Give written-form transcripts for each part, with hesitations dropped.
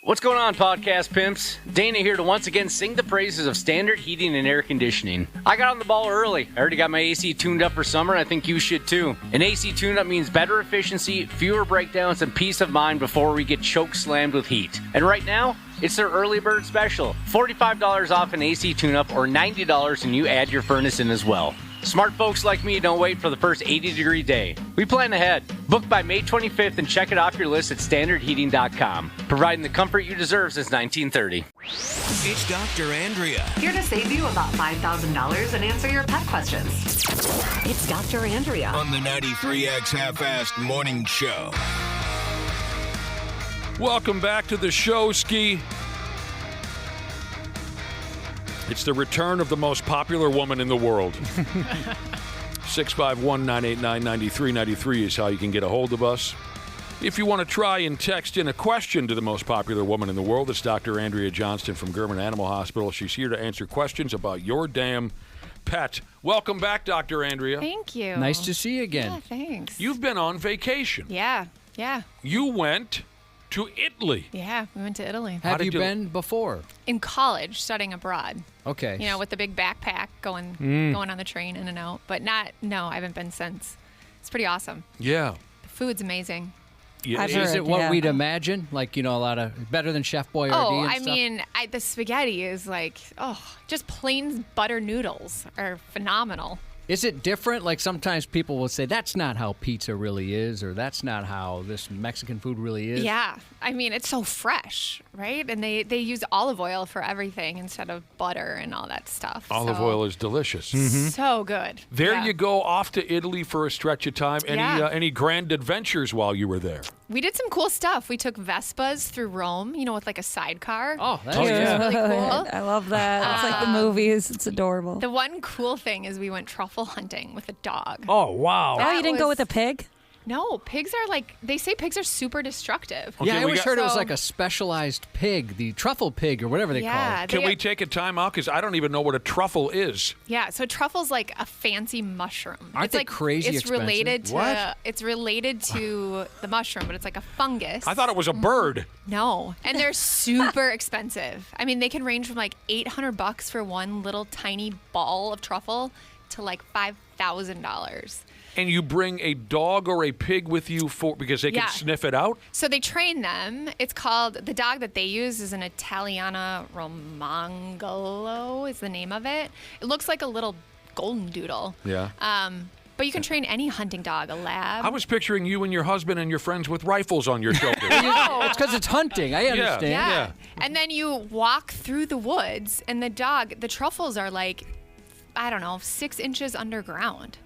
What's going on, podcast pimps? Dana here to once again sing the praises of Standard Heating and Air Conditioning. I got on the ball early. I already got my AC tuned up for summer, and I think you should too. An AC tune-up means better efficiency, fewer breakdowns, and peace of mind before we get choke slammed with heat. And right now, it's their early bird special. $45 off an AC tune-up or $90 and you add your furnace in as well. Smart folks like me don't wait for the first 80-degree day. We plan ahead. Book by May 25th and check it off your list at standardheating.com. Providing the comfort you deserve since 1930. It's Dr. Andrea. Here to save you about $5,000 and answer your pet questions. It's Dr. Andrea. On the 93X Half-Assed Morning Show. Welcome back to the show, Ski. It's the return of the most popular woman in the world. 651-989-9393 is how you can get a hold of us. If you want to try and text in a question to the most popular woman in the world, it's Dr. Andrea Johnston from German Animal Hospital. She's here to answer questions about your damn pet. Welcome back, Dr. Andrea. Thank you. Nice to see you again. Yeah, thanks. You've been on vacation. Yeah. You went to Italy. Yeah, we went to Italy. Have you been before? In college, studying abroad. Okay. You know, with the big backpack going on the train in and out. But I haven't been since. It's pretty awesome. Yeah. The food's amazing. Yeah. Is it what we'd imagine? Like, a lot of better than Chef Boyardee and stuff? Mean, the spaghetti is like, just plain butter noodles are phenomenal. Is it different? Like sometimes people will say, that's not how pizza really is, or that's not how this Mexican food really is. Yeah. I mean, it's so fresh, right? And they use olive oil for everything instead of butter and all that stuff. Olive oil is delicious. So good. There Yeah. you go, off to Italy for a stretch of time. Any grand adventures while you were there? We did some cool stuff. We took Vespas through Rome, with like a sidecar. Oh, that's which was yeah. really cool. I love that. It's like the movies. It's adorable. The one cool thing is we went truffle hunting with a dog. Oh, wow. Oh, you didn't go was- with a pig? No, pigs are they say pigs are super destructive. Okay, Yeah, I always heard it was So- like a specialized pig, the truffle pig or whatever they call Yeah, it. Can we take a time out? Because I don't even know what a truffle is. Yeah, so truffle's like a fancy mushroom. Aren't it's they like, crazy It's expensive? related to What? it's related to the mushroom, but it's like a fungus. I thought it was a bird. No, and they're super expensive. I mean, they can range from like $800 for one little tiny ball of truffle to like $5,000. And you bring a dog or a pig with you because they can Yeah. sniff it out? So they train them. It's called, the dog that they use is an Italiana Romangolo is the name of it. It looks like a little golden doodle. Yeah. But you can train any hunting dog, a lab. I was picturing you and your husband and your friends with rifles on your shoulders. It's because it's hunting. I understand. Yeah. And then you walk through the woods, and the truffles are like, 6 inches underground.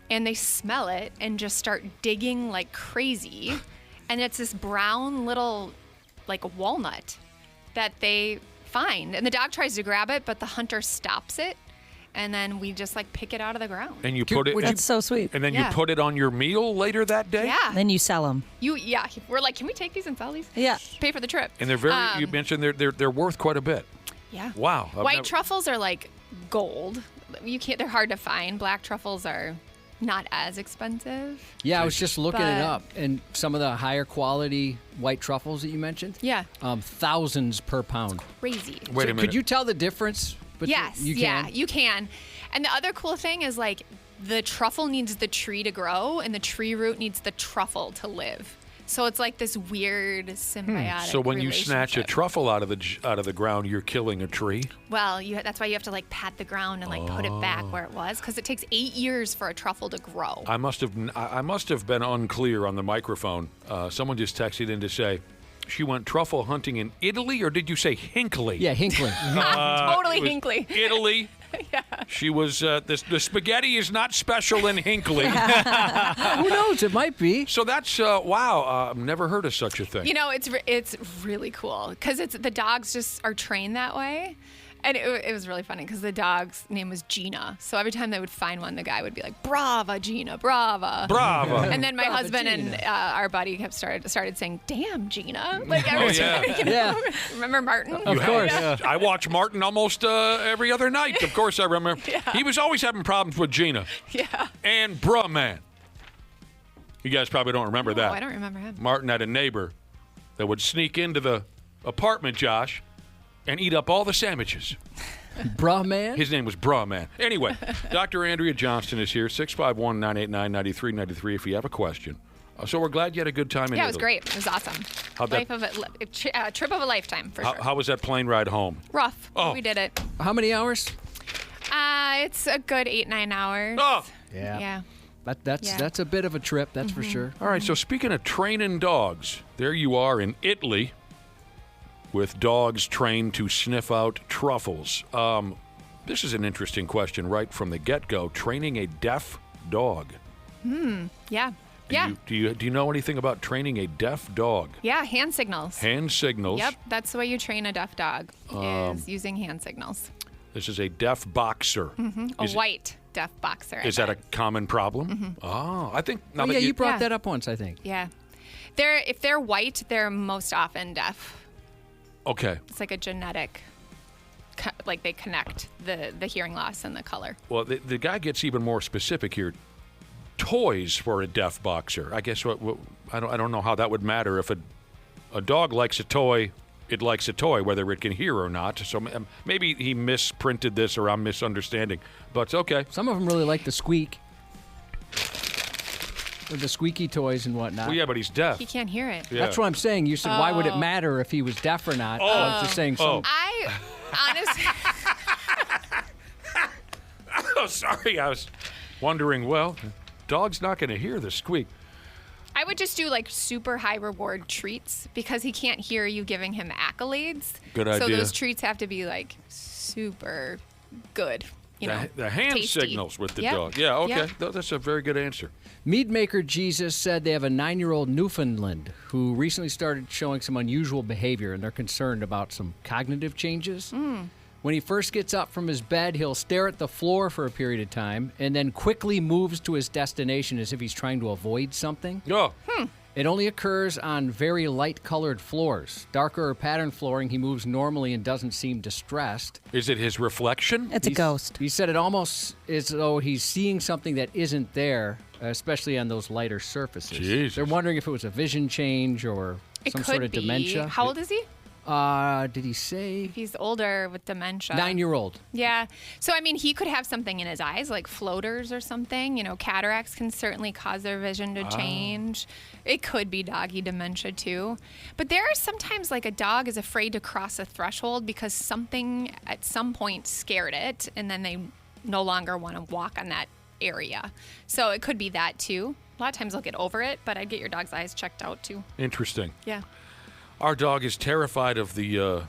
And they smell it and just start digging like crazy. And it's this brown little, like, walnut that they find. And the dog tries to grab it, but the hunter stops it. And then we just, pick it out of the ground. And you put it. That's so sweet. And then you Yeah. put it on your meal later that day. Yeah. Then you sell them. We're like, can we take these and sell these? Yeah. Pay for the trip. And they're very. You mentioned they're worth quite a bit. Yeah. Wow. White truffles are like gold. They're hard to find. Black truffles are not as expensive. Yeah, I was just looking it But- up. And some of the higher quality white truffles that you mentioned, Yeah. thousands per pound. Crazy. Wait a minute. Could you tell the difference? Yes. You Yeah, can? you can. And the other cool thing is the truffle needs the tree to grow and the tree root needs the truffle to live. So it's like this weird symbiotic So when you snatch a relationship. truffle out of the ground, you're killing a tree. Well, that's why you have to pat the ground and put it back where it was, because it takes 8 years for a truffle to grow. I must have been unclear on the microphone. Someone just texted in to say she went truffle hunting in Italy, or did you say Hinckley? Yeah, Hinckley. Totally It was Hinckley. Italy. Yeah. She was. The spaghetti is not special in Hinckley. Who knows? It might be. So that's wow. I've never heard of such a thing. It's really cool because the dogs just are trained that way. And it was really funny because the dog's name was Gina. So every time they would find one, the guy would be like, "Brava, Gina, brava." Bravo. And then my Brava, husband Gina. and our buddy started saying, "Damn, Gina!" Like every yeah. time. Yeah. Remember Martin? Of course. Yeah. I watch Martin almost every other night. Of course, I remember. He was always having problems with Gina. Yeah. And bruh, man. You guys probably don't remember that. Oh, I don't remember him. Martin had a neighbor that would sneak into the apartment, Josh, and eat up all the sandwiches. Bruh, man. His name was Bruh Man. Anyway, Dr. Andrea Johnston is here, 651-989-9393 if you have a question. So we're glad you had a good time in Yeah, it was Italy. great. It was awesome. How'd that- Trip of a lifetime, for sure. How was that plane ride home? Rough. Oh. We did it. How many hours? It's a good 8-9 hours. Oh! Yeah. That's a bit of a trip, that's for sure. All right, so speaking of training dogs, there you are in Italy with dogs trained to sniff out truffles. This is an interesting question right from the get-go. Training a deaf dog. Yeah. Do you know anything about training a deaf dog? Yeah, hand signals. Hand signals. Yep, that's the way you train a deaf dog, is using hand signals. This is a deaf boxer. A white deaf boxer. Is that a common problem? Oh, I think now Oh, that yeah, you brought Yeah. that up once, I think. Yeah. If they're white, they're most often deaf. Okay. It's like a genetic, like they connect the hearing loss and the color. Well, the guy gets even more specific here. Toys for a deaf boxer. I guess what I don't know how that would matter if a dog likes a toy. It likes a toy, whether it can hear or not. So maybe he misprinted this, or I'm misunderstanding. But it's okay. Some of them really like the squeak. Or the squeaky toys and whatnot. Well, yeah, but he's deaf. He can't hear it. Yeah. That's what I'm saying. You said, why would it matter if he was deaf or not? I was just saying some. I honestly, Oh, sorry. I was wondering. Well, dog's not going to hear the squeak. I would just do like super high reward treats because he can't hear you giving him accolades. Good So idea. those treats have to be like super good. You know, The hand tasty. signals with the Yep. dog. Yeah, okay. Yep. That's a very good answer. Mead Maker Jesus said they have a 9-year-old Newfoundland who recently started showing some unusual behavior, and they're concerned about some cognitive changes. When he first gets up from his bed, he'll stare at the floor for a period of time and then quickly moves to his destination as if he's trying to avoid something. Oh, It only occurs on very light-colored floors. Darker or patterned flooring, he moves normally and doesn't seem distressed. is it his reflection? It's a ghost. He said it almost is though he's seeing something that isn't there, especially on those lighter surfaces. Jesus. They're wondering if it was a vision change or It some could sort of be. dementia. How old is he? Did he say? He's older with dementia. 9-year-old. Yeah. So, I mean, he could have something in his eyes, like floaters or something. You know, cataracts can certainly cause their vision to change. It could be doggy dementia, too. But there are sometimes, like, a dog is afraid to cross a threshold because something at some point scared it, and then they no longer want to walk on that area. So it could be that, too. A lot of times they'll get over it, but I'd get your dog's eyes checked out, too. Interesting. Yeah. Our dog is terrified of the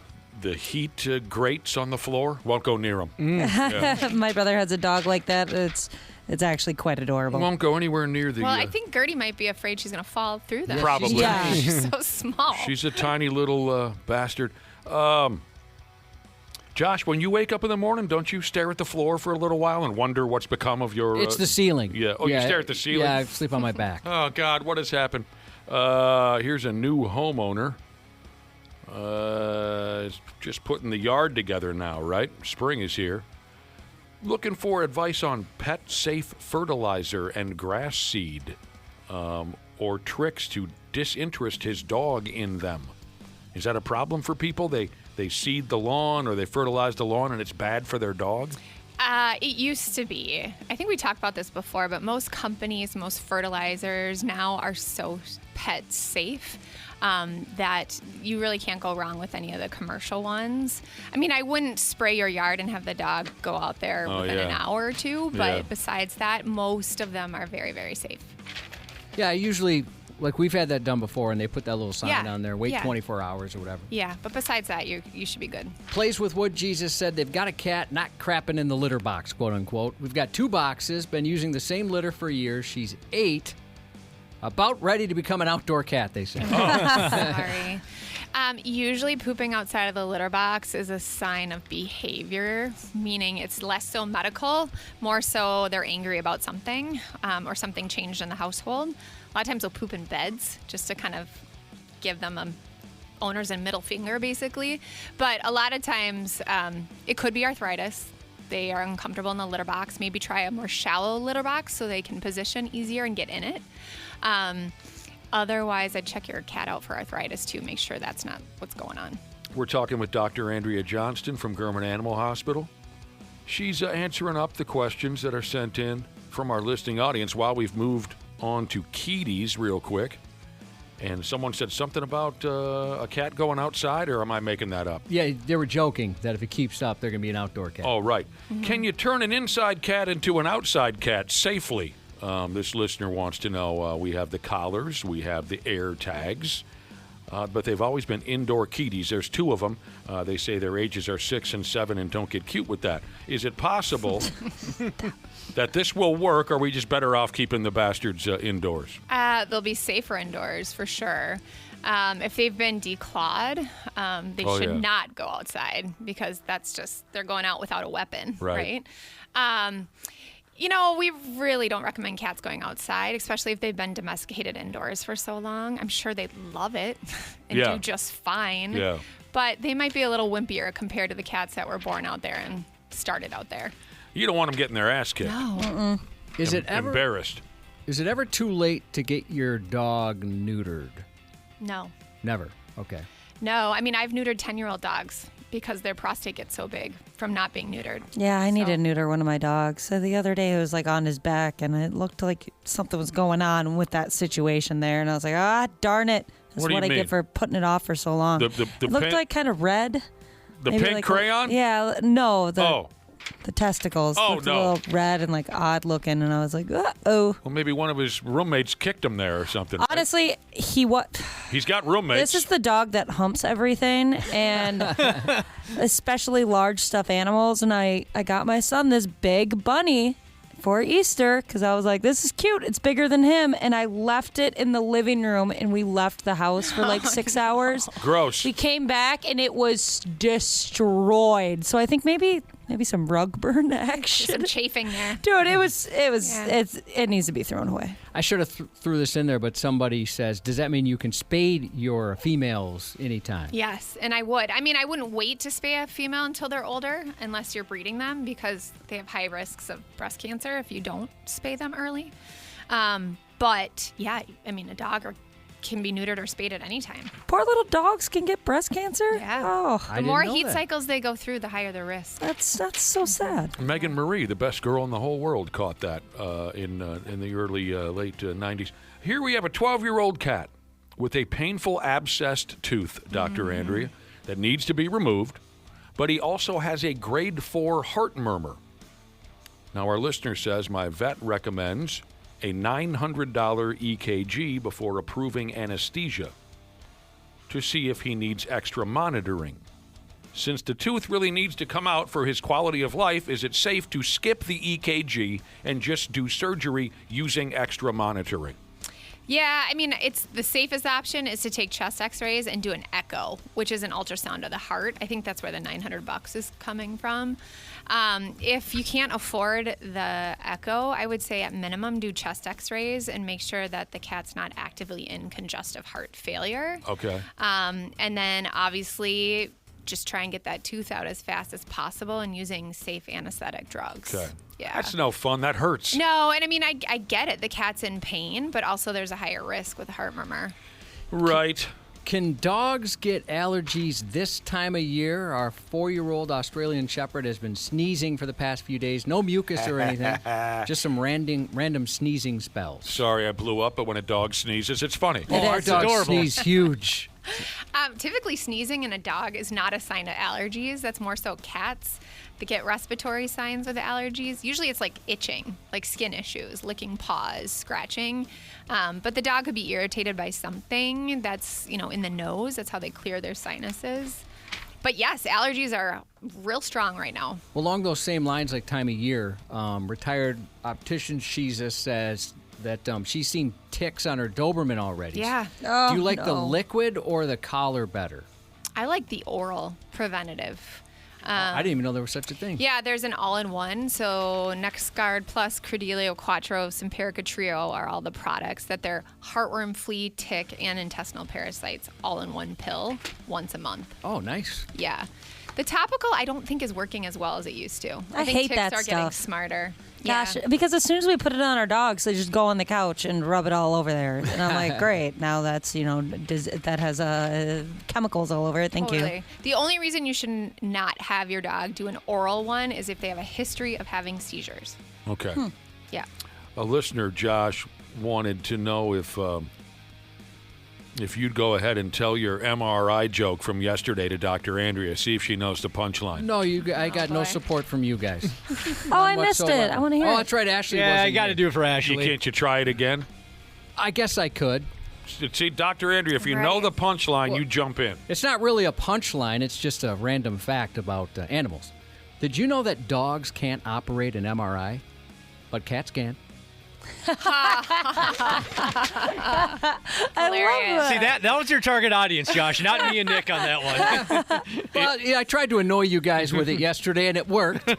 heat grates on the floor. Won't go near them. My brother has a dog like that. It's actually quite adorable. Won't go anywhere near the. Well, I think Gertie might be afraid she's going to fall through them. Probably. Yeah. She's so small. She's a tiny little bastard. Josh, when you wake up in the morning, don't you stare at the floor for a little while and wonder what's become of your? It's the ceiling. Yeah. Oh, you stare at the ceiling? Yeah, I sleep on my back. Oh God, what has happened? Here's a new homeowner. It's just putting the yard together now, right? Spring is here. Looking for advice on pet-safe fertilizer and grass seed, or tricks to disinterest his dog in them. Is that a problem for people? They seed the lawn or they fertilize the lawn and it's bad for their dog? It used to be. I think we talked about this before, but most companies, most fertilizers now are so pet safe that you really can't go wrong with any of the commercial ones. I mean, I wouldn't spray your yard and have the dog go out there within an hour or two, but besides that, most of them are very, very safe. Yeah, I usually, like we've had that done before, and they put that little sign Yeah, on there, wait yeah. 24 hours or whatever. Yeah, but besides that, you should be good. Plays with Wood Jesus said they've got a cat not crapping in the litter box, quote unquote. We've got 2 boxes, been using the same litter for years. She's 8, about ready to become an outdoor cat, they say. Sorry. Usually pooping outside of the litter box is a sign of behavior, meaning it's less so medical, more so they're angry about something or something changed in the household. A lot of times they'll poop in beds just to kind of give them a owner's and middle finger, basically. But a lot of times it could be arthritis. They are uncomfortable in the litter box. Maybe try a more shallow litter box so they can position easier and get in it. Otherwise, I'd check your cat out for arthritis too. Make sure that's not what's going on. We're talking with Dr. Andrea Johnston from German Animal Hospital. She's answering up the questions that are sent in from our listening audience while we've moved on to Keaties real quick. And someone said something about a cat going outside, or am I making that up? Yeah, they were joking that if it keeps up, they're going to be an outdoor cat. Oh, right. Can you turn an inside cat into an outside cat safely? This listener wants to know. We have the collars, we have the air tags, but they've always been indoor Keaties. There's 2 of them. They say their ages are 6 and 7 and don't get cute with that. Is it possible that this will work, or are we just better off keeping the bastards indoors? They'll be safer indoors for sure. If they've been declawed, they should not go outside because that's just, they're going out without a weapon, right? We really don't recommend cats going outside, especially if they've been domesticated indoors for so long. I'm sure they'd love it and do just fine. Yeah. But they might be a little wimpier compared to the cats that were born out there and started out there. You don't want them getting their ass kicked. No. Is it ever embarrassed? Is it ever too late to get your dog neutered? No. Never. Okay. No. I mean, I've neutered 10-year-old dogs because their prostate gets so big from not being neutered. Yeah, I need to neuter one of my dogs. So the other day it was like on his back, and it looked like something was going on with that situation there. And I was like, darn it. That's What do you I mean? get for putting it off for so long. The it looked pink- like kind of red. The Maybe pink like crayon? Yeah, no. The testicles Oh, looked no. a little red and like odd looking, and I was like, uh-oh. Well, maybe one of his roommates kicked him there or something. right? Honestly, He's got roommates. This is the dog that humps everything, and especially large stuffed animals. And I got my son this big bunny for Easter because I was like, this is cute. It's bigger than him. And I left it in the living room, and we left the house for like 6 hours. Gross. We came back, and it was destroyed. So I think maybe some rug burn action. Some chafing there. Dude, it needs to be thrown away. I should have threw this in there, but somebody says, does that mean you can spade your females anytime? Yes, and I would. I mean, I wouldn't wait to spay a female until they're older unless you're breeding them because they have high risks of breast cancer if you don't spay them early. But yeah, I mean, a dog can be neutered or spayed at any time. Poor little dogs can get breast cancer? Yeah. Oh, The more heat cycles they go through, the higher the risk. That's so sad. Megan Marie, the best girl in the whole world, caught that in the early, late 90s. Here we have a 12-year-old cat with a painful abscessed tooth, Dr. Andrea, that needs to be removed, but he also has a grade 4 heart murmur. Now, our listener says, my vet recommends a $900 EKG before approving anesthesia to see if he needs extra monitoring. Since the tooth really needs to come out for his quality of life, is it safe to skip the EKG and just do surgery using extra monitoring? Yeah, I mean, it's the safest option is to take chest x-rays and do an echo, which is an ultrasound of the heart. I think that's where the $900 is coming from. If you can't afford the echo, I would say at minimum do chest x-rays and make sure that the cat's not actively in congestive heart failure. Okay. And then obviously just try and get that tooth out as fast as possible and using safe anesthetic drugs. Okay. Yeah. That's no fun. That hurts. No, and I mean, I get it. The cat's in pain, but also there's a higher risk with a heart murmur. Right. Can dogs get allergies this time of year? Our 4-year-old Australian Shepherd has been sneezing for the past few days. No mucus or anything, just some random sneezing spells. Sorry I blew up, but when a dog sneezes, it's funny. Our dog sneezes huge. Typically, sneezing in a dog is not a sign of allergies. That's more so cats that get respiratory signs with allergies. Usually it's like itching, like skin issues, licking paws, scratching. But the dog could be irritated by something that's, in the nose. That's how they clear their sinuses. But yes, allergies are real strong right now. Well, along those same lines, like time of year, retired optician Shiza says that she's seen ticks on her Doberman already. Yeah. Oh, Do you like the no. liquid or the collar better? I like the oral preventative. I didn't even know there was such a thing. Yeah, there's an all-in-one. So NexGard Plus, Credelio Quattro, Simparica Trio are all the products that they're heartworm, flea, tick, and intestinal parasites all in one pill once a month. Oh, nice. Yeah. The topical, I don't think is working as well as it used to. I think hate ticks that are getting stuff. smarter. Gosh, Yeah. because as soon as we put it on our dogs, they just go on the couch and rub it all over there. And I'm like, great. Now that's, that has chemicals all over it. Thank you. Totally. The only reason you should not have your dog do an oral one is if they have a history of having seizures. Okay. Yeah. A listener, Josh, wanted to know if you'd go ahead and tell your MRI joke from yesterday to Dr. Andrea, see if she knows the punchline. No, I got no boy. support from you guys. Oh, I missed it. whatsoever. I want to hear Oh, it. that's right. Ashley Yeah, wasn't I got to here. do it for Ashley. Can't you try it again? I guess I could. See, Dr. Andrea, if you know Right. the punchline, you jump in. It's not really a punchline. It's just a random fact about animals. Did you know that dogs can't operate an MRI, but cats can? Hilarious. See, that was your target audience, Josh, not me and Nick on that one. Well, yeah, I tried to annoy you guys with it yesterday, and it worked.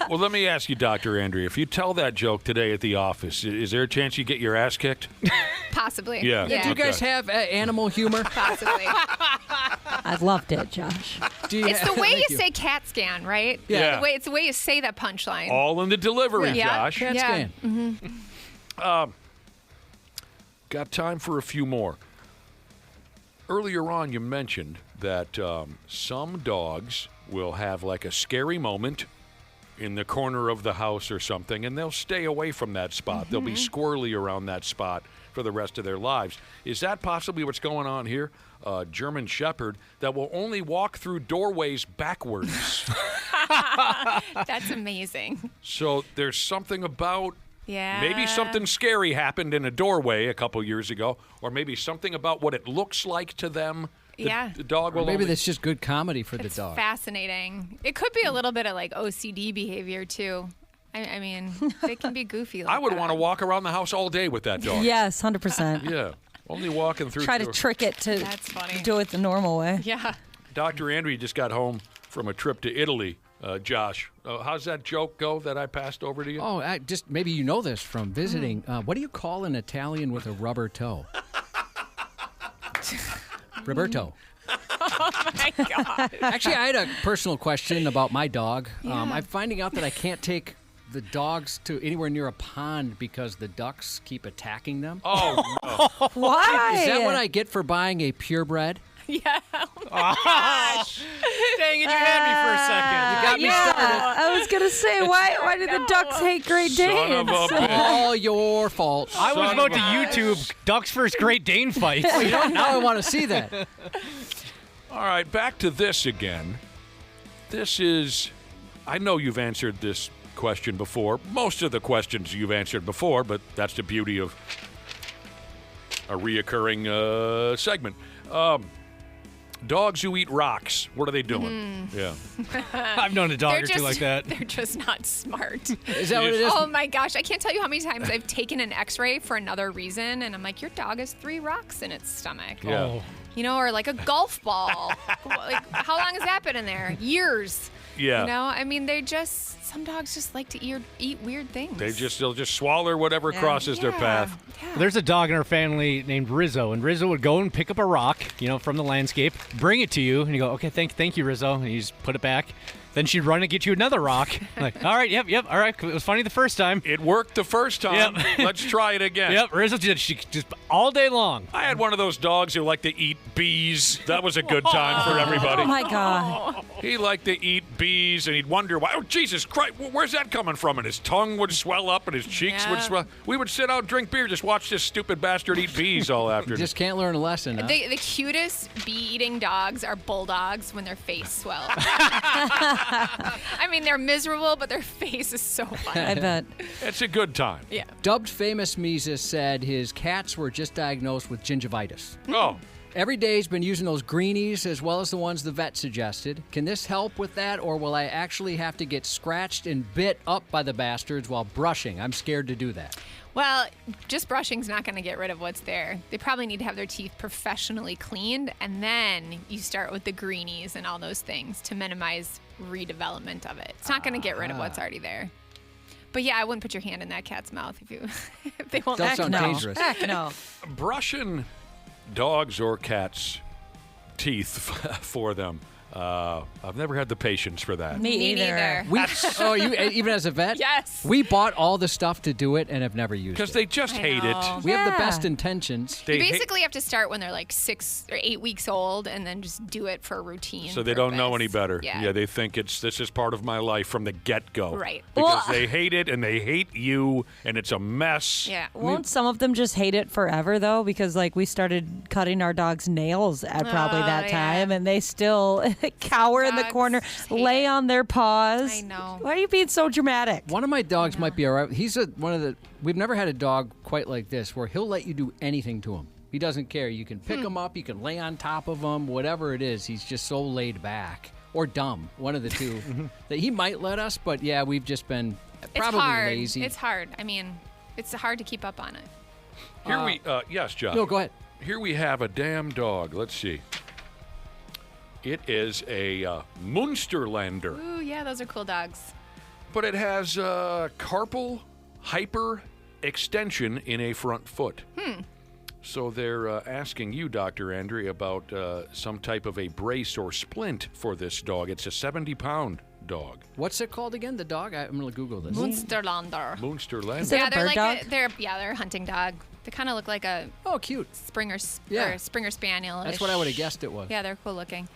Well, let me ask you, Dr. Andrea, if you tell that joke today at the office, is there a chance you get your ass kicked? Possibly. Yeah. Do you Okay. guys have animal humor? Possibly. I loved it, Josh. Do you It's the have- way Thank you say cat scan, right? Yeah. It's the way you say that punchline. All in the delivery, Yeah. Josh. Cat Yeah. scan. Got time for a few more. Earlier on, you mentioned that some dogs will have like a scary moment in the corner of the house or something, and they'll stay away from that spot. They'll be squirrely around that spot for the rest of their lives. Is that possibly what's going on here? German Shepherd that will only walk through doorways backwards. That's amazing. So there's something about Yeah. maybe something scary happened in a doorway a couple years ago, or maybe something about what it looks like to them. Yeah. The dog will Maybe only- that's just good comedy for It's the dog. fascinating. It could be a little bit of like OCD behavior too. I mean, they can be goofy. Like I would that. want to walk around the house all day with that dog. Yes, 100%. Yeah. Only walking through. Try to trick it to That's funny. do it the normal way. Yeah. Dr. Andrea just got home from a trip to Italy. Josh, how's that joke go that I passed over to you? Oh, just maybe you know this from visiting. What do you call an Italian with a rubber toe? Roberto. Oh my God. Actually, I had a personal question about my dog. Yeah. I'm finding out that I can't take the dogs to anywhere near a pond because the ducks keep attacking them. Oh, no. Why? Is that what I get for buying a purebred? Yeah. Dang it, you had me for a second. Got me started. Yeah, I was gonna say why do the ducks hate Great Son Danes? of a bitch. All your fault. I was Son about of to a- YouTube Ducks versus Great Dane fight. Now I want to see that. All right, back to this again. This is, I know you've answered this question before. Most of the questions you've answered before, but that's the beauty of a reoccurring segment. Dogs who eat rocks, what are they doing? Yeah. I've known a dog or two like that. They're just not smart. Is that what it is? Oh my gosh, I can't tell you how many times I've taken an x-ray for another reason and I'm like, your dog has 3 rocks in its stomach. Yeah. Oh. You know, or like a golf ball. Like, how long has that been in there? Years. Yeah. You know, I mean, some dogs just like to eat weird things. They'll just swallow whatever crosses their path. Yeah. There's a dog in our family named Rizzo, and Rizzo would go and pick up a rock, from the landscape, bring it to you, and you go, okay, thank you, Rizzo, and you just put it back. Then she'd run and get you another rock. Like, all right, yep, all right, it was funny the first time. It worked the first time. Yep. Let's try it again. Yep, Rizzo did. She just all day long. I had one of those dogs who liked to eat bees. That was a good time for everybody. Oh my God. He liked to eat bees, and he'd wonder why. Oh, Jesus Christ, where's that coming from? And his tongue would swell up, and his cheeks would Yeah. swell. We would sit out, drink beer, just watch this stupid bastard eat bees all afternoon. Just can't learn a lesson. Huh? The cutest bee-eating dogs are bulldogs when their face swells. I mean, they're miserable, but their face is so I funny. bet. It's a good time. Yeah. Dubbed famous Mises said his cats were just diagnosed with gingivitis. Oh, Every day he's been using those greenies as well as the ones the vet suggested. Can this help with that, or will I actually have to get scratched and bit up by the bastards while brushing? I'm scared to do that. Well, just brushing's not going to get rid of what's there. They probably need to have their teeth professionally cleaned, and then you start with the greenies and all those things to minimize redevelopment of it. It's not going to get rid of what's already there. But yeah, I wouldn't put your hand in that cat's mouth if if they won't Don't act sound no. dangerous. Heck no. brushing dogs or cats' teeth for them. I've never had the patience for that. Me either. We, you even as a vet? Yes. We bought all the stuff to do it and have never used it. Because they just hate know. it. We have the Yeah. best intentions. They You hate- basically have to start when they're like 6 or 8 weeks old, and then just do it for routine. so they don't know any purpose. better. Yeah. They think this is part of my life from the get-go. Right. Because Well- they hate it and they hate you and it's a mess. Yeah. Won't some of them just hate it forever though? Because like we started cutting our dog's nails at probably Oh, that yeah. time, and they still cower in the Dogs corner, just hate lay it. on their paws. I know. Why are you being so dramatic? One of my dogs might be all right. He's one of the. We've never had a dog quite like this where he'll let you do anything to him. He doesn't care. You can pick him up. You can lay on top of him. Whatever it is, he's just so laid back or dumb. One of the two. That he might let us, but yeah, we've just been probably it's hard. lazy. It's hard. I mean, it's hard to keep up on it. Here yes, Josh. No, go ahead. Here we have a damn dog. Let's see. It is a Munsterlander, Ooh, yeah, those are cool dogs. but it has carpal hyper extension in a front foot. So they're asking you, Dr. Andrea, about some type of a brace or splint for this dog. It's a 70-pound dog. What's it called again? The dog? I'm going to Google this. Munsterlander. Munsterlander. Is it a they're bird like dog? they're a hunting dog. They kind of look like a Oh, cute. Springer Yeah. or Springer Spaniel. That's what I would have guessed it was. Yeah, they're cool looking.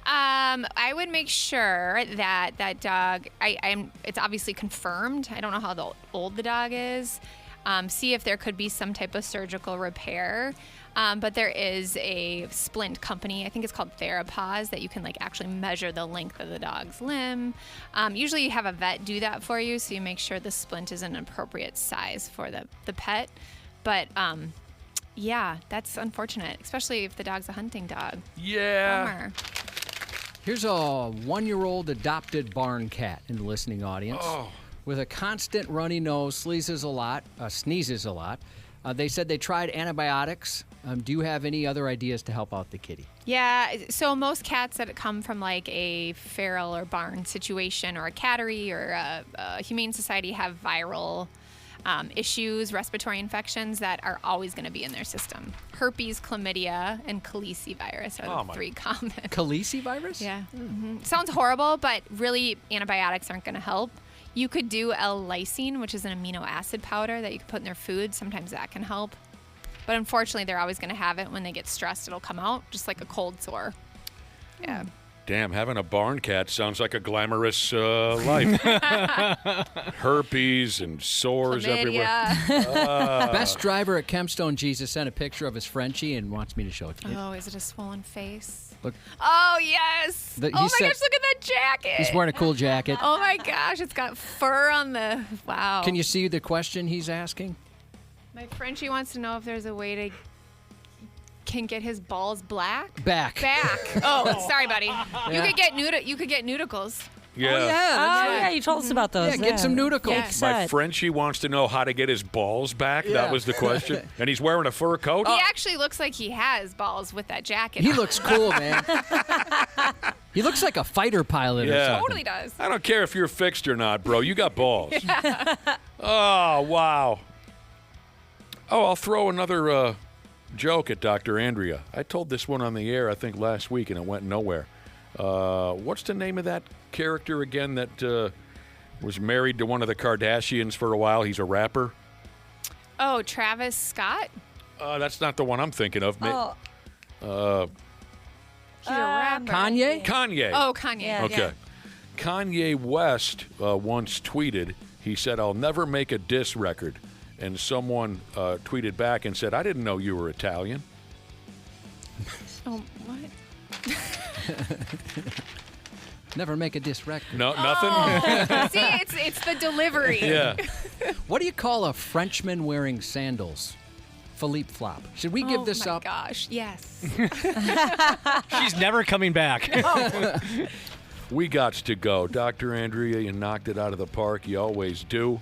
I would make sure that that dog. It's obviously confirmed. I don't know how old the dog is. See if there could be some type of surgical repair. But there is a splint company. I think it's called Therapause that you can like actually measure the length of the dog's limb. Usually you have a vet do that for you, so you make sure the splint is an appropriate size for the pet. But yeah, that's unfortunate, especially if the dog's a hunting dog. Yeah. Bummer. Here's a 1-year-old adopted barn cat in the listening audience. Oh. With a constant runny nose, sneezes a lot. They said they tried antibiotics. Do you have any other ideas to help out the kitty? Yeah, so most cats that come from like a feral or barn situation or a cattery or a humane society have viral issues, respiratory infections that are always going to be in their system. Herpes, chlamydia, and Khaleesi virus are the 3 common. Khaleesi virus? Yeah. Sounds horrible, but really antibiotics aren't going to help. You could do L-lysine, which is an amino acid powder that you can put in their food. Sometimes that can help. But unfortunately, they're always going to have it. When they get stressed, it'll come out, just like a cold sore. Yeah. Damn, having a barn cat sounds like a glamorous life. Herpes and sores everywhere. Chlamydia. Best driver at Kempstone Jesus sent a picture of his Frenchie and wants me to show it to you. Oh, is it a swollen face? Look, Oh, yes. The- Oh, he my said- gosh, look at that jacket. he's wearing a cool jacket. Oh, my gosh, it's got fur on the... Wow. Can you see the question he's asking? My Frenchie wants to know if there's a way to... Can get his balls black? Back. Oh, sorry, buddy. You could get nudicles. Yeah. Oh yeah, you told us about those. Yeah, get some nudicles. Yeah. Fake My set. Frenchie wants to know how to get his balls back. Yeah. That was the question. And he's wearing a fur coat? He actually looks like he has balls with that jacket. He on. looks cool, man. He looks like a fighter pilot or Yeah. something. Totally does. I don't care if you're fixed or not, bro. You got balls. Oh, wow. Oh, I'll throw another joke at Dr. Andrea. I told this one on the air, I think, last week, and it went nowhere. What's the name of that character again that was married to one of the Kardashians for a while? He's a rapper. Oh, Travis Scott? That's not the one I'm thinking of. Oh, He's a rapper. Kanye? Kanye. Oh, Kanye. Yeah. Okay. Kanye West once tweeted, he said, "I'll never make a diss record." And someone tweeted back and said, "I didn't know you were Italian." Oh, what? Never make a diss record. No, nothing? See, it's the delivery. Yeah. What do you call a Frenchman wearing sandals? Philippe Flop. Should we give this oh my up? Gosh, yes. She's never coming back. We got to go. Dr. Andrea, you knocked it out of the park. You always do.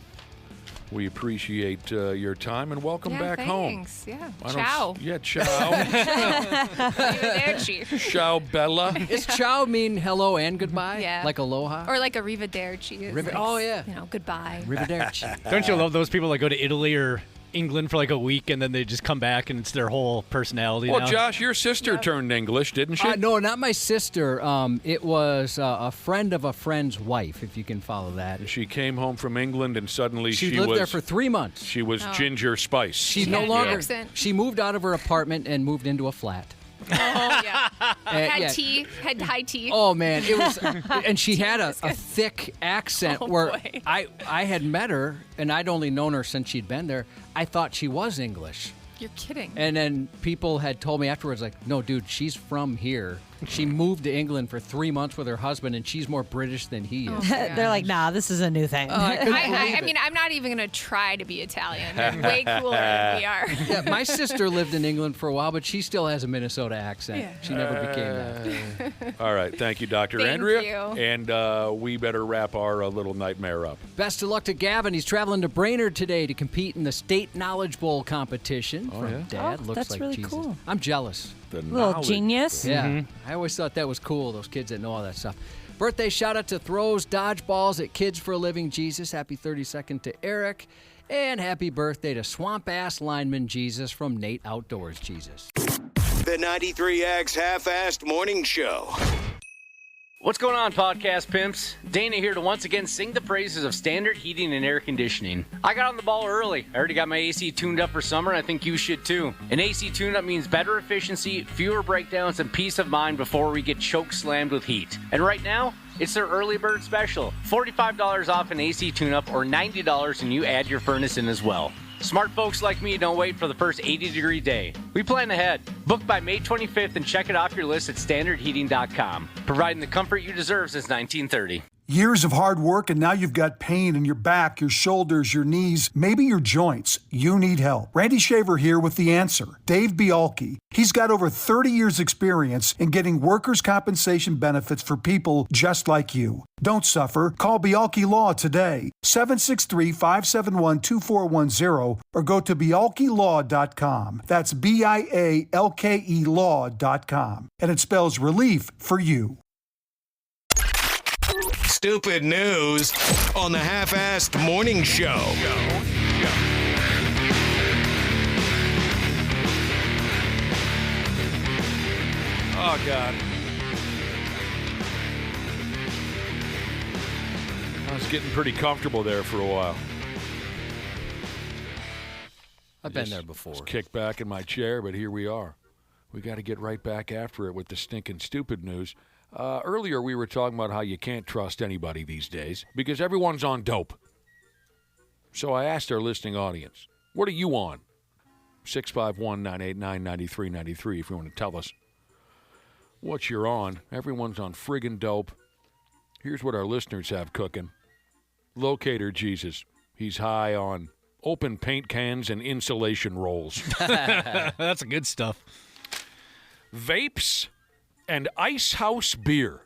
We appreciate your time and welcome Yeah, back home. thanks. Yeah. I don't Ciao. Yeah, ciao. Arrivederci. Ciao, Bella. Does ciao mean hello and goodbye? Yeah. Like aloha? Or like arrivederci. Is like, Oh, yeah. You know, goodbye. Arrivederci. Don't you love those people that go to Italy or England for like a week, and then they just come back, and it's their whole personality Well, now. Josh, your sister turned English, didn't she? No, not my sister. It was a friend of a friend's wife, if you can follow that. She came home from England, and suddenly She she lived was there for 3 months. She was Ginger Spice. She's She no had an longer. accent. She moved out of her apartment and moved into a flat. Oh, yeah. Had yeah. tea, had high tea. Oh man, it was, and she had a thick accent Oh, where boy. I had met her and I'd only known her since she'd been there. I thought she was English, You're kidding. and then people had told me afterwards, like, no, dude, she's from here. She moved to England for 3 months with her husband, and she's more British than he is. They're like, nah, this is a new thing. I mean, I'm not even going to try to be Italian. They're way cooler than we are. Yeah, my sister lived in England for a while, but she still has a Minnesota accent. Yeah. She never became that. All right. Thank you, Dr. Thank Andrea. you. And we better wrap our little nightmare up. Best of luck to Gavin. He's traveling to Brainerd today to compete in the State Knowledge Bowl competition. From Dad, Oh, looks that's like really Jesus. cool. I'm jealous. The Little knowledge- genius. Yeah, I always thought that was cool, those kids that know all that stuff. Birthday shout out to Throws Dodgeballs at Kids for a Living Jesus. Happy 32nd to Eric. And happy birthday to Swamp Ass Lineman Jesus from Nate Outdoors Jesus. The 93X Half-Assed Morning Show. What's going on, podcast pimps? Dana here to once again sing the praises of Standard Heating and Air Conditioning. I got on the ball early. I already got my AC tuned up for summer, and I think you should too. An AC tune-up means better efficiency, fewer breakdowns, and peace of mind before we get choke slammed with heat. And right now, it's their early bird special. $45 off an AC tune-up or $90 and you add your furnace in as well. Smart folks like me don't wait for the first 80-degree day. We plan ahead. Book by May 25th and check it off your list at standardheating.com. Providing the comfort you deserve since 1930. Years of hard work, and now you've got pain in your back, your shoulders, your knees, maybe your joints. You need help. Randy Shaver here with the answer. Dave Bialke. He's got over 30 years experience in getting workers' compensation benefits for people just like you. Don't suffer. Call Bialke Law today. 763-571-2410 or go to bialkelaw.com. That's BIALKE law.com. And it spells relief for you. Stupid news on the Half-Assed Morning Show. Oh, God. I was getting pretty comfortable there for a while. I've been there before. Just kicked back in my chair, but here we are. We got to get right back after it with the stinking stupid news. Earlier, we were talking about how you can't trust anybody these days because everyone's on dope. So I asked our listening audience, what are you on? 651-989-9393 if you want to tell us what you're on. Everyone's on friggin' dope. Here's what our listeners have cooking. Locator Jesus. He's high on open paint cans and insulation rolls. That's good stuff. Vapes and Ice House beer.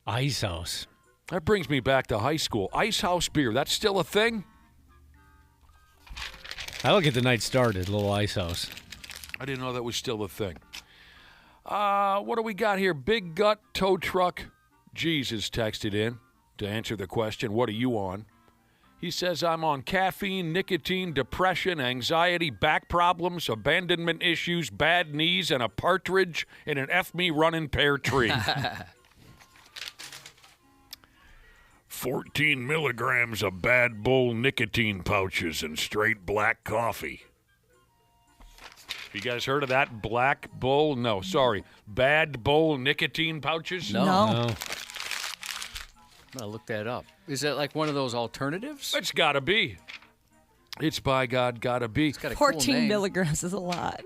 Ice House. That brings me back to high school. Ice House beer, that's still a thing? That'll get the night started, a little Ice House. I didn't know that was still a thing. What do we got here? Big Gut Tow Truck Jesus texted in to answer the question, what are you on? He says, I'm on caffeine, nicotine, depression, anxiety, back problems, abandonment issues, bad knees, and a partridge in an F-me running pear tree. 14 milligrams of Bad Bull nicotine pouches and straight black coffee. You guys heard of that? Black Bull? No, sorry. Bad Bull nicotine pouches? No. No. I'm going to look that up. Is that like one of those alternatives? It's gotta be. It's by God gotta be. It's got a cool 14 name. milligrams is a lot.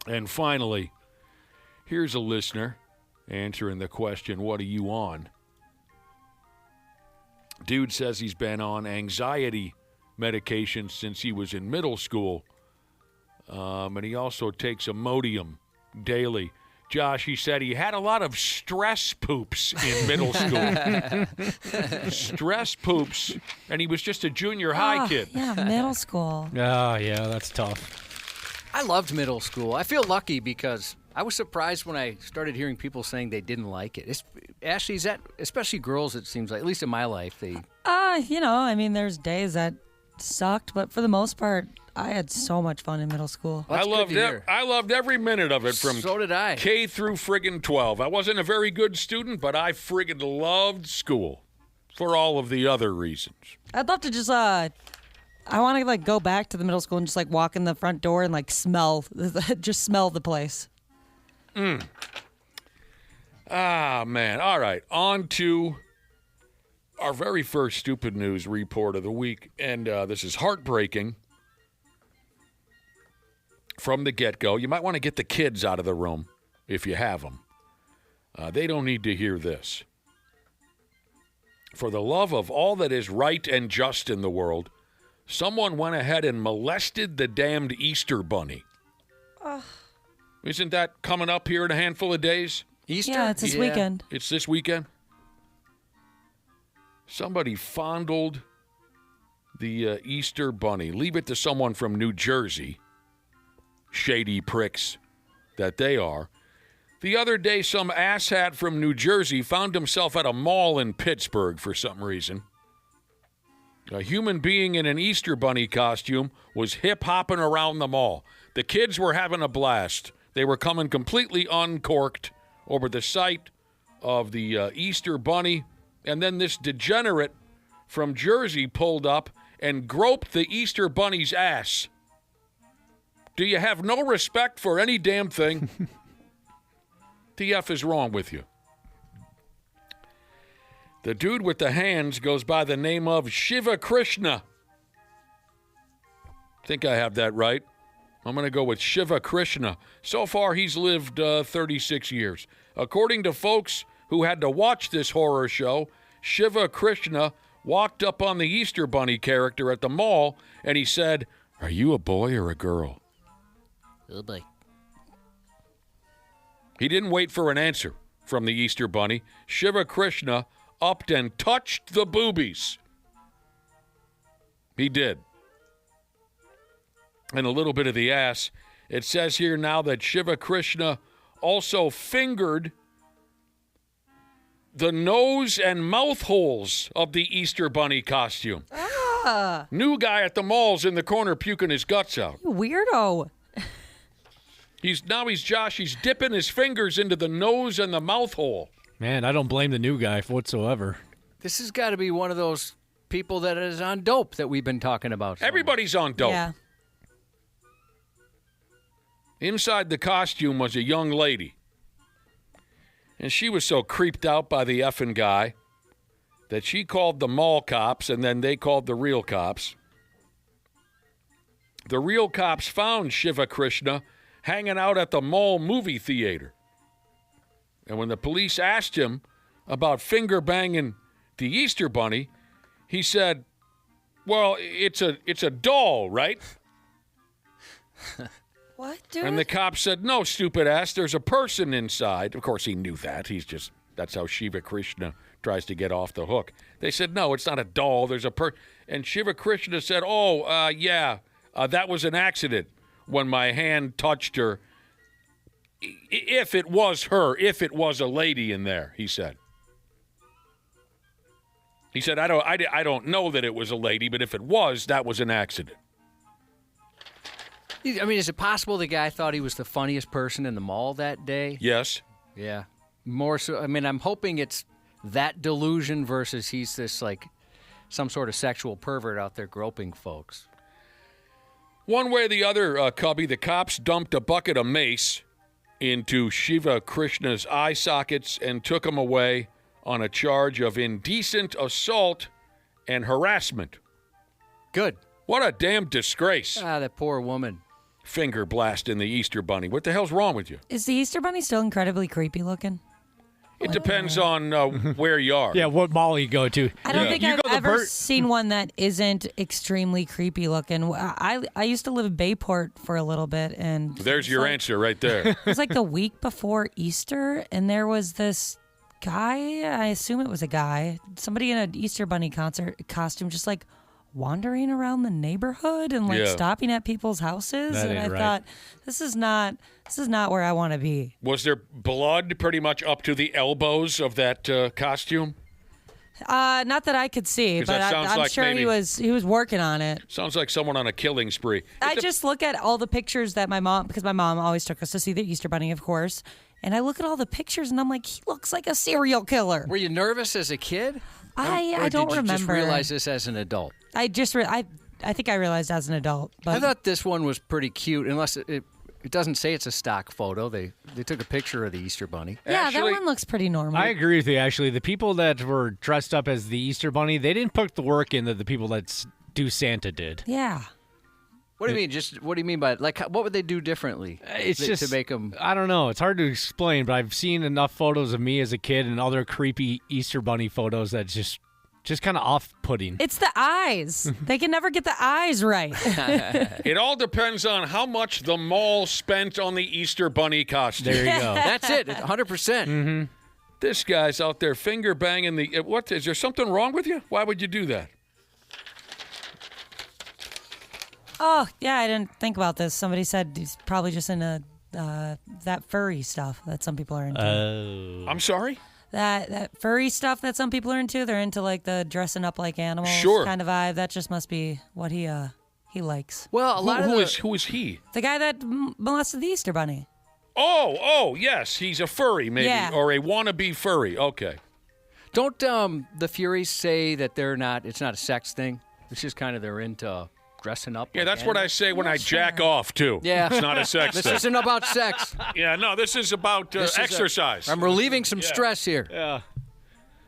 And finally, here's a listener answering the question, what are you on? Dude says he's been on anxiety medication since he was in middle school. And he also takes Imodium daily. Josh, he said he had a lot of stress poops in middle school. Stress poops. And he was just a junior high kid. Yeah, middle school. Oh, yeah, that's tough. I loved middle school. I feel lucky because I was surprised when I started hearing people saying they didn't like it. Ashley, is that, especially girls, it seems like, at least in my life, they... I mean, there's days that sucked, but for the most part, I had so much fun in middle school. That's good to hear. I loved every minute of it from So did I. K through friggin' 12. I wasn't a very good student, but I friggin' loved school for all of the other reasons. I'd love to just I want to like go back to the middle school and just like walk in the front door and like smell just smell the place. Ah, man. All right. On to our very first stupid news report of the week. And this is heartbreaking from the get-go. You might want to get the kids out of the room if you have them. They don't need to hear this. For the love of all that is right and just in the world, someone went ahead and molested the damned Easter bunny. Isn't that coming up here in a handful of days? Easter? Yeah, it's this weekend. It's this weekend. Somebody fondled the Easter bunny. Leave it to someone from New Jersey. Shady pricks that they are. The other day, some asshat from New Jersey found himself at a mall in Pittsburgh for some reason. A human being in an Easter bunny costume was hip-hopping around the mall. The kids were having a blast. They were coming completely uncorked over the sight of the Easter bunny. And then this degenerate from Jersey pulled up and groped the Easter bunny's ass. Do you have no respect for any damn thing? The F is wrong with you. The dude with the hands goes by the name of Shiva Krishna. Think I have that right. I'm going to go with Shiva Krishna. So far, he's lived 36 years. According to folks who had to watch this horror show, Shiva Krishna walked up on the Easter bunny character at the mall, and he said, "Are you a boy or a girl?" Oh, boy. He didn't wait for an answer from the Easter bunny. Shiva Krishna upped and touched the boobies. He did. And a little bit of the ass. It says here now that Shiva Krishna also fingered the nose and mouth holes of the Easter bunny costume. New guy at the mall's in the corner puking his guts out. You weirdo. He's Josh. He's dipping his fingers into the nose and the mouth hole. Man, I don't blame the new guy whatsoever. This has got to be one of those people that is on dope that we've been talking about. Everybody's on dope. Yeah. Inside the costume was a young lady. And she was so creeped out by the effing guy that she called the mall cops, and then they called the real cops. The real cops found Shiva Krishna hanging out at the mall movie theater. And when the police asked him about finger banging the Easter bunny, he said, "Well, it's a doll, right?" What, dude? And the cop said, "No, stupid ass, there's a person inside." Of course, he knew that. That's how Shiva Krishna tries to get off the hook. They said, "No, it's not a doll. There's a And Shiva Krishna said, "Yeah, that was an accident when my hand touched her. If it was her, if it was a lady in there," he said. He said, I don't know that it was a lady, but if it was, that was an accident." I mean, is it possible the guy thought he was the funniest person in the mall that day? Yes. Yeah. More so. I mean, I'm hoping it's that delusion versus he's this, like, some sort of sexual pervert out there groping folks. One way or the other, Cubby, the cops dumped a bucket of mace into Shiva Krishna's eye sockets and took him away on a charge of indecent assault and harassment. Good. What a damn disgrace. That poor woman. Finger blasting the Easter bunny. What the hell's wrong with you? Is the Easter bunny still incredibly creepy looking? It depends on where you are. Yeah, what mall you go to. I don't Yeah. think You I've go to ever seen one that isn't extremely creepy looking. I used to live in Bayport for a little bit, and There's your answer right there. it was like the week before Easter, and there was this guy, I assume it was a guy, somebody in an Easter bunny costume, just like wandering around the neighborhood and like Yeah. stopping at people's houses. That And I ain't right. thought, this is not where I want to be. Was there blood pretty much up to the elbows of that costume? Not that I could see, 'Cause but that sounds I'm like sure maybe- he was working on it. Sounds like someone on a killing spree. I just look at all the pictures that my mom, because my mom always took us to see the Easter Bunny, of course. And I look at all the pictures and I'm like, he looks like a serial killer. Were you nervous as a kid? I don't Or did you just remember. realize this as an adult? I just I think I realized as an adult. But I thought this one was pretty cute, unless it doesn't say it's a stock photo. They took a picture of the Easter Bunny. yeah, Actually, that one looks pretty normal. I agree with you, actually. The people that were dressed up as the Easter Bunny, they didn't put the work in that the people that do Santa did. Yeah. What do you mean? What do you mean by what would they do differently? It's just to make them. I don't know. It's hard to explain, but I've seen enough photos of me as a kid and other creepy Easter Bunny photos that just kind of off-putting. It's the eyes. They can never get the eyes right. It all depends on how much the mall spent on the Easter Bunny costume. There you go. That's it. 100%. This guy's out there finger banging the. What is there something wrong with you? Why would you do that? Oh, yeah, I didn't think about this. Somebody said he's probably just into that furry stuff that some people are into. I'm sorry. That furry stuff that some people are into. They're into like the dressing up like animals Sure. kind of vibe. That just must be what he likes. Well, a lot Who of who is he? The guy that molested the Easter Bunny. Oh, yes, he's a furry, maybe, Yeah. or a wannabe furry. Okay. Don't the Furies say that they're not? It's not a sex thing. It's just kind of they're into dressing up. Yeah, like that's what I animals. say when I jack off too. Yeah. It's not a sex This thing. isn't about sex. Yeah, no, this is about This is exercise. I'm relieving some stress here. Yeah.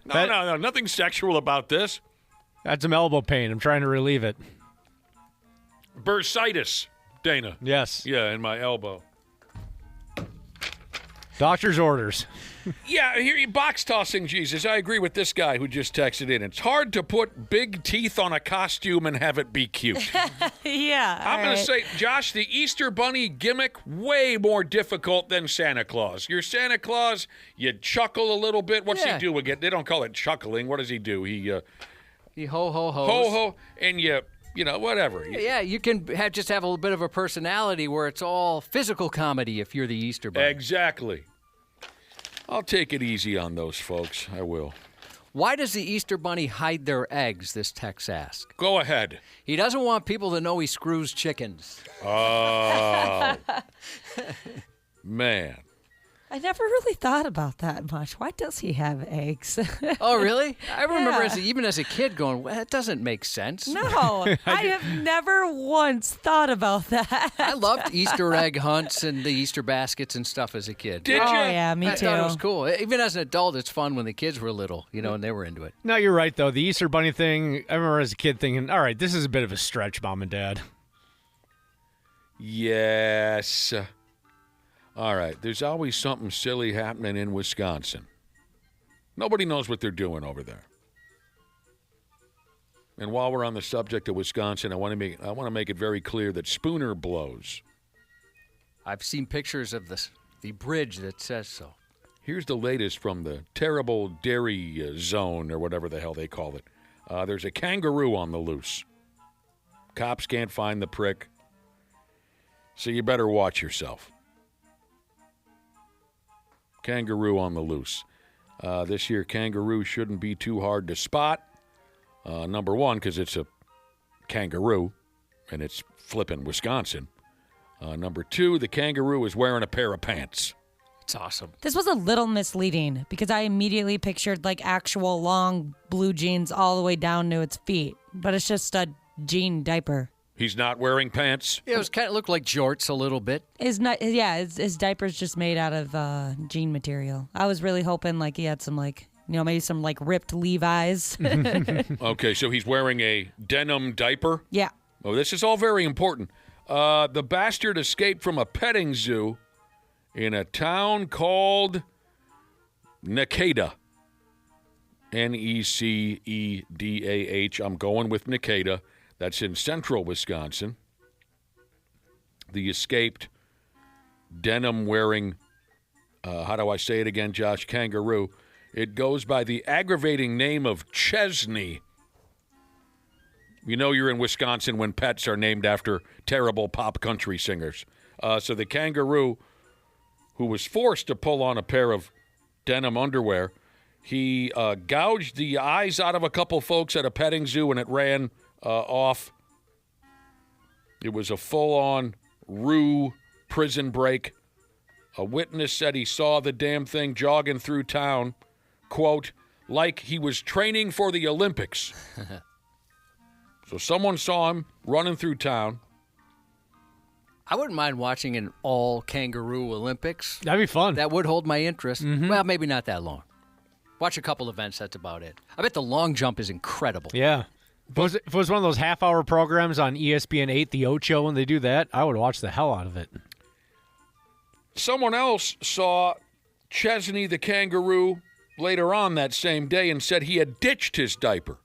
No, nothing sexual about this. That's some elbow pain. I'm trying to relieve it. Bursitis, Dana. Yes. Yeah, in my elbow. Doctor's orders. Yeah, here box tossing Jesus. I agree with this guy who just texted in. It's hard to put big teeth on a costume and have it be cute. Yeah. I'm going to say, Josh, the Easter Bunny gimmick, way more difficult than Santa Claus. Your Santa Claus, you chuckle a little bit. What's he do again? They don't call it chuckling. What does he do? He ho ho ho. ho ho, and you know, whatever. Yeah, you can just have a little bit of a personality where it's all physical comedy if you're the Easter Bunny. Exactly. I'll take it easy on those folks. I will. Why does the Easter Bunny hide their eggs, this text asks? Go ahead. He doesn't want people to know he screws chickens. Oh. Man. I never really thought about that much. Why does he have eggs? Oh, really? I remember Yeah. even as a kid going, well, that doesn't make sense. No, I have never once thought about that. I loved Easter egg hunts and the Easter baskets and stuff as a kid. Did Oh, you? yeah, me I too. thought it was cool. Even as an adult, it's fun when the kids were little, and they were into it. No, you're right, though. The Easter Bunny thing, I remember as a kid thinking, all right, this is a bit of a stretch, Mom and Dad. Yes. All right. There's always something silly happening in Wisconsin. Nobody knows what they're doing over there. And while we're on the subject of Wisconsin, I want to make it very clear that Spooner blows. I've seen pictures of the bridge that says so. Here's the latest from the terrible dairy zone, or whatever the hell they call it. There's a kangaroo on the loose. Cops can't find the prick, so you better watch yourself. Kangaroo on the loose. This year, kangaroo shouldn't be too hard to spot. Number one, because it's a kangaroo, and it's flipping Wisconsin. Number two, the kangaroo is wearing a pair of pants. It's awesome. This was a little misleading because I immediately pictured like actual long blue jeans all the way down to its feet, but it's just a jean diaper. He's not wearing pants? Yeah, it was kind of looked like jorts a little bit. His diaper's just made out of jean material. I was really hoping like he had some like, maybe some like ripped Levi's. Okay, so he's wearing a denim diaper? Yeah. Oh, this is all very important. The bastard escaped from a petting zoo in a town called Necada. Neceedah. I'm going with Necada. That's in central Wisconsin. The escaped denim-wearing, how do I say it again, Josh? Kangaroo. It goes by the aggravating name of Chesney. You know you're in Wisconsin when pets are named after terrible pop country singers. So the kangaroo, who was forced to pull on a pair of denim underwear, He gouged the eyes out of a couple folks at a petting zoo, and it ran off. It was a full-on Roo prison break. A witness said he saw the damn thing jogging through town, quote, like he was training for the Olympics. So someone saw him running through town. I wouldn't mind watching an all-kangaroo Olympics. That'd be fun. That would hold my interest. Well, maybe not that long. Watch a couple events, that's about it. I bet the long jump is incredible. Yeah. If it was one of those half-hour programs on ESPN 8, the Ocho, when they do that, I would watch the hell out of it. Someone else saw Chesney the kangaroo later on that same day and said he had ditched his diaper.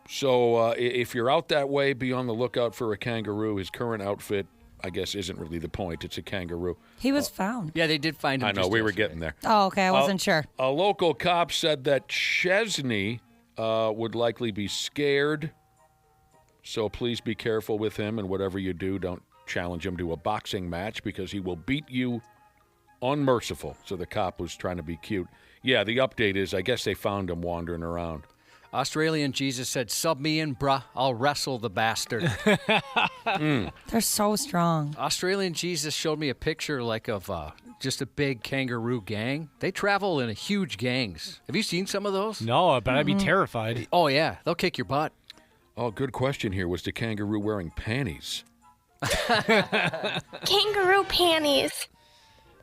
So if you're out that way, be on the lookout for a kangaroo. His current outfit, I guess, isn't really the point. It's a kangaroo. He was found. Yeah, they did find him. I know, we were getting there. Oh, okay. I wasn't sure. A local cop said that Chesney would likely be scared. So please be careful with him, and whatever you do, don't challenge him to a boxing match because he will beat you unmerciful. So the cop was trying to be cute. Yeah, the update is I guess they found him wandering around. Australian Jesus said, sub me in, bruh. I'll wrestle the bastard. They're so strong. Australian Jesus showed me a picture of just a big kangaroo gang. They travel in huge gangs. Have you seen some of those? No, but I'd be terrified. Oh, yeah. They'll kick your butt. Oh, good question here. Was the kangaroo wearing panties? Kangaroo panties.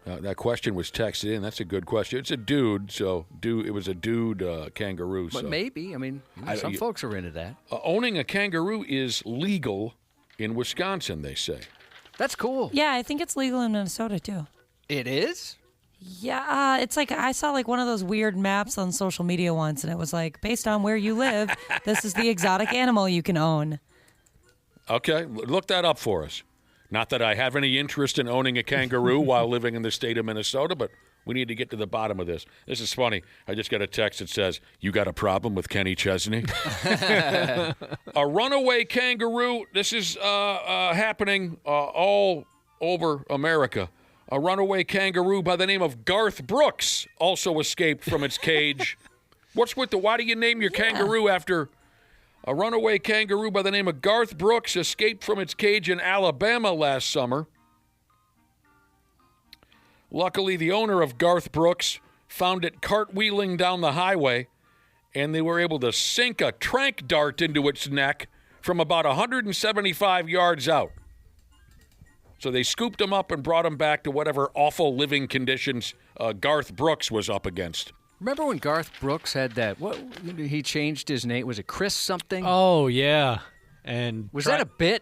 That question was texted in. That's a good question. It's a dude, so it was a dude kangaroo. But so. maybe. I mean, some folks are into that. Owning a kangaroo is legal in Wisconsin, they say. That's cool. Yeah, I think it's legal in Minnesota, too. It is? Yeah, it's like I saw one of those weird maps on social media once, and it was like, based on where you live, this is the exotic animal you can own. Okay, look that up for us. Not that I have any interest in owning a kangaroo while living in the state of Minnesota, but we need to get to the bottom of this. This is funny. I just got a text that says, you got a problem with Kenny Chesney? A runaway kangaroo. This is happening all over America. A runaway kangaroo by the name of Garth Brooks also escaped from its cage. Why do you name your kangaroo after... A runaway kangaroo by the name of Garth Brooks escaped from its cage in Alabama last summer. Luckily, the owner of Garth Brooks found it cartwheeling down the highway, and they were able to sink a tranq dart into its neck from about 175 yards out. So they scooped him up and brought him back to whatever awful living conditions Garth Brooks was up against. Remember when Garth Brooks had that? What he changed his name? Was it Chris something? Oh yeah, and was that a bit?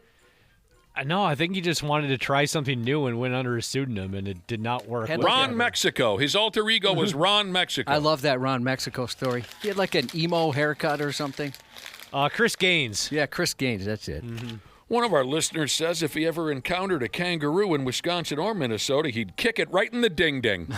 No, I think he just wanted to try something new and went under a pseudonym, and it did not work. Ron Mexico. His alter ego was Ron Mexico. I love that Ron Mexico story. He had like an emo haircut or something. Chris Gaines. Yeah, Chris Gaines. That's it. Mm-hmm. One of our listeners says if he ever encountered a kangaroo in Wisconsin or Minnesota, he'd kick it right in the ding-ding.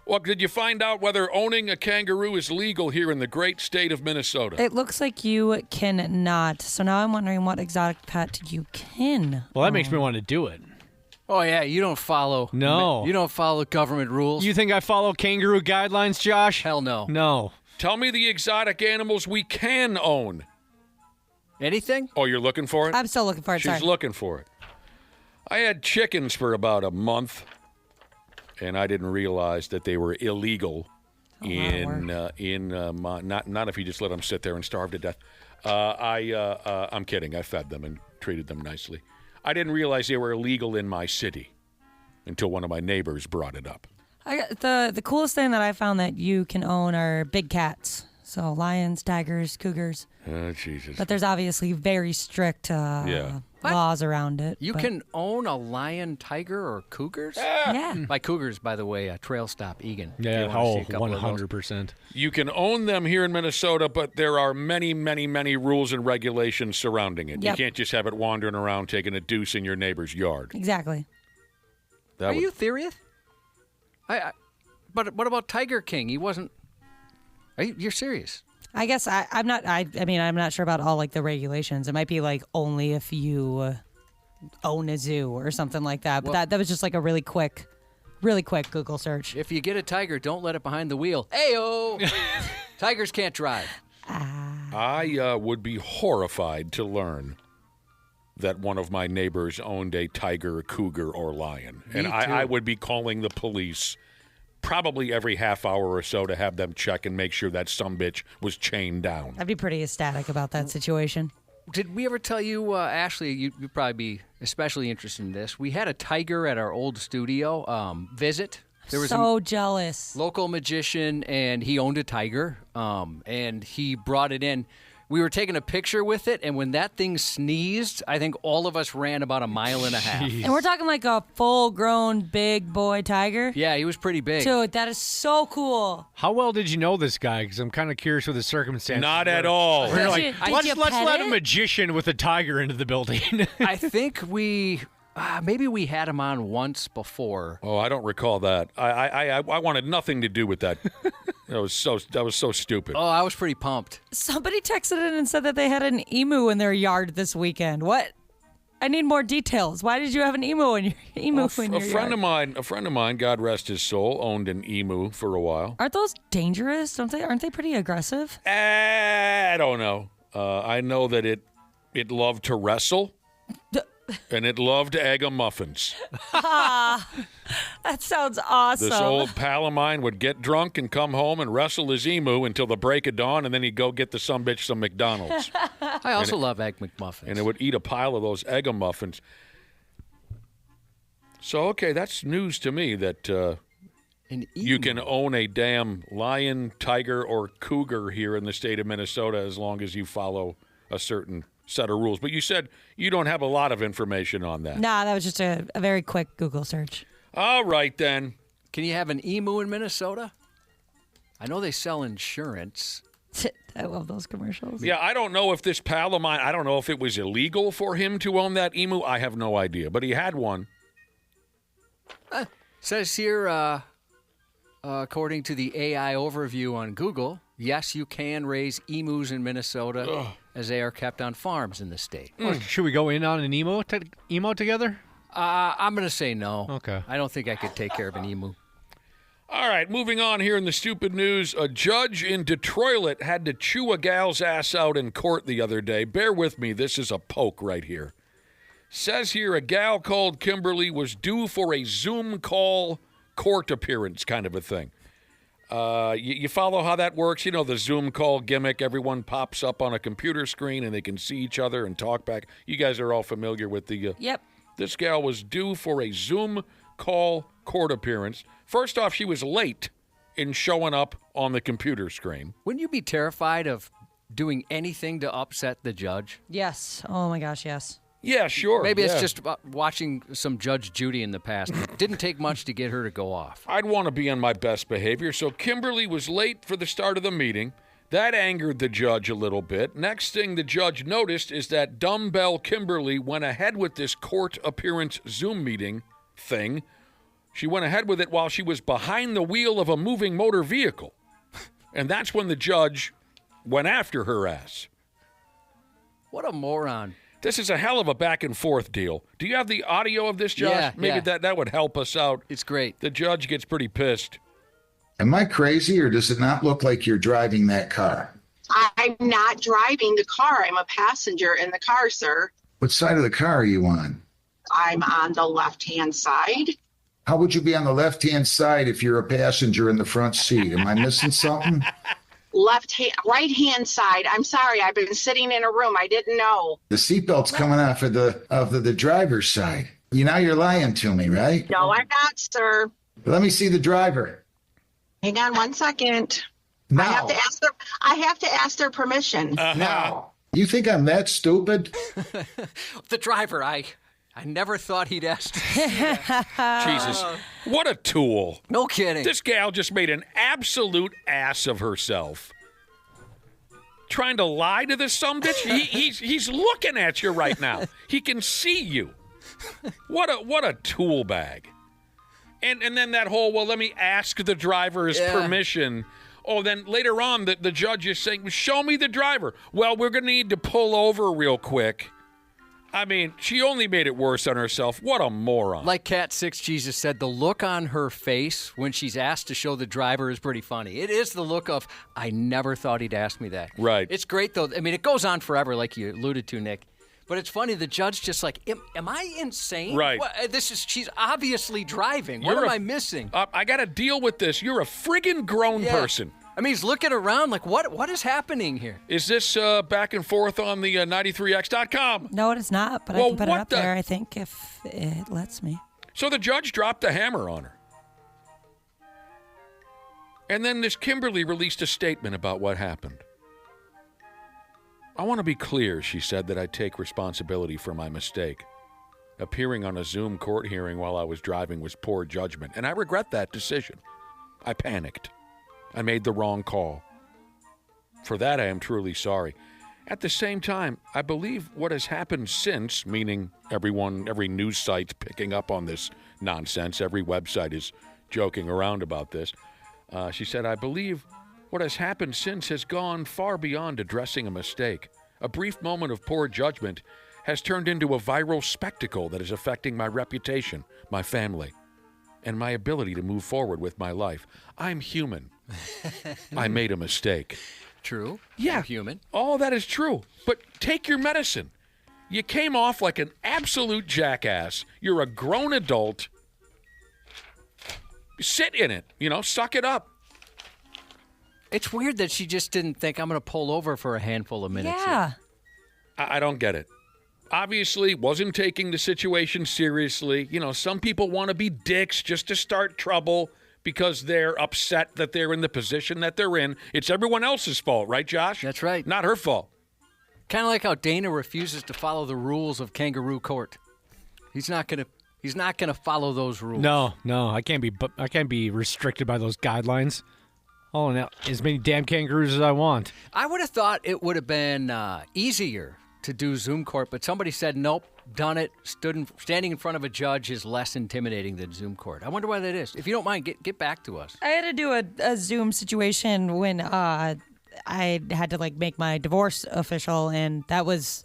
Well, did you find out whether owning a kangaroo is legal here in the great state of Minnesota? It looks like you cannot. So now I'm wondering what exotic pet you can. Well, that makes me want to do it. Oh, yeah, you don't follow. No. You don't follow government rules. You think I follow kangaroo guidelines, Josh? Hell no. No. Tell me the exotic animals we can own. Anything? Oh, you're looking for it? I'm still looking for it. She's looking for it. I had chickens for about a month, and I didn't realize that they were illegal not if you just let them sit there and starve to death. I'm kidding. I fed them and treated them nicely. I didn't realize they were illegal in my city until one of my neighbors brought it up. The coolest thing that I found that you can own are big cats. So lions, tigers, cougars. Oh, Jesus. But there's obviously very strict laws around it. You can own a lion, tiger, or cougars? Yeah. By cougars, by the way, Trail Stop Egan. Yeah, 100%. You can own them here in Minnesota, but there are many, many, many rules and regulations surrounding it. Yep. You can't just have it wandering around taking a deuce in your neighbor's yard. Exactly. Are you serious? But what about Tiger King? He wasn't... You're serious? I guess I'm not. I mean, I'm not sure about all the regulations. It might be only if you own a zoo or something like that. But that was just a really quick Really quick Google search. If you get a tiger, don't let it behind the wheel. Ayo! Tigers can't drive. I would be horrified to learn that one of my neighbors owned a tiger, cougar, or lion. Me And too. I would be calling the police probably every half hour or so to have them check and make sure that sumbitch was chained down. I'd be pretty ecstatic about that situation. Did we ever tell you, Ashley, you'd probably be especially interested in this. We had a tiger at our old studio visit. There was So jealous. a local magician, and he owned a tiger, and he brought it in. We were taking a picture with it, and when that thing sneezed, I think all of us ran about 1.5 miles. And we're talking like a full-grown big boy tiger. Yeah, he was pretty big. Dude, that is so cool. How well did you know this guy? Because I'm kind of curious with the circumstances. Not at all. We're Did like, you- did let's you let pet a it? magician with a tiger into the building. I think we maybe we had him on once before. Oh, I don't recall that. I wanted nothing to do with that. That was so stupid. Oh, I was pretty pumped. Somebody texted in and said that they had an emu in their yard this weekend. What? I need more details. Why did you have an emu in your in your A friend yard? of mine, God rest his soul, owned an emu for a while. Aren't those dangerous? Aren't they pretty aggressive? I don't know. I know that it loved to wrestle, and it loved egg muffins. That sounds awesome. This old pal of mine would get drunk and come home and wrestle his emu until the break of dawn, and then he'd go get the sumbitch some McDonald's. I also love Egg McMuffins. And it would eat a pile of those egg muffins. So, okay, that's news to me that An you emu. can own a damn lion, tiger, or cougar here in the state of Minnesota as long as you follow a certain set of rules. But you said you don't have a lot of information on that. Nah, that was just a very quick Google search. All right, then. Can you have an emu in Minnesota? I know they sell insurance. I love those commercials. Yeah, I don't know if this pal of mine, I don't know if it was illegal for him to own that emu. I have no idea. But he had one. Says here, according to the AI overview on Google, yes, you can raise emus in Minnesota as they are kept on farms in the state. Should we go in on an emo together? I'm going to say no. Okay. I don't think I could take care of an emu. All right, moving on here in the stupid news. A judge in Detroit had to chew a gal's ass out in court the other day. Bear with me. This is a poke right here. Says here a gal called Kimberly was due for a Zoom call court appearance kind of a thing. You follow how that works? You know, the Zoom call gimmick. Everyone pops up on a computer screen and they can see each other and talk back. You guys are all familiar with the... Yep. This gal was due for a Zoom call court appearance. First off, she was late in showing up on the computer screen. Wouldn't you be terrified of doing anything to upset the judge? Yes. Oh my gosh, yes. Yeah, sure. Maybe yeah. it's just watching some Judge Judy in the past. It didn't take much to get her to go off. I'd want to be on my best behavior, so Kimberly was late for the start of the meeting. That angered the judge a little bit. Next thing the judge noticed is that dumbbell Kimberly went ahead with this court appearance Zoom meeting thing. She went ahead with it while she was behind the wheel of a moving motor vehicle. And that's when the judge went after her ass. What a moron. This is a hell of a back and forth deal. Do you have the audio of this, Josh? Yeah, Maybe yeah. that would help us out. It's great. The judge gets pretty pissed. Am I crazy, or does it not look like you're driving that car? I'm not driving the car. I'm a passenger in the car, sir. What side of the car are you on? I'm on the left-hand side. How would you be on the left-hand side if you're a passenger in the front seat? Am I missing something? Right-hand side. I'm sorry. I've been sitting in a room. I didn't know. The seatbelt's coming off of the driver's side. Now you're lying to me, right? No, I'm not, sir. Let me see the driver. Hang on one second. Now. I have to ask their permission. Now. You think I'm that stupid? The driver, I never thought he'd ask. Jesus. What a tool. No kidding. This gal just made an absolute ass of herself. Trying to lie to this sumbitch? He's looking at you right now. He can see you. What a tool bag. And then that whole, well, let me ask the driver's permission. Oh, then later on, the judge is saying, show me the driver. Well, we're going to need to pull over real quick. I mean, she only made it worse on herself. What a moron. Like Cat 6 Jesus said, the look on her face when she's asked to show the driver is pretty funny. It is the look of, I never thought he'd ask me that. Right. It's great, though. I mean, it goes on forever, like you alluded to, Nick. But it's funny, the judge just like, am I insane? Right. She's obviously driving. What am I missing? I got to deal with this. You're a friggin' grown person. I mean, he's looking around like, what is happening here? Is this back and forth on the 93x.com? No, it is not, but I can put it up there, I think, if it lets me. So the judge dropped the hammer on her. And then this Kimberly released a statement about what happened. I want to be clear, she said, that I take responsibility for my mistake. Appearing on a Zoom court hearing while I was driving was poor judgment, and I regret that decision. I panicked. I made the wrong call. For that, I am truly sorry. At the same time, I believe what has happened since, meaning every news site's picking up on this nonsense, every website is joking around about this. She said, I believe what has happened since has gone far beyond addressing a mistake. A brief moment of poor judgment has turned into a viral spectacle that is affecting my reputation, my family, and my ability to move forward with my life. I'm human. I made a mistake. True. Yeah. I'm human. All that is true. But take your medicine. You came off like an absolute jackass. You're a grown adult. Sit in it. Suck it up. It's weird that she just didn't think, I'm going to pull over for a handful of minutes. Yeah. I don't get it. Obviously, wasn't taking the situation seriously. Some people want to be dicks just to start trouble because they're upset that they're in the position that they're in. It's everyone else's fault, right, Josh? That's right. Not her fault. Kind of like how Dana refuses to follow the rules of kangaroo court. He's not going to follow those rules. No, I can't be restricted by those guidelines. Oh, now as many damn kangaroos as I want. I would have thought it would have been easier to do Zoom court, but somebody said, nope, done it. Standing in front of a judge is less intimidating than Zoom court. I wonder why that is. If you don't mind, get back to us. I had to do a Zoom situation when I had to make my divorce official, and that was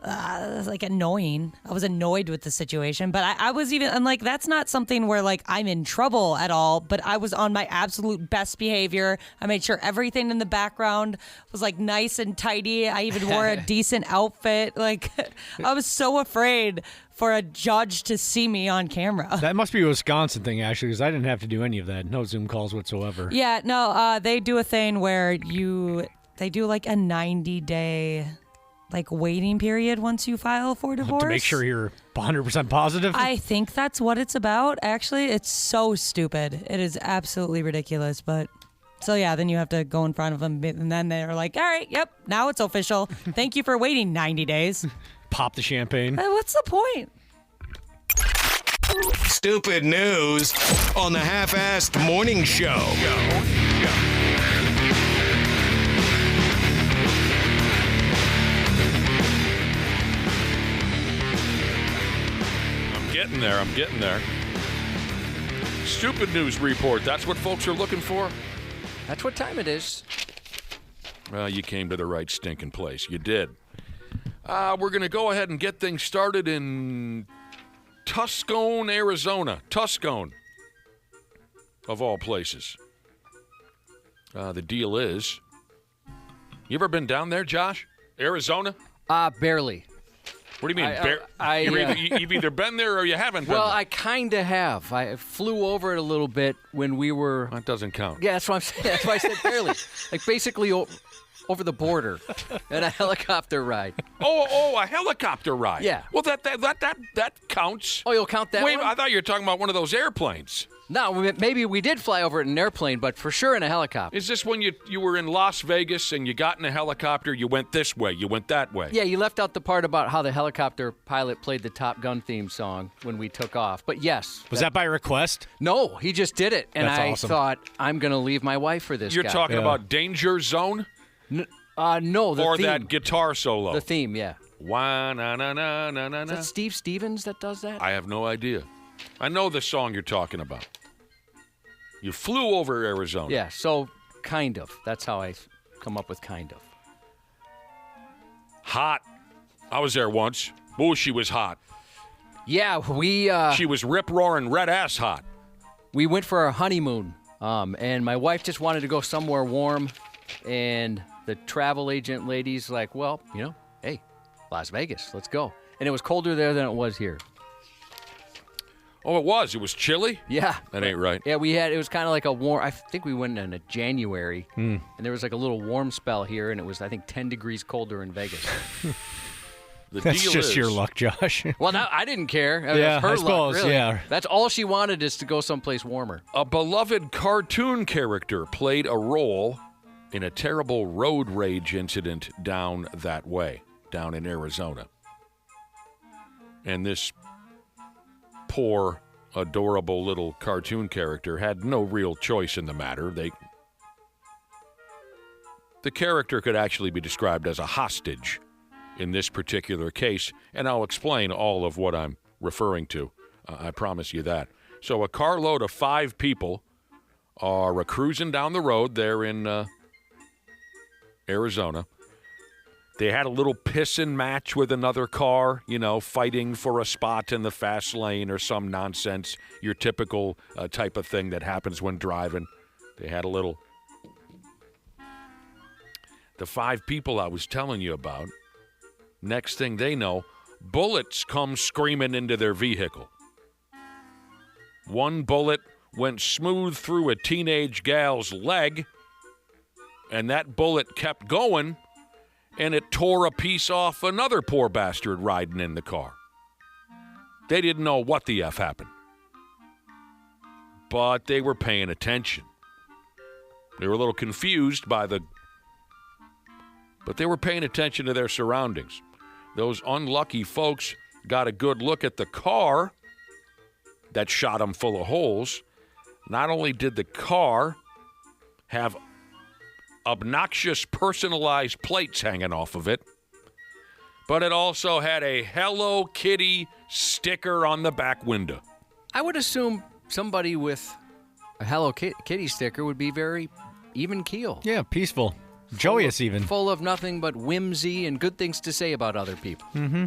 annoying. I was annoyed with the situation, but I'm like, that's not something where I'm in trouble at all, but I was on my absolute best behavior. I made sure everything in the background was nice and tidy. I even wore a decent outfit. I was so afraid for a judge to see me on camera. That must be a Wisconsin thing, actually, because I didn't have to do any of that. No Zoom calls whatsoever. Yeah, no, they do a thing where they do a 90-day waiting period once you file for divorce. To make sure you're 100% positive? I think that's what it's about, actually. It's so stupid. It is absolutely ridiculous, but... So, yeah, then you have to go in front of them, and then they're like, all right, yep, now it's official. Thank you for waiting 90 days. Pop the champagne. What's the point? Stupid news on the Half-Assed Morning Show. I'm getting there. Stupid news report. That's what folks are looking for? That's what time it is. Well, you came to the right stinking place. You did. We're going to go ahead and get things started in Tucson, Arizona. Tucson, of all places. The deal is, you ever been down there, Josh? Arizona? Barely. What do you mean? You've either been there or you haven't been there. Well, I kind of have. I flew over it a little bit when we were... That doesn't count. Yeah, that's what I'm saying. That's why I said barely. Basically over the border and a helicopter ride. Oh, a helicopter ride. Yeah. Well, that counts. Oh, you'll count that Wait, one? I thought you were talking about one of those airplanes. No, maybe we did fly over it in an airplane, but for sure in a helicopter. Is this when you were in Las Vegas and you got in a helicopter, you went this way, you went that way? Yeah, you left out the part about how the helicopter pilot played the Top Gun theme song when we took off. But yes. Was that by request? No, he just did it. And That's I awesome. thought, I'm going to leave my wife for this You're guy. talking about Danger Zone? No, the or theme. that guitar solo? The theme, yeah. Wah, na, na, na, na, na, Is that Steve Stevens that does that? I have no idea. I know the song you're talking about. You flew over Arizona. Yeah, so kind of. That's how I come up with kind of. Hot. I was there once. Oh, she was hot. Yeah, we She was rip-roaring red-ass hot. we went for our honeymoon, and my wife just wanted to go somewhere warm, and the travel agent lady's like, well, hey, Las Vegas, let's go. And it was colder there than it was here. Oh, it was. It was chilly? Yeah. That ain't right. Yeah, it was kind of like a warm, I think we went in a January, and there was like a little warm spell here, and it was, I think, 10 degrees colder in Vegas. That's just your luck, Josh. Well, I didn't care. It Yeah, was her I luck, suppose, really. yeah. That's all she wanted, is to go someplace warmer. A beloved cartoon character played a role in a terrible road rage incident down that way, down in Arizona. And this poor, adorable little cartoon character had no real choice in the matter. The character could actually be described as a hostage in this particular case, and I'll explain all of what I'm referring to. I promise you that. So a carload of 5 people are cruising down the road there in Arizona. They had a little pissing match with another car, fighting for a spot in the fast lane or some nonsense, your typical type of thing that happens when driving. They had a little. The 5 people I was telling you about, next thing they know, bullets come screaming into their vehicle. One bullet went smooth through a teenage gal's leg, and that bullet kept going, and it tore a piece off another poor bastard riding in the car. They didn't know what the F happened, but they were paying attention. They were a little confused but they were paying attention to their surroundings. Those unlucky folks got a good look at the car that shot them full of holes. Not only did the car have obnoxious personalized plates hanging off of it, but it also had a Hello Kitty sticker on the back window. I would assume somebody with a Hello Kitty sticker would be very even keel. Yeah, peaceful. Joyous even. Full of nothing but whimsy and good things to say about other people. Mm-hmm.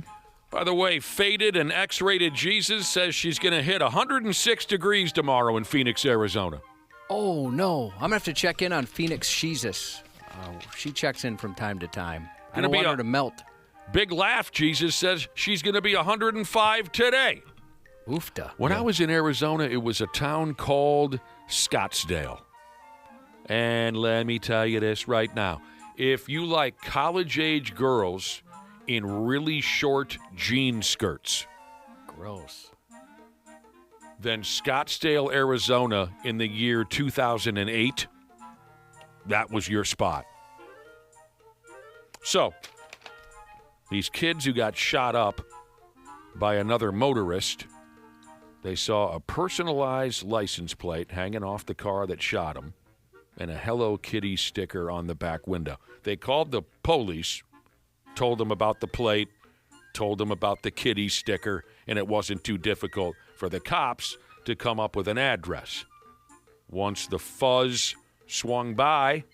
By the way, Faded and X-Rated Jesus says she's going to hit 106 degrees tomorrow in Phoenix, Arizona. Oh, no. I'm going to have to check in on Phoenix Jesus. She checks in from time to time. I don't want her to melt. Big Laugh Jesus says she's going to be 105 today. Oofta. When I was in Arizona, it was a town called Scottsdale. And let me tell you this right now. If you like college-age girls in really short jean skirts. Gross. Then Scottsdale, Arizona in the year 2008, that was your spot. So, these kids who got shot up by another motorist, they saw a personalized license plate hanging off the car that shot them and a Hello Kitty sticker on the back window. They called the police, told them about the plate, told them about the kitty sticker, and it wasn't too difficult for the cops to come up with an address. Once the fuzz swung by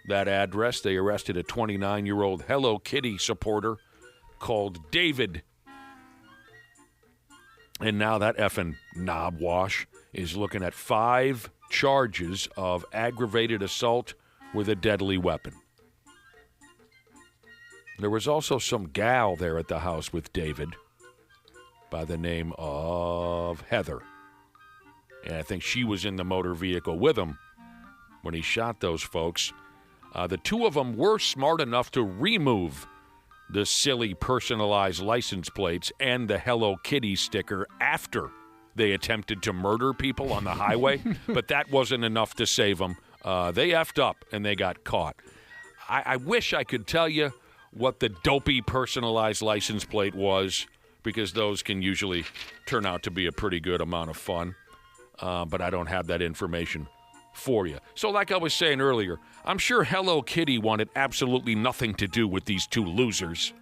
that address, they arrested a 29-year-old Hello Kitty supporter called David. And now that effing knobwash is looking at 5 charges of aggravated assault with a deadly weapon. There was also some gal there at the house with David by the name of Heather. And I think she was in the motor vehicle with him when he shot those folks. The 2 of them were smart enough to remove the silly personalized license plates and the Hello Kitty sticker after they attempted to murder people on the highway, but that wasn't enough to save them. They effed up and they got caught. I wish I could tell you what the dopey personalized license plate was, because those can usually turn out to be a pretty good amount of fun, but I don't have that information for you. So like I was saying earlier, I'm sure Hello Kitty wanted absolutely nothing to do with these 2 losers,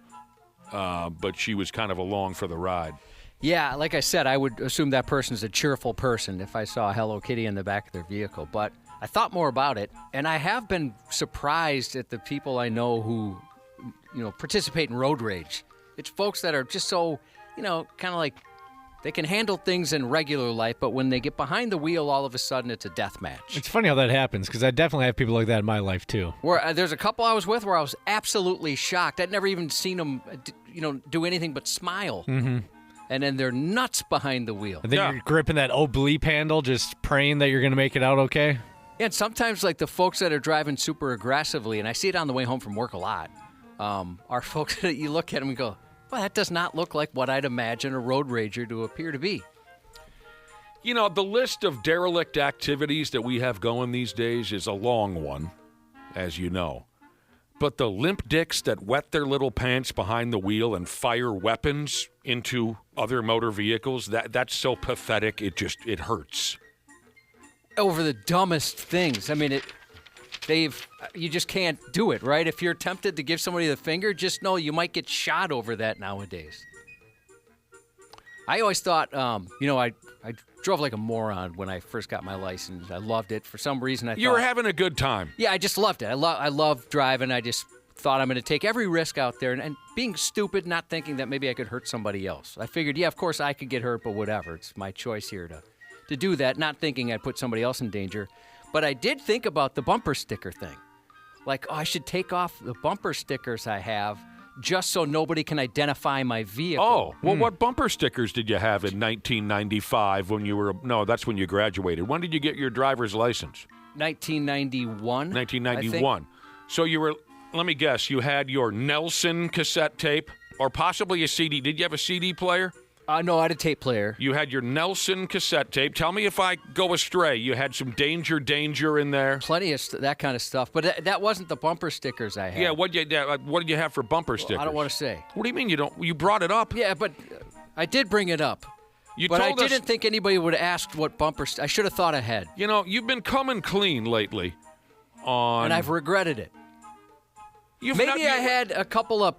but she was kind of along for the ride. Yeah, like I said, I would assume that person's a cheerful person if I saw a Hello Kitty in the back of their vehicle. But I thought more about it, and I have been surprised at the people I know who, participate in road rage. It's folks that are just so, kind of like they can handle things in regular life, but when they get behind the wheel, all of a sudden it's a death match. It's funny how that happens because I definitely have people like that in my life too. Where there's a couple I was with where I was absolutely shocked. I'd never even seen them, do anything but smile. Mm-hmm. And then they're nuts behind the wheel. And then you're gripping that oblique handle, just praying that you're going to make it out okay. Yeah, and sometimes like the folks that are driving super aggressively, and I see it on the way home from work a lot, are folks that you look at them and go, well, that does not look like what I'd imagine a road rager to appear to be. The list of derelict activities that we have going these days is a long one, as you know. But the limp dicks that wet their little pants behind the wheel and fire weapons into other motor vehicles, that's so pathetic, it hurts. Over the dumbest things. I mean, you just can't do it, right? If you're tempted to give somebody the finger, just know you might get shot over that nowadays. I always thought, I drove like a moron when I first got my license. I loved it. For some reason, You were having a good time. Yeah, I just loved it. I love driving. I just thought I'm going to take every risk out there and being stupid, not thinking that maybe I could hurt somebody else. I figured, yeah, of course I could get hurt, but whatever. It's my choice here to do that, not thinking I'd put somebody else in danger. But I did think about the bumper sticker thing. Like, I should take off the bumper stickers I have just so nobody can identify my vehicle. Oh, well, what bumper stickers did you have in 1995 when you were... No, that's when you graduated. When did you get your driver's license? 1991. 1991. So you were... Let me guess, you had your Nelson cassette tape or possibly a CD. Did you have a CD player? No, I had a tape player. You had your Nelson cassette tape. Tell me if I go astray. You had some Danger in there. Plenty of that kind of stuff, but that wasn't the bumper stickers I had. Yeah, what did you have for bumper stickers? I don't want to say. What do you mean you don't? You brought it up. Yeah, but I did bring it up. But I didn't think anybody would ask what bumper. I should have thought ahead. You've been coming clean lately. And I've regretted it. Maybe I had a couple of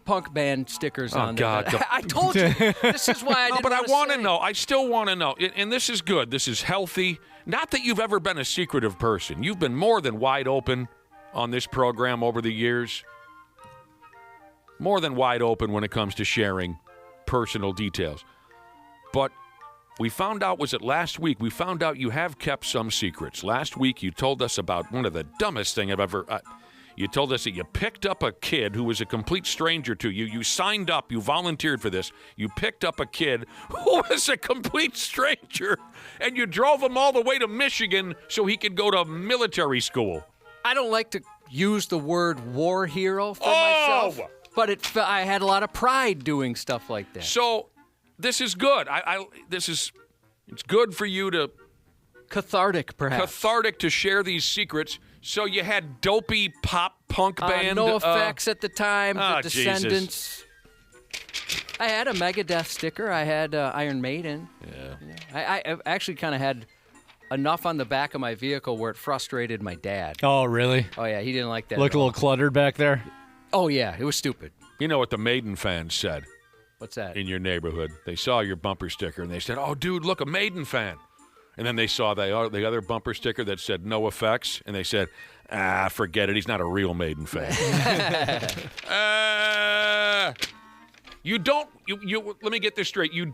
punk band stickers on there. God. I told you. This is why I didn't but I want to know. I still want to know. And this is good. This is healthy. Not that you've ever been a secretive person. You've been more than wide open on this program over the years. More than wide open when it comes to sharing personal details. But we found out, was it last week, we found out you have kept some secrets. Last week you told us about one of the dumbest thing I've ever... You told us that you picked up a kid who was a complete stranger to you. You signed up. You volunteered for this. You picked up a kid who was a complete stranger, and you drove him all the way to Michigan so he could go to military school. I don't like to use the word war hero for myself, but I had a lot of pride doing stuff like that. So this is good. It's good for you to... Cathartic, perhaps. Cathartic to share these secrets. So you had dopey pop punk band. No Effects at the time. The Descendants. Jesus. I had a Megadeth sticker. I had Iron Maiden. Yeah. I actually kind of had enough on the back of my vehicle where it frustrated my dad. Oh, really? Oh, yeah. He didn't like that. Looked a little cluttered back there? Oh, yeah. It was stupid. You know what the Maiden fans said? What's that? In your neighborhood. They saw your bumper sticker and they said, oh, dude, look, a Maiden fan. And then they saw the other bumper sticker that said No Effects, and they said, forget it. He's not a real Maiden fan. Let me get this straight. You're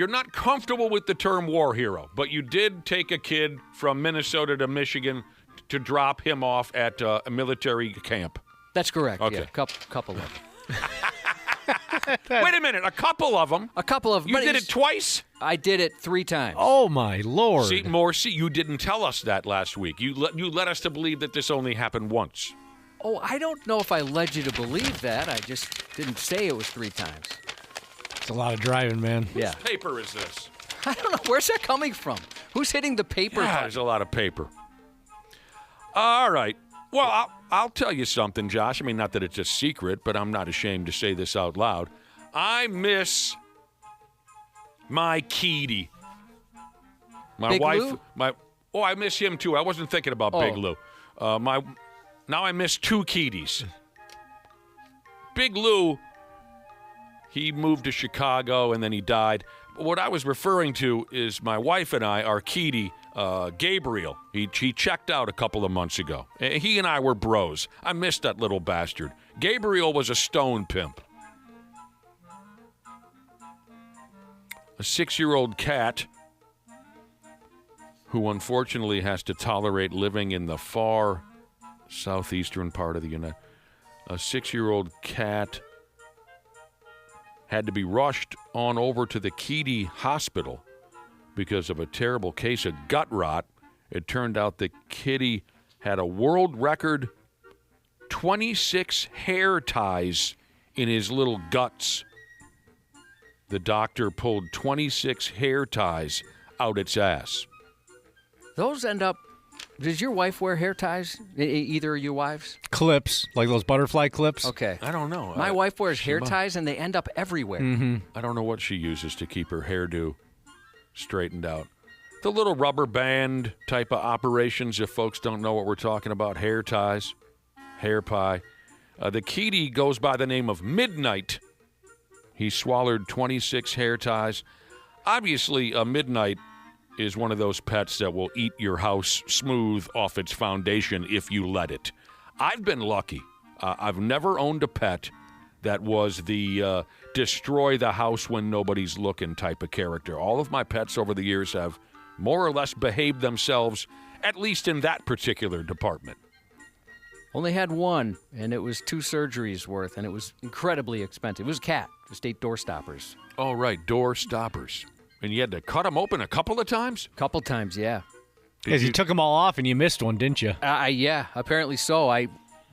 not comfortable with the term war hero, but you did take a kid from Minnesota to Michigan to drop him off at a military camp. That's correct. Okay. Yeah, couple of them. Wait a minute, a couple of them? A couple of them. You did it twice? I did it 3 times. Oh, my Lord. See, you didn't tell us that last week. You led us to believe that this only happened once. Oh, I don't know if I led you to believe that. I just didn't say it was 3 times. It's a lot of driving, man. Yeah. Whose paper is this? I don't know. Where's that coming from? Who's hitting the paper? Yeah, there's a lot of paper. All right. Well, I'll tell you something, Josh. I mean, not that it's a secret, but I'm not ashamed to say this out loud. I miss my Keedy. My Big wife. Lou? I miss him too. I wasn't thinking about Big Lou. Now I miss 2 Keedys. Big Lou, he moved to Chicago and then he died. What I was referring to is my wife and I, our Keedy, Gabriel. He checked out a couple of months ago. He and I were bros. I missed that little bastard. Gabriel was a stone pimp. a 6-year-old cat who unfortunately has to tolerate living in the far southeastern part of the United States. A 6-year-old cat had to be rushed on over to the Keedy Hospital because of a terrible case of gut rot. It turned out the kitty had a world record 26 hair ties in his little guts. The doctor pulled 26 hair ties out its ass. Those end up. Does your wife wear hair ties? Either of your wives? Clips, like those butterfly clips. Okay. I don't know. My wife wears hair ties, and they end up everywhere. Mm-hmm. I don't know what she uses to keep her hairdo straightened out. The little rubber band type of operations, if folks don't know what we're talking about, hair ties, hair pie. The kitty goes by the name of Midnight. He swallowed 26 hair ties. Obviously, a Midnight is one of those pets that will eat your house smooth off its foundation if you let it. I've been lucky. I've never owned a pet that was the destroy the house when nobody's looking type of character. All of my pets over the years have more or less behaved themselves, at least in that particular department. Only had one, and it was 2 surgeries worth, and it was incredibly expensive. It was a cat, just 8 door stoppers. Oh, right, door stoppers. And you had to cut them open a couple of times? Couple times, yeah. Because you took them all off and you missed one, didn't you? Yeah, apparently so.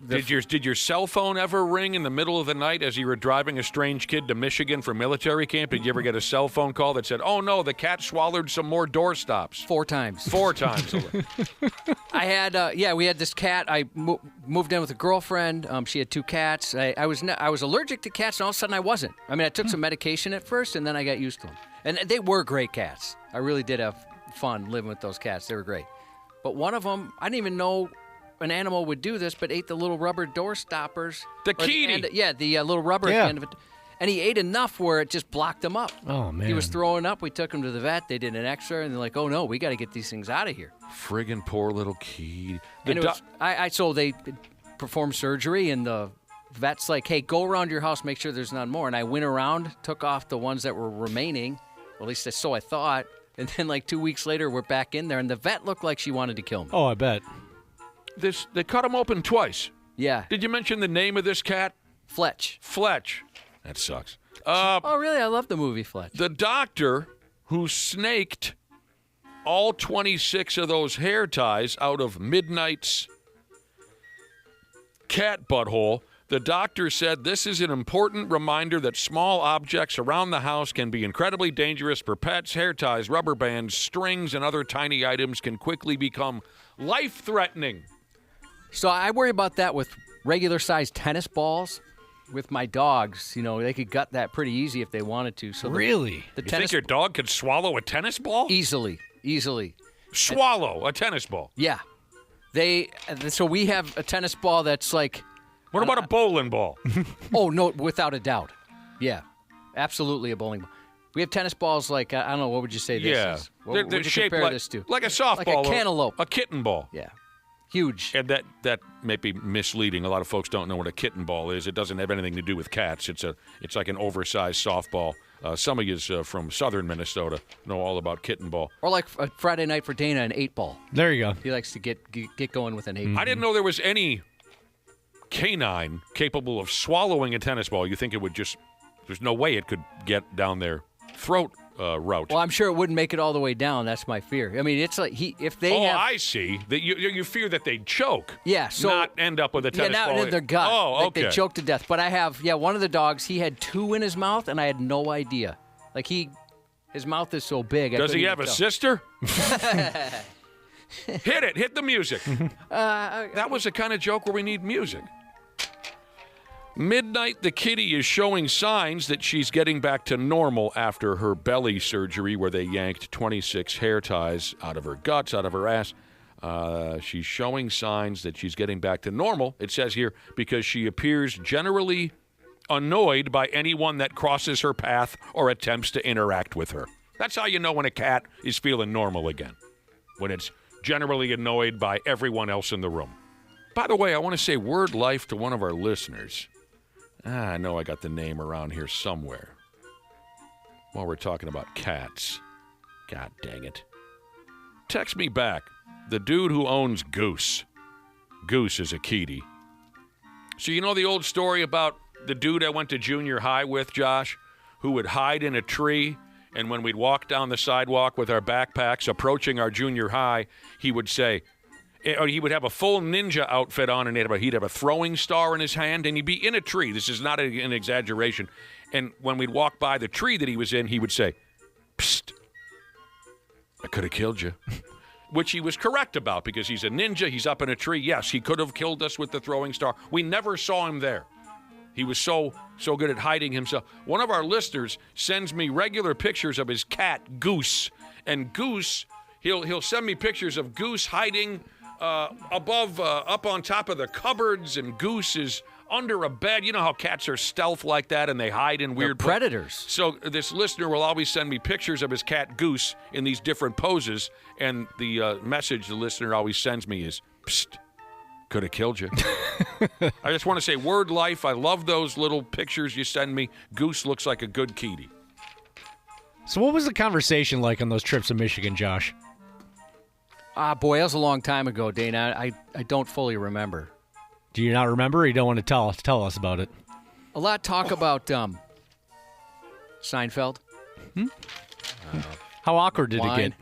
Did your cell phone ever ring in the middle of the night as you were driving a strange kid to Michigan for military camp? Did you ever get a cell phone call that said, "Oh no, the cat swallowed some more door stops"? 4 times. 4 times. I had, we had this cat. I moved in with a girlfriend. She had 2 cats. I was allergic to cats, and all of a sudden I wasn't. I mean, I took some medication at first, and then I got used to them. And they were great cats. I really did have fun living with those cats. They were great. But one of them, I didn't even know an animal would do this, but ate the little rubber door stoppers. The kitty. The little rubber at the end of it. And he ate enough where it just blocked him up. Oh, man. He was throwing up. We took him to the vet. They did an X-ray, and they're like, "Oh, no, we got to get these things out of here." Friggin' poor little kitty. So they performed surgery, and the vet's like, "Hey, go around your house, make sure there's none more." And I went around, took off the ones that were remaining. Well, at least so I thought. And then like 2 weeks later, we're back in there, and the vet looked like she wanted to kill me. Oh, I bet. They cut him open twice. Yeah. Did you mention the name of this cat? Fletch. Fletch. That sucks. Oh, really? I love the movie Fletch. The doctor who snaked all 26 of those hair ties out of Midnight's cat butthole, the doctor said this is an important reminder that small objects around the house can be incredibly dangerous for pets. Hair ties, rubber bands, strings, and other tiny items can quickly become life-threatening. So I worry about that with regular-sized tennis balls. With my dogs, they could gut that pretty easy if they wanted to. So really? You think your dog could swallow a tennis ball? Easily. Swallow a tennis ball? Yeah. So we have a tennis ball that's like... What about a bowling ball? Oh, no, without a doubt. Yeah, absolutely a bowling ball. We have tennis balls like, I don't know, what would you say this is? What They're would you shaped compare this to? like a softball. Like a cantaloupe. A kitten ball. Yeah. Huge. And that may be misleading. A lot of folks don't know what a kitten ball is. It doesn't have anything to do with cats. It's like an oversized softball. Some of you from southern Minnesota know all about kitten ball. Or like a Friday night for Dana, an 8-ball. There you go. He likes to get going with an 8-ball. I didn't know there was any canine capable of swallowing a tennis ball. You think it would just... There's no way it could get down their throat route. Well, I'm sure it wouldn't make it all the way down. That's my fear. I mean, it's like if they Oh, have... I see. That you fear that they'd choke. Yeah, so... Not end up with a tennis ball. Yeah, not in their gut. Oh, okay. They choke to death. But I have... Yeah, one of the dogs, he had 2 in his mouth, and I had no idea. Like, his mouth is so big. Does he have a sister? Hit it. Hit the music. That was the kind of joke where we need music. Midnight, the kitty is showing signs that she's getting back to normal after her belly surgery where they yanked 26 hair ties out of her guts, out of her ass. She's showing signs that she's getting back to normal, it says here, because she appears generally annoyed by anyone that crosses her path or attempts to interact with her. That's how you know when a cat is feeling normal again, when it's generally annoyed by everyone else in the room. By the way, I want to say word life to one of our listeners. I know I got the name around here somewhere. while we're talking about cats. God dang it. Text me back. The dude who owns Goose. Goose is a kitty. So you know the old story about the dude I went to junior high with, Josh, who would hide in a tree, and when we'd walk down the sidewalk with our backpacks approaching our junior high, he would say, or he would have a full ninja outfit on, and he'd have a throwing star in his hand, and he'd be in a tree. This is not an exaggeration. And when we'd walk by the tree that he was in, he would say, "Psst, I could have killed you." Which he was correct about, because he's a ninja, he's up in a tree. Yes, he could have killed us with the throwing star. We never saw him there. He was so good at hiding himself. One of our listeners sends me regular pictures of his cat, Goose. And Goose, he'll send me pictures of Goose hiding up on top of the cupboards, and Goose is under a bed. You know how cats are stealth like that, and they hide in weird predators. So this listener will always send me pictures of his cat Goose in these different poses, and the message the listener always sends me is, "Psst, could have killed you." I just want to say, word life, I love those little pictures you send me. Goose looks like a good kitty. So what was the conversation like on those trips to Michigan, Josh? Boy, that was a long time ago, Dana. I don't fully remember. Do you not remember, or you don't want to tell us about it? A lot of talk about Seinfeld. How awkward did it get?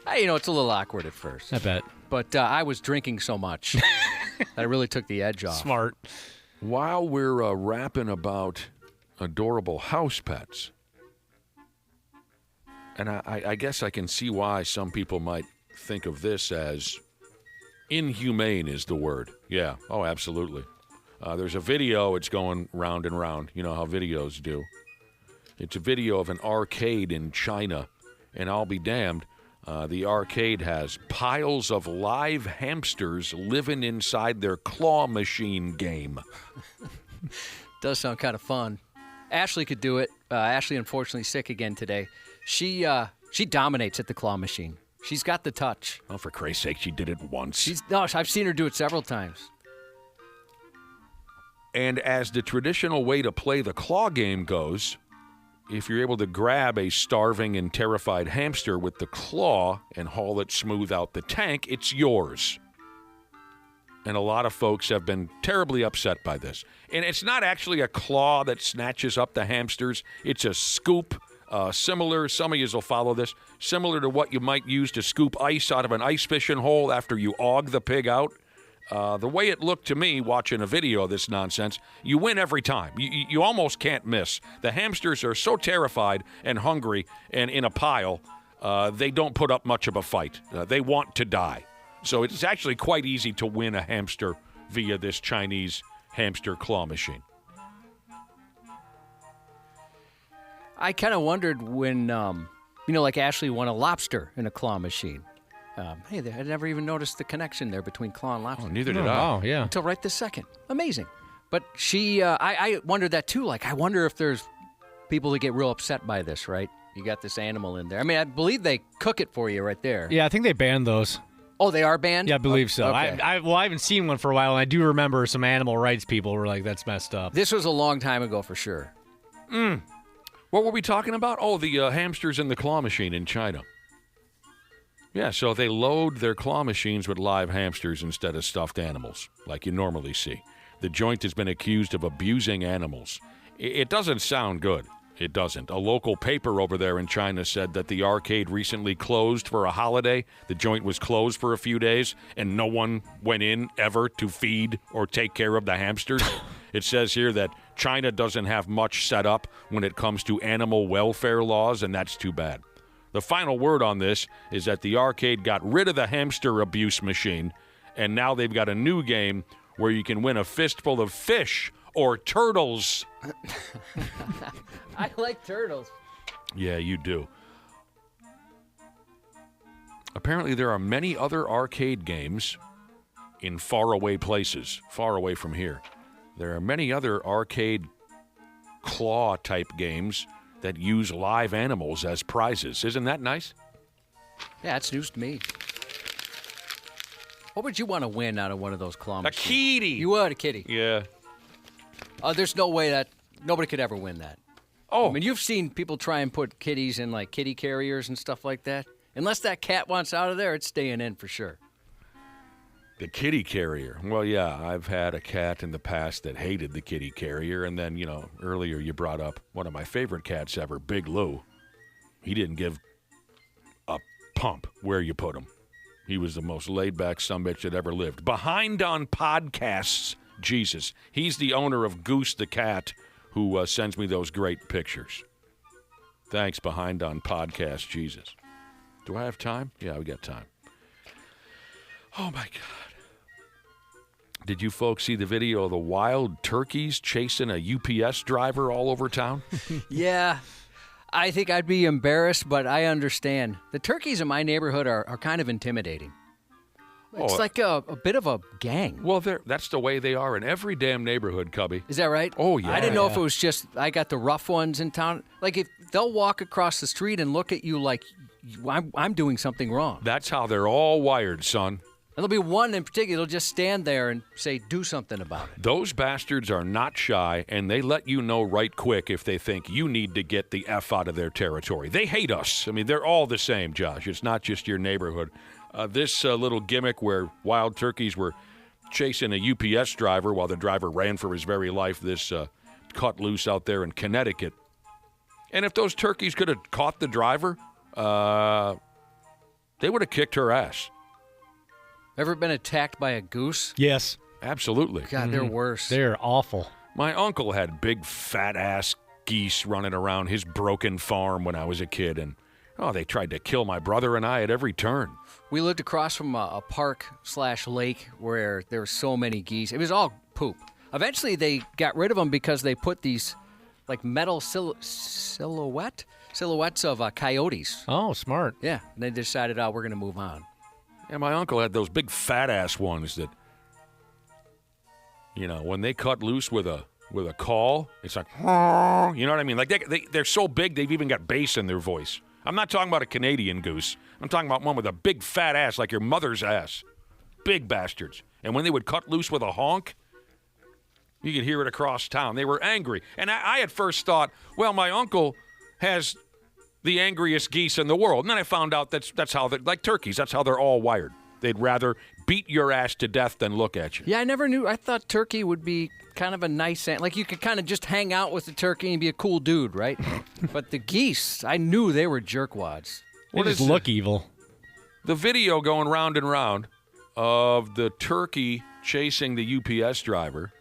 It's a little awkward at first. I bet. But I was drinking so much that I really took the edge off. Smart. While we're rapping about adorable house pets, and I guess I can see why some people might think of this as inhumane is the word. Yeah. Oh, absolutely. There's a video. It's going round and round. You know how videos do. It's a video of an arcade in China, and I'll be damned, the arcade has piles of live hamsters living inside their claw machine game. Does sound kind of fun. Ashley could do it. Ashley, unfortunately, sick again today. She dominates at the claw machine. She's got the touch. Oh, for Christ's sake, she did it once. I've seen her do it several times. And as the traditional way to play the claw game goes, if you're able to grab a starving and terrified hamster with the claw and haul it smooth out the tank, it's yours. And a lot of folks have been terribly upset by this. And it's not actually a claw that snatches up the hamsters. It's a scoop. Similar, some of you will follow this, similar to what you might use to scoop ice out of an ice fishing hole after you aug the pig out. The way it looked to me watching a video of this nonsense, you win every time. You almost can't miss. The hamsters are so terrified and hungry and in a pile, they don't put up much of a fight. They want to die. So it's actually quite easy to win a hamster via this Chinese hamster claw machine. I kind of wondered when, like Ashley won a lobster in a claw machine. I never even noticed the connection there between claw and lobster. Oh, neither did I. Oh, yeah. Until right this second. Amazing. But she, I wondered that too. Like, I wonder if there's people that get real upset by this, right? You got this animal in there. I mean, I believe they cook it for you right there. Yeah, I think they banned those. Oh, they are banned? Yeah, I believe so. Okay. I haven't seen one for a while, and I do remember some animal rights people were like, that's messed up. This was a long time ago for sure. What were we talking about? Oh, the hamsters in the claw machine in China. Yeah, so they load their claw machines with live hamsters instead of stuffed animals, like you normally see. The joint has been accused of abusing animals. It doesn't sound good. It doesn't. A local paper over there in China said that the arcade recently closed for a holiday. The joint was closed for a few days, and no one went in ever to feed or take care of the hamsters. It says here that China doesn't have much set up when it comes to animal welfare laws, and that's too bad. The final word on this is that the arcade got rid of the hamster abuse machine, and now they've got a new game where you can win a fistful of fish or turtles. I like turtles. Yeah, you do. Apparently, there are many other arcade games in faraway places, far away from here. There are many other arcade claw-type games that use live animals as prizes. Isn't that nice? Yeah, it's news to me. What would you want to win out of one of those claw machines? A kitty. You would, a kitty. Yeah. There's no way that nobody could ever win that. I mean, you've seen people try and put kitties in like kitty carriers and stuff like that. Unless that cat wants out of there, it's staying in for sure. The kitty carrier. Well, yeah, I've had a cat in the past that hated the kitty carrier. And then, earlier you brought up one of my favorite cats ever, Big Lou. He didn't give a pump where you put him. He was the most laid-back sumbitch that ever lived. Behind on podcasts, Jesus. He's the owner of Goose the Cat, who sends me those great pictures. Thanks, Behind on Podcast, Jesus. Do I have time? Yeah, we got time. Oh, my God. Did you folks see the video of the wild turkeys chasing a UPS driver all over town? Yeah, I think I'd be embarrassed, but I understand. The turkeys in my neighborhood are kind of intimidating. It's like a bit of a gang. Well, that's the way they are in every damn neighborhood, Cubby. Is that right? Oh, yeah. I didn't know if it was just I got the rough ones in town. Like, if they'll walk across the street and look at you like I'm doing something wrong. That's how they're all wired, son. And there'll be one in particular, they'll just stand there and say, do something about it. Those bastards are not shy, and they let you know right quick if they think you need to get the F out of their territory. They hate us. I mean, they're all the same, Josh. It's not just your neighborhood. This little gimmick where wild turkeys were chasing a UPS driver while the driver ran for his very life, this cut loose out there in Connecticut. And if those turkeys could have caught the driver, they would have kicked her ass. Ever been attacked by a goose? Yes. Absolutely. God, they're worse. They're awful. My uncle had big fat-ass geese running around his broken farm when I was a kid, and they tried to kill my brother and I at every turn. We lived across from a park/lake where there were so many geese. It was all poop. Eventually, they got rid of them because they put these like metal silhouettes of coyotes. Oh, smart. Yeah, and they decided, we're going to move on. Yeah, my uncle had those big fat-ass ones that, when they cut loose with a call, it's like, you know what I mean? Like they're so big, they've even got bass in their voice. I'm not talking about a Canadian goose. I'm talking about one with a big fat ass like your mother's ass. Big bastards. And when they would cut loose with a honk, you could hear it across town. They were angry. And I at first thought, well, my uncle has the angriest geese in the world. And then I found out that's how they're like turkeys. That's how they're all wired. They'd rather beat your ass to death than look at you. Yeah, I never knew. I thought turkey would be kind of a nice, like you could kind of just hang out with the turkey and be a cool dude, right? But the geese, I knew they were jerkwads. They just look evil. The video going round and round of the turkey chasing the UPS driver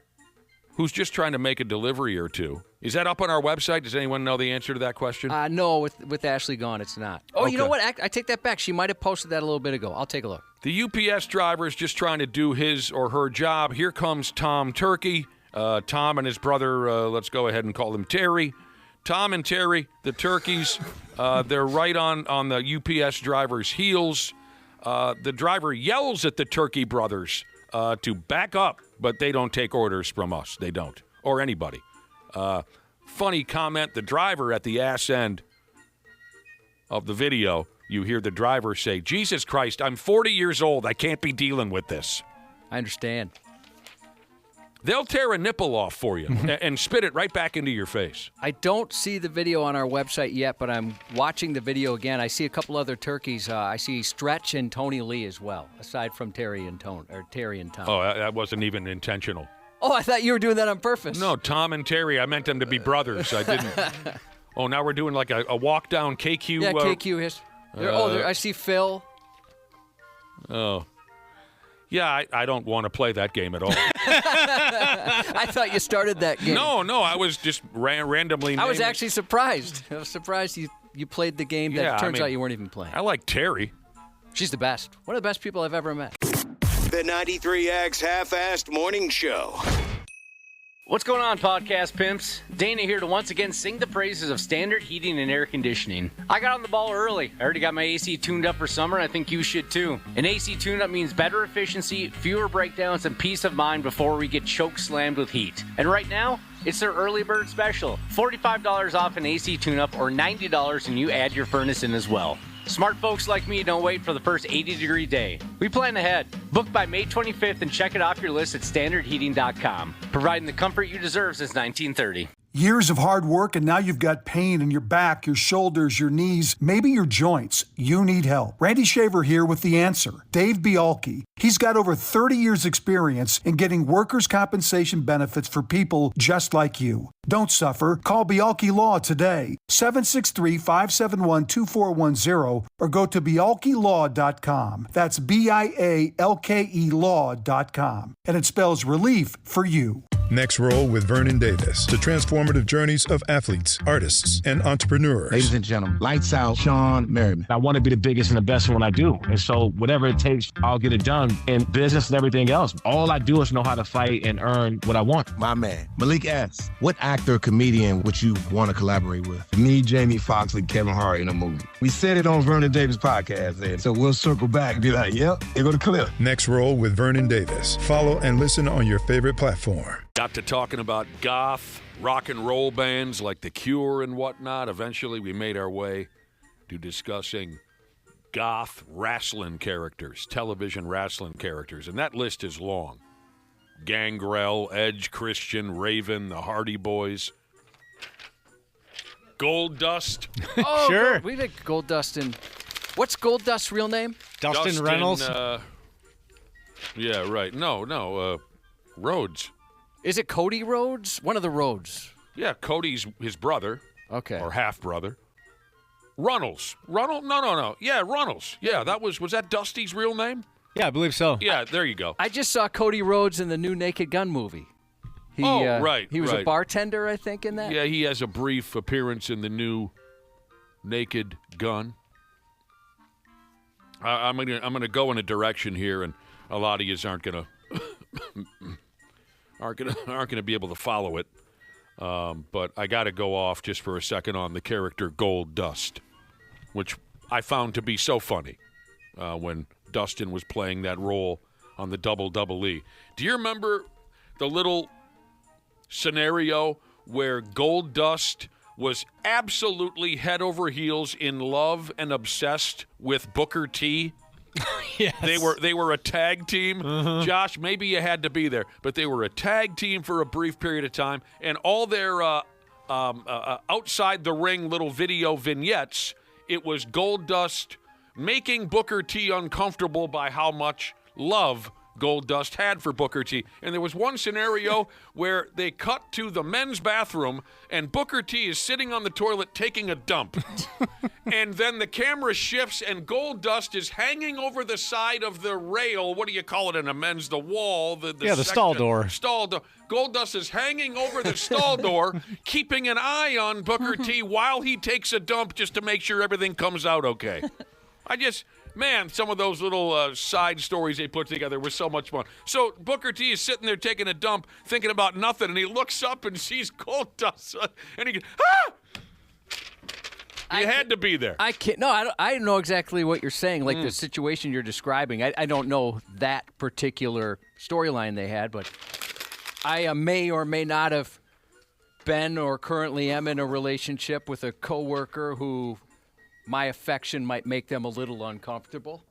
who's just trying to make a delivery or two. Is that up on our website? Does anyone know the answer to that question? No, with Ashley gone, it's not. Oh, okay. You know what? I take that back. She might have posted that a little bit ago. I'll take a look. The UPS driver is just trying to do his or her job. Here comes Tom Turkey. Tom and his brother, let's go ahead and call him Terry. Tom and Terry, the turkeys, they're right on the UPS driver's heels. The driver yells at the Turkey brothers to back up, but they don't take orders from us. They don't, or anybody. Funny comment, the driver at the ass end of the video, you hear the driver say, Jesus Christ, I'm 40 years old. I can't be dealing with this. I understand. They'll tear a nipple off for you and spit it right back into your face. I don't see the video on our website yet, but I'm watching the video again. I see a couple other turkeys. I see Stretch and Tony Lee as well, aside from Terry and Tom. Oh, that wasn't even intentional. Oh, I thought you were doing that on purpose. No, Tom and Terry, I meant them to be brothers. I didn't. Oh, now we're doing like a walk down KQ. Yeah, KQ. I see Phil. Oh. Yeah, I don't want to play that game at all. I thought you started that game. No, I was just randomly. I was actually surprised. I was surprised you played the game that turns out you weren't even playing. I like Terry. She's the best. One of the best people I've ever met. The 93X Half-Assed Morning Show. What's going on, podcast pimps? Dana here to once again sing the praises of Standard Heating and Air Conditioning. I got on the ball early. I already got my AC tuned up for summer, and I think you should too. An AC tune-up means better efficiency, fewer breakdowns, and peace of mind before we get choke slammed with heat. And right now, it's their early bird special. $45 off an AC tune-up or $90 when you add your furnace in as well. Smart folks like me don't wait for the first 80-degree day. We plan ahead. Book by May 25th and check it off your list at standardheating.com. Providing the comfort you deserve since 1930. Years of hard work, and now you've got pain in your back, your shoulders, your knees, maybe your joints. You need help. Randy Shaver here with the answer. Dave Bialke. He's got over 30 years experience in getting workers' compensation benefits for people just like you. Don't suffer. Call Bialke Law today, 763-571-2410, or go to bialkelaw.com. That's BIALKE law.com. And it spells relief for you. Next Roll with Vernon Davis. The transformative journeys of athletes, artists, and entrepreneurs. Ladies and gentlemen, lights out, Sean Merriman. I want to be the biggest and the best when I do. And so whatever it takes, I'll get it done in business and everything else. All I do is know how to fight and earn what I want. My man, Malik S. What actor or comedian would you want to collaborate with? Me, Jamie Foxx, and Kevin Hart in a movie. We said it on Vernon Davis podcast, and so we'll circle back and be like, yep, here go the clip. Next Roll with Vernon Davis. Follow and listen on your favorite platform. Got to talking about goth rock and roll bands like The Cure and whatnot. Eventually, we made our way to discussing goth wrestling characters, television wrestling characters, and that list is long. Gangrel, Edge, Christian, Raven, the Hardy Boys, Goldust. Oh, Sure. We like Goldust and what's Goldust's real name? Dustin Reynolds. Yeah, right. No, Rhodes. Is it Cody Rhodes? One of the Rhodes. Yeah, Cody's his brother. Okay. Or half-brother. Runnels. No. Yeah, Runnels. Yeah, was that Dusty's real name? Yeah, I believe so. Yeah, there you go. I just saw Cody Rhodes in the new Naked Gun movie. Right. He was right. a bartender, I think, in that. Yeah, he has a brief appearance in the new Naked Gun. I'm gonna go in a direction here, and a lot of yous aren't gonna be able to follow it. But I got to go off just for a second on the character Goldust, which I found to be so funny when Dustin was playing that role on the WWE. Do you remember the little scenario where Goldust was absolutely head over heels in love and obsessed with Booker T? Yes. They were a tag team. Josh, maybe you had to be there, but they were a tag team for a brief period of time, and all their outside the ring little video vignettes, it was Goldust making Booker T uncomfortable by how much love Goldust had for Booker T. And there was one scenario where they cut to the men's bathroom and Booker T is sitting on the toilet taking a dump. And then the camera shifts and Goldust is hanging over the side of the rail. What do you call it in a men's? The wall. The stall door. Stall door. Goldust is hanging over the stall door, keeping an eye on Booker T while he takes a dump just to make sure everything comes out okay. Man, some of those little side stories they put together were so much fun. So Booker T is sitting there taking a dump, thinking about nothing, and he looks up and sees Goldust, and he goes, ah! You had to be there. I can't. No, I don't know exactly what you're saying. Like the situation you're describing, I don't know that particular storyline they had, but I may or may not have been or currently am in a relationship with a coworker who my affection might make them a little uncomfortable.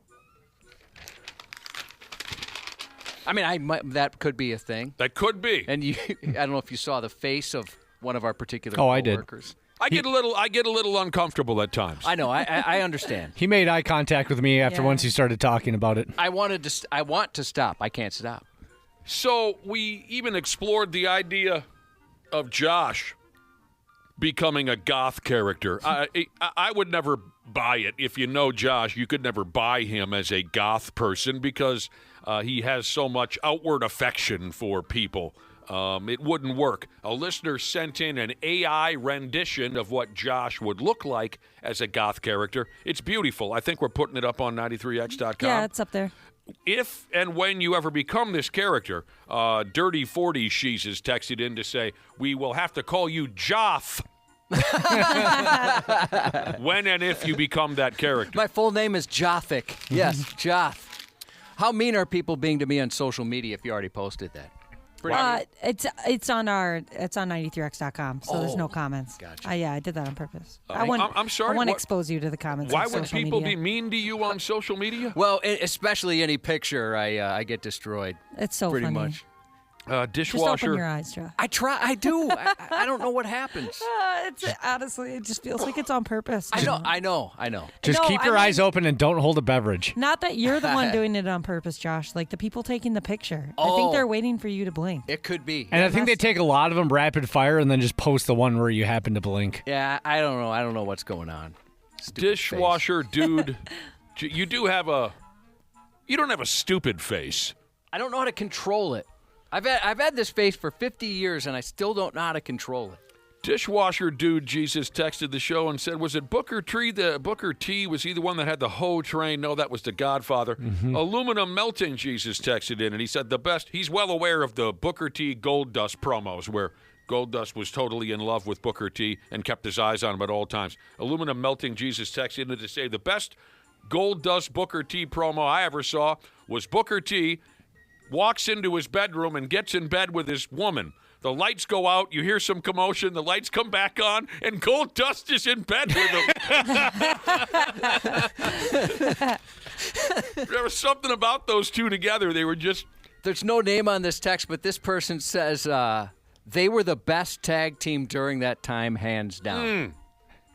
I mean, that could be a thing. That could be. And I don't know if you saw the face of one of our particular coworkers. I get a little uncomfortable at times. I know. I understand. He made eye contact with me after once he started talking about it. I want to stop. I can't stop. So we even explored the idea of Josh becoming a goth character. I would never buy it. If you know Josh, you could never buy him as a goth person because he has so much outward affection for people. It wouldn't work. A listener sent in an AI rendition of what Josh would look like as a goth character. It's beautiful. I think we're putting it up on 93x.com. Yeah, it's up there. If and when you ever become this character, Dirty 40 She's has texted in to say, we will have to call you Joth. When and if you become that character. My full name is Jothic. Yes, Joth. How mean are people being to me on social media if you already posted that? It's on 93x.com, so there's no comments. Gotcha. Yeah, I did that on purpose. I'm sorry. I want to expose you to the comments. Why on would social people media. be mean to you on social media? Well, especially any picture, I get destroyed. It's so pretty funny. much. Just Dishwasher. open your eyes, Josh. I do. I don't know what happens. Honestly, it just feels like it's on purpose. I know. Just No, keep your eyes open and don't hold a beverage. Not that you're the one doing it on purpose, Josh. Like the people taking the picture. I Oh. think they're waiting for you to blink. It could be. And I think they take a lot of them rapid fire and then just post the one where you happen to blink. Yeah, I don't know. I don't know what's going on. Stupid Dishwasher dude. You don't have a stupid face. I don't know how to control it. I've had this face for 50 years, and I still don't know how to control it. Dishwasher dude Jesus texted the show and said, was it Booker T? Was he the one that had the hoe train? No, that was the Godfather. Aluminum melting Jesus texted in, and he said he's well aware of the Booker T Gold Dust promos where Gold Dust was totally in love with Booker T and kept his eyes on him at all times. Aluminum melting Jesus texted in to say the best Gold Dust Booker T promo I ever saw was Booker T walks into his bedroom and gets in bed with his woman. The lights go out, you hear some commotion, the lights come back on, and Gold Dust is in bed with him. There was something about those two together. They were just... There's no name on this text, but this person says they were the best tag team during that time, hands down.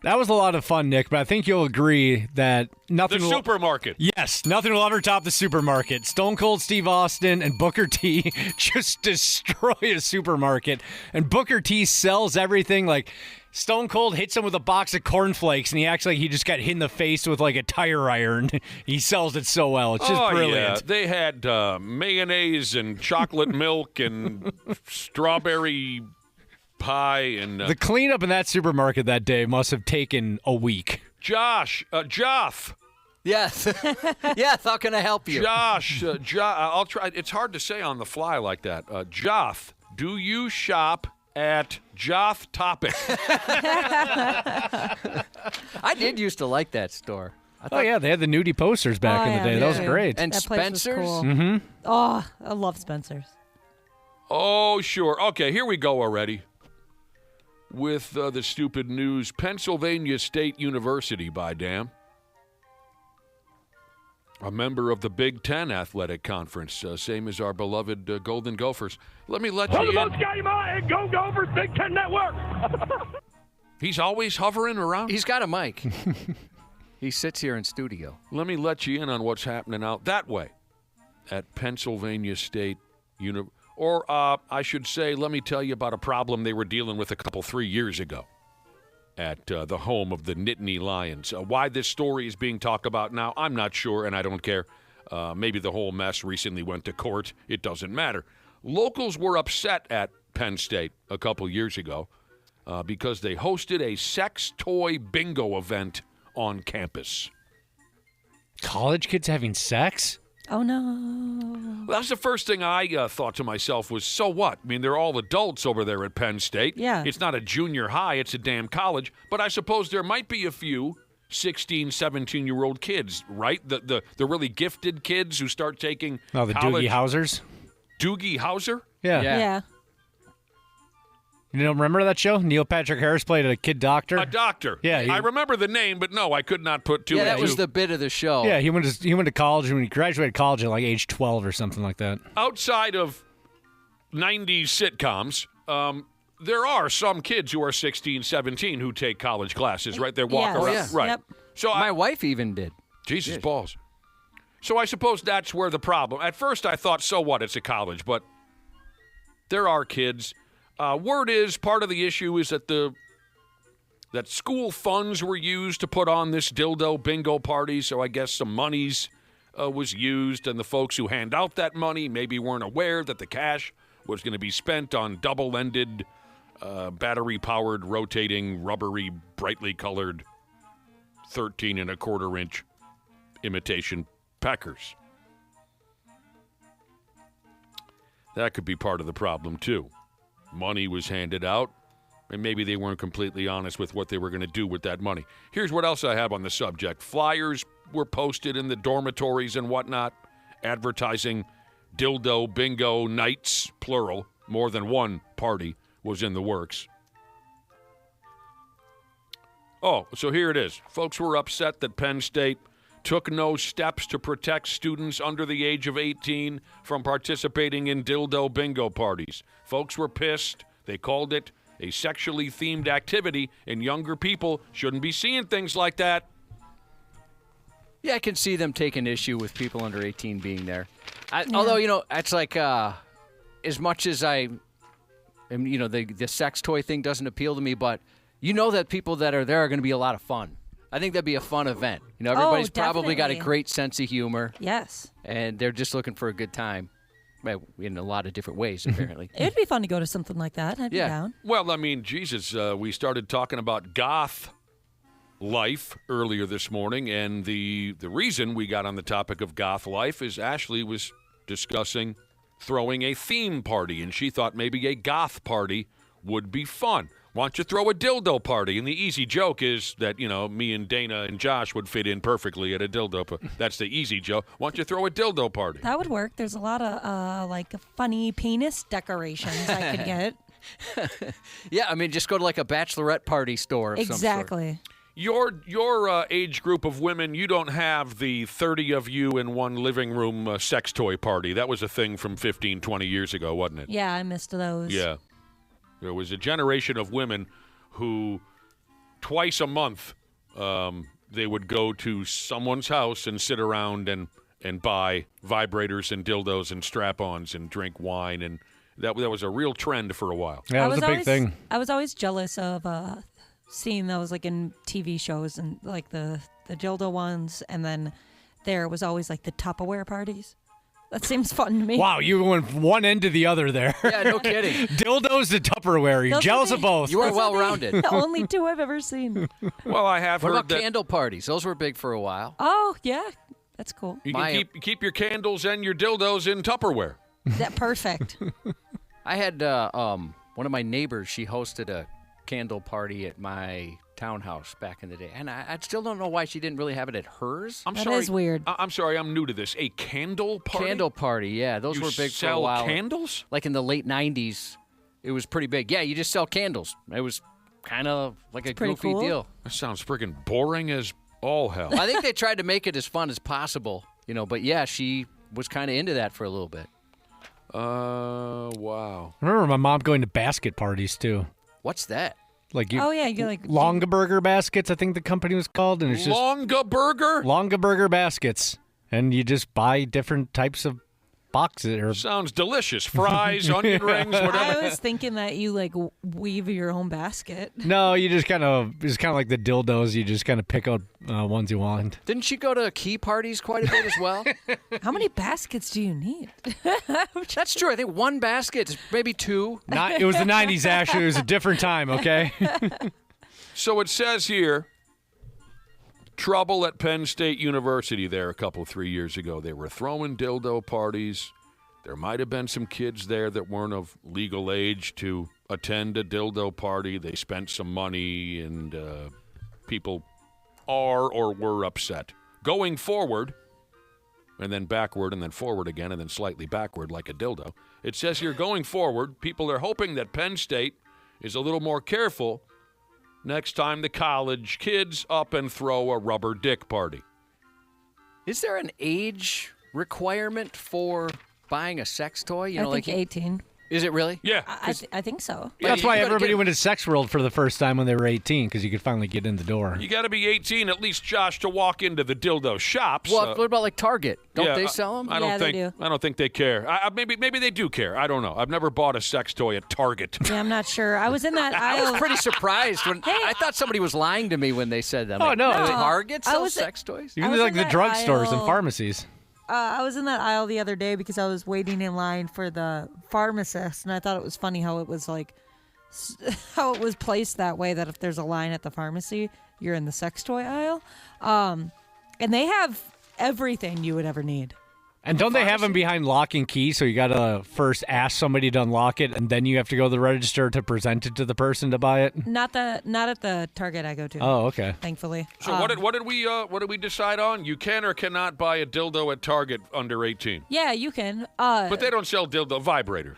That was a lot of fun, Nick, but I think you'll agree that nothing The will... supermarket. Yes, nothing will ever top the supermarket. Stone Cold Steve Austin and Booker T just destroy a supermarket. And Booker T sells everything. Like, Stone Cold hits him with a box of cornflakes, and he acts like he just got hit in the face with, like, a tire iron. He sells it so well. It's just brilliant. Yeah. They had mayonnaise and chocolate milk and strawberry pie and... The cleanup in that supermarket that day must have taken a week. Joff. Yes. Yes, how can I help you? Josh, I'll try. It's hard to say on the fly like that. Joff, do you shop at Joff Topic? I did used to like that store. Oh, yeah, they had the nudie posters back in the day. That was great. And That place was Spencer's? cool. Mm-hmm. Oh, I love Spencer's. Oh, sure. Okay, here we go already. With the stupid news, Pennsylvania State University, by damn. A member of the Big Ten Athletic Conference, same as our beloved Golden Gophers. Let me let you in. Go Gophers, Big Ten Network. He's always hovering around. He's got a mic. He sits here in studio. Let me let you in on what's happening out that way at Pennsylvania State University. Or I should say, let me tell you about a problem they were dealing with 3 years ago at the home of the Nittany Lions. Why this story is being talked about now, I'm not sure, and I don't care. Maybe the whole mess recently went to court. It doesn't matter. Locals were upset at Penn State a couple years ago because they hosted a sex toy bingo event on campus. College kids having sex? Oh, no. Well, that's the first thing I thought to myself was, so what? I mean, they're all adults over there at Penn State. Yeah. It's not a junior high, it's a damn college. But I suppose there might be a few 16, 17-year-old kids, right? The really gifted kids who start taking Oh, the college. Doogie Housers? Doogie Howser? Yeah. You don't remember that show? Neil Patrick Harris played a kid doctor. A doctor. Yeah, I remember the name, but no, I could not put two and Yeah, that two. was the bit of the show. Yeah, he went to college when he graduated college at like age 12 or something like that. Outside of 90s sitcoms, there are some kids who are 16, 17 who take college classes, right? They walk Yes. around. Oh, yeah. Right. Yep. So My wife even did. Jesus balls. So I suppose that's where the problem. At first I thought, so what? It's a college, but there are kids. Word is part of the issue is that that school funds were used to put on this dildo bingo party. So I guess some monies was used, and the folks who hand out that money maybe weren't aware that the cash was going to be spent on double-ended, battery-powered, rotating, rubbery, brightly colored 13 1/4 inch imitation peckers. That could be part of the problem, too. Money was handed out, and maybe they weren't completely honest with what they were going to do with that money. Here's what else I have on the subject. Flyers were posted in the dormitories and whatnot, advertising dildo bingo nights, plural. More than one party was in the works. Oh, so here it is. Folks were upset that Penn State took no steps to protect students under the age of 18 from participating in dildo bingo parties. Folks were pissed. They called it a sexually themed activity, and younger people shouldn't be seeing things like that. Yeah, I can see them taking issue with people under 18 being there. Although, it's like as much as the sex toy thing doesn't appeal to me, but that people that are there are going to be a lot of fun. I think that'd be a fun event. Everybody's probably got a great sense of humor. Yes. And they're just looking for a good time. In a lot of different ways, apparently. It'd be fun to go to something like that. I'd be down. Well, I mean, Jesus, we started talking about goth life earlier this morning, and the reason we got on the topic of goth life is Ashley was discussing throwing a theme party, and she thought maybe a goth party would be fun. Why don't you throw a dildo party? And the easy joke is that, me and Dana and Josh would fit in perfectly at a dildo party. That's the easy joke. Why don't you throw a dildo party? That would work. There's a lot of, funny penis decorations I could get. Yeah, I mean, just go to, a bachelorette party store of Exactly. Your age group of women, you don't have the 30 of you in one living room sex toy party. That was a thing from 15, 20 years ago, wasn't it? Yeah, I missed those. Yeah. There was a generation of women who twice a month they would go to someone's house and sit around and buy vibrators and dildos and strap-ons and drink wine. And that was a real trend for a while. Yeah, it was a big thing. I was always jealous of seeing those in TV shows and the dildo ones. And then there was always the Tupperware parties. That seems fun to me. Wow, you went from one end to the other there. Yeah, no kidding. Dildos to Tupperware. You're jealous of both. You are well-rounded. The only two I've ever seen. Well, I have What heard about that candle parties? Those were big for a while. Oh, yeah. That's cool. you can keep your candles and your dildos in Tupperware. That perfect. I had one of my neighbors, she hosted a candle party at my townhouse back in the day. And I still don't know why she didn't really have it at hers. That is weird. I'm sorry, I'm new to this. A candle party? Candle party, yeah. Those You were big for a sell while. candles? Like in the late 90s, it was pretty big. Yeah, you just sell candles. It was kind of like a pretty goofy cool. deal. That sounds freaking boring as all hell. I think they tried to make it as fun as possible, but yeah, she was kind of into that for a little bit. Wow. I remember my mom going to basket parties, too. What's that? You get Longa Burger baskets, I think the company was called. And it's just Longa Burger? Longa Burger baskets. And you just buy different types of boxes. Sounds delicious. Fries, onion rings, whatever. I was thinking that you weave your own basket. No, you just it's kind of like the dildos. You just kind of pick out ones you want. Didn't she go to key parties quite a bit as well? How many baskets do you need? That's true. I think one basket, maybe two. It was the 90s, Ashley. It was a different time, okay? So it says here, trouble at Penn State University there 3 years ago. They were throwing dildo parties. There might have been some kids there that weren't of legal age to attend a dildo party. They spent some money, and people are or were upset. Going forward, and then backward, and then forward again, and then slightly backward like a dildo, it says here, going forward, people are hoping that Penn State is a little more careful next time the college kids up and throw a rubber dick party. Is there an age requirement for buying a sex toy? I think 18. Is it really? Yeah. I think so. That's why everybody went to Sex World for the first time when they were 18, because you could finally get in the door. You got to be 18, at least, Josh, to walk into the dildo shops. Well, what about Target? Don't they I- sell them? I don't think they do. I don't think they care. Maybe they do care. I don't know. I've never bought a sex toy at Target. Yeah, I'm not sure. I was in that I aisle. was pretty surprised when I thought somebody was lying to me when they said that. Oh, no. Target I sells was- sex toys? Even was like in the that drugstores and aisle. pharmacies. I was in that aisle the other day because I was waiting in line for the pharmacist, and I thought it was funny how it was how it was placed that way, that if there's a line at the pharmacy, you're in the sex toy aisle. And they have everything you would ever need. And don't they have them behind lock and key? So you got to first ask somebody to unlock it, and then you have to go to the register to present it to the person to buy it? Not at the Target I go to. Oh, okay. Thankfully. So what did we decide on? You can or cannot buy a dildo at Target under 18. Yeah, you can. But they don't sell dildo vibrators.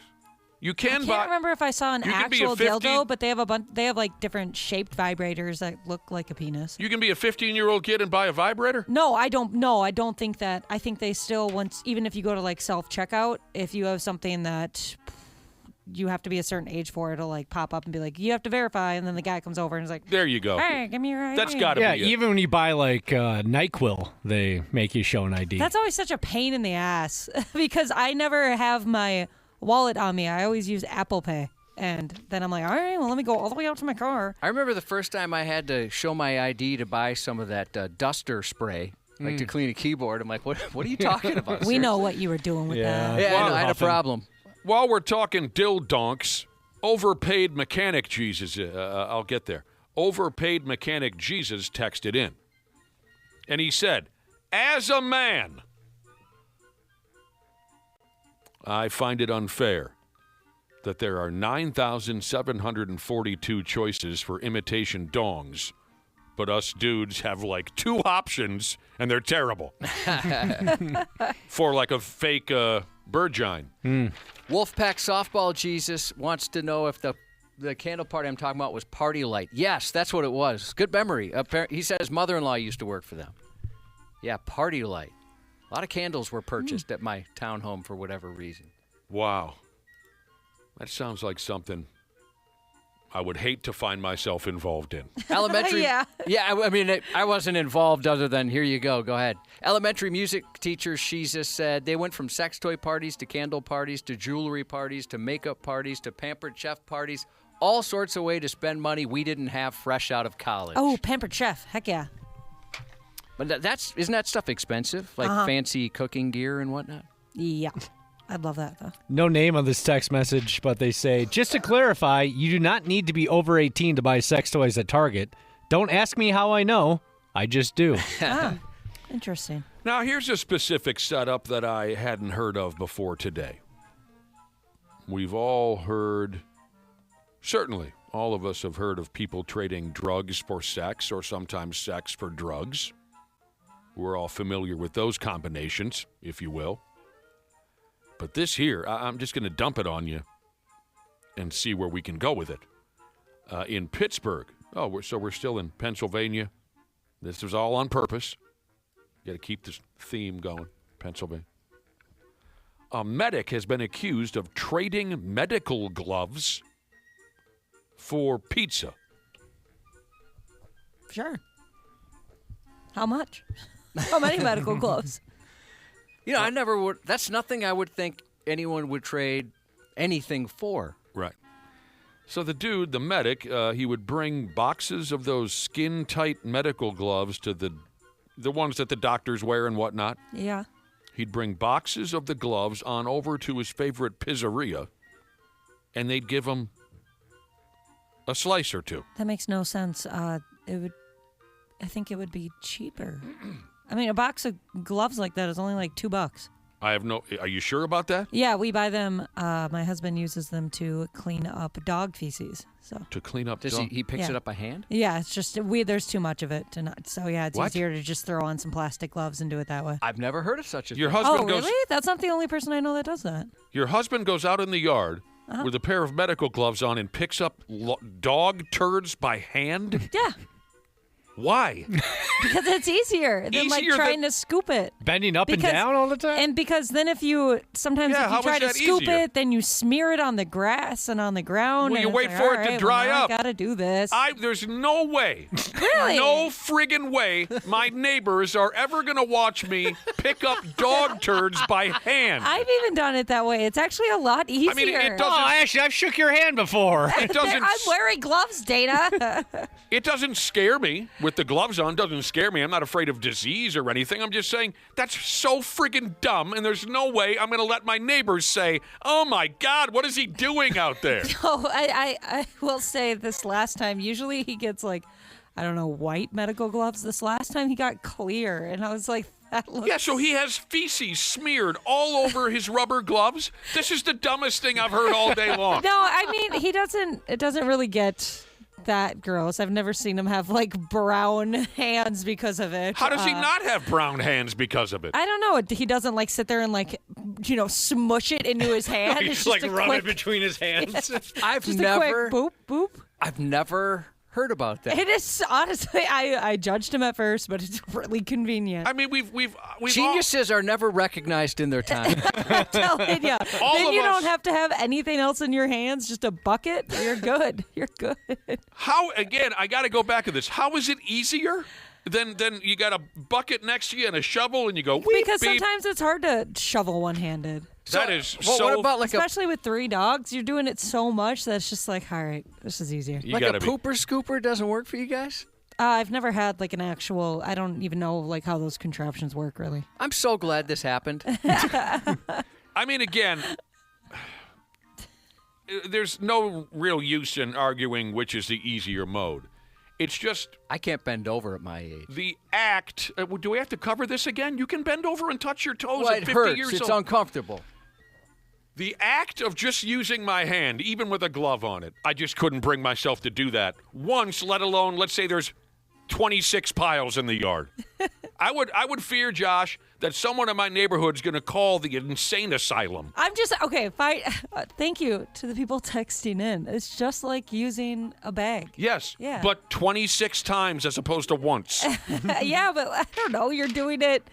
You can I buy. can't remember if I saw an You can be a actual 15 dildo, but they have a bunch. They have like different shaped vibrators that look like a penis. You can be a 15-year-old kid and buy a vibrator? No, I don't. No, I don't think that. I think they still even if you go to like self checkout, if you have something that you have to be a certain age for, it'll like pop up and be like, you have to verify, and then the guy comes over and is like, there you go. Hey, give me your ID. That's got to Yeah, be it. even when you buy like NyQuil, they make you show an ID. That's always such a pain in the ass because I never have my wallet on me. I always use Apple Pay. And then I'm like, all right, well, let me go all the way out to my car. I remember the first time I had to show my ID to buy some of that duster spray, like to clean a keyboard. I'm like, what are you talking about? We know what you were doing with that. Yeah, I had a problem. While we're talking dildonks, overpaid mechanic Jesus, I'll get there. Overpaid mechanic Jesus texted in. And he said, as a man, I find it unfair that there are 9,742 choices for imitation dongs, but us dudes have like 2 options, and they're terrible. For like a fake Burgine. Wolfpack Softball Jesus wants to know if the candle party I'm talking about was Party Light. Yes, that's what it was. Good memory. He said his mother-in-law used to work for them. Yeah, Party Light. A lot of candles were purchased at my townhome for whatever reason. Wow. That sounds like something I would hate to find myself involved in. Elementary. Yeah. Yeah, I mean, I wasn't involved other than, here you go ahead. Elementary music teacher Jesus said they went from sex toy parties to candle parties to jewelry parties to makeup parties to Pampered Chef parties. All sorts of way to spend money we didn't have fresh out of college. Oh, Pampered Chef. Heck yeah. But isn't that stuff expensive? Like fancy cooking gear and whatnot? Yeah. I'd love that, though. No name on this text message, but they say, just to clarify, you do not need to be over 18 to buy sex toys at Target. Don't ask me how I know. I just do. Interesting. Now, here's a specific setup that I hadn't heard of before today. We've all heard, certainly all of us have heard of people trading drugs for sex or sometimes sex for drugs. We're all familiar with those combinations, if you will. But this here, I'm just going to dump it on you and see where we can go with it. In Pittsburgh, we're still in Pennsylvania. This was all on purpose. You got to keep this theme going, Pennsylvania. A medic has been accused of trading medical gloves for pizza. Sure. How much? How many medical gloves? You know, I never would. That's nothing I would think anyone would trade anything for. Right. So the dude, the medic, he would bring boxes of those skin-tight medical gloves to the ones that the doctors wear and whatnot. Yeah. He'd bring boxes of the gloves on over to his favorite pizzeria, and they'd give him a slice or two. That makes no sense. I think it would be cheaper. I mean, a box of gloves like that is only like $2. Are you sure about that? Yeah, we buy them. My husband uses them to clean up dog feces. So to clean up dog? He picks it up by hand? Yeah, it's just there's too much of it to not. So yeah, it's What? easier to just throw on some plastic gloves and do it that way. I've never heard of such a Your thing. husband Oh, goes. really? That's not the only person I know that does that. Your husband goes out in the yard with a pair of medical gloves on and picks up dog turds by hand. Yeah. Why? Because it's easier than like Easier trying than- to scoop it. Bending up and down all the time? And because then if you sometimes Yeah, if how you is try to that scoop easier? it, then you smear it on the grass and on the ground. Well, and you it's wait like, for all it to right, well, dry now up. I gotta do this. There's no way, Really? no friggin' way my neighbors are ever going to watch me pick up dog turds by hand. I've even done it that way. It's actually a lot easier. I mean, it Oh, doesn't, actually, I've shook your hand before. it doesn't, I'm wearing gloves, Dana. it doesn't scare me with the gloves on. Doesn't scare me. I'm not afraid of disease or anything. I'm just saying that's so friggin' dumb, and there's no way I'm going to let my neighbors say, oh, my God, what is he doing out there? Oh, I will say this last time, usually he gets like, I don't know, white medical gloves. This last time he got clear, and I was like, that looks... Yeah, so he has feces smeared all over his rubber gloves. This is the dumbest thing I've heard all day long. No, I mean, it doesn't really get that gross. I've never seen him have like brown hands because of it. How does he not have brown hands because of it? I don't know. He doesn't like sit there and like smush it into his hand. It's like just a rub quick, it between his hands. I've just never a quick boop, boop. I've never heard about that. It is, honestly, I judged him at first, but it's really convenient. I mean, we've Geniuses are never recognized in their time. I'm telling you. All Then of you us- don't have to have anything else in your hands, just a bucket. You're good. You're good. How, again, I got to go back to this. How is it easier than you got a bucket next to you and a shovel and you go, weep, Because beep. sometimes it's hard to shovel one-handed. That is well, so... what about like Especially with 3 dogs, you're doing it so much that it's just like, all right, this is easier. You like a gotta be- pooper scooper doesn't work for you guys? I've never had like an actual. I don't even know like how those contraptions work really. I'm so glad this happened. I mean, again, there's no real use in arguing which is the easier mode. It's just... I can't bend over at my age. The act... do we have to cover this again? You can bend over and touch your toes Well, at it 50 hurts. years It's old. uncomfortable. The act of just using my hand, even with a glove on it, I just couldn't bring myself to do that once, let alone, let's say there's 26 piles in the yard. I would fear, Josh, that someone in my neighborhood is going to call the insane asylum. I'm just okay. Thank you to the people texting in. It's just like using a bag. Yes, Yeah. but 26 times as opposed to once. Yeah, but I don't know. You're doing it.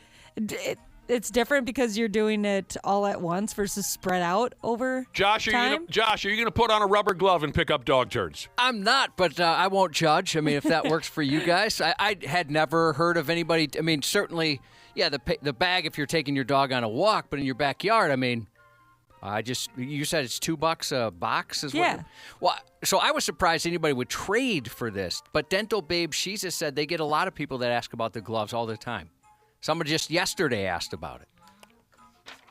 It's different because you're doing it all at once versus spread out over Josh, are time. you gonna put on a rubber glove and pick up dog turds? I'm not, but I won't judge. I mean, if that works for you guys. I had never heard of anybody. I mean, certainly, yeah, the bag if you're taking your dog on a walk, but in your backyard, I mean, you said it's $2 a box is what? Yeah. Well, so I was surprised anybody would trade for this, but Dental Babe Sheeza said they get a lot of people that ask about the gloves all the time. Someone just yesterday asked about it.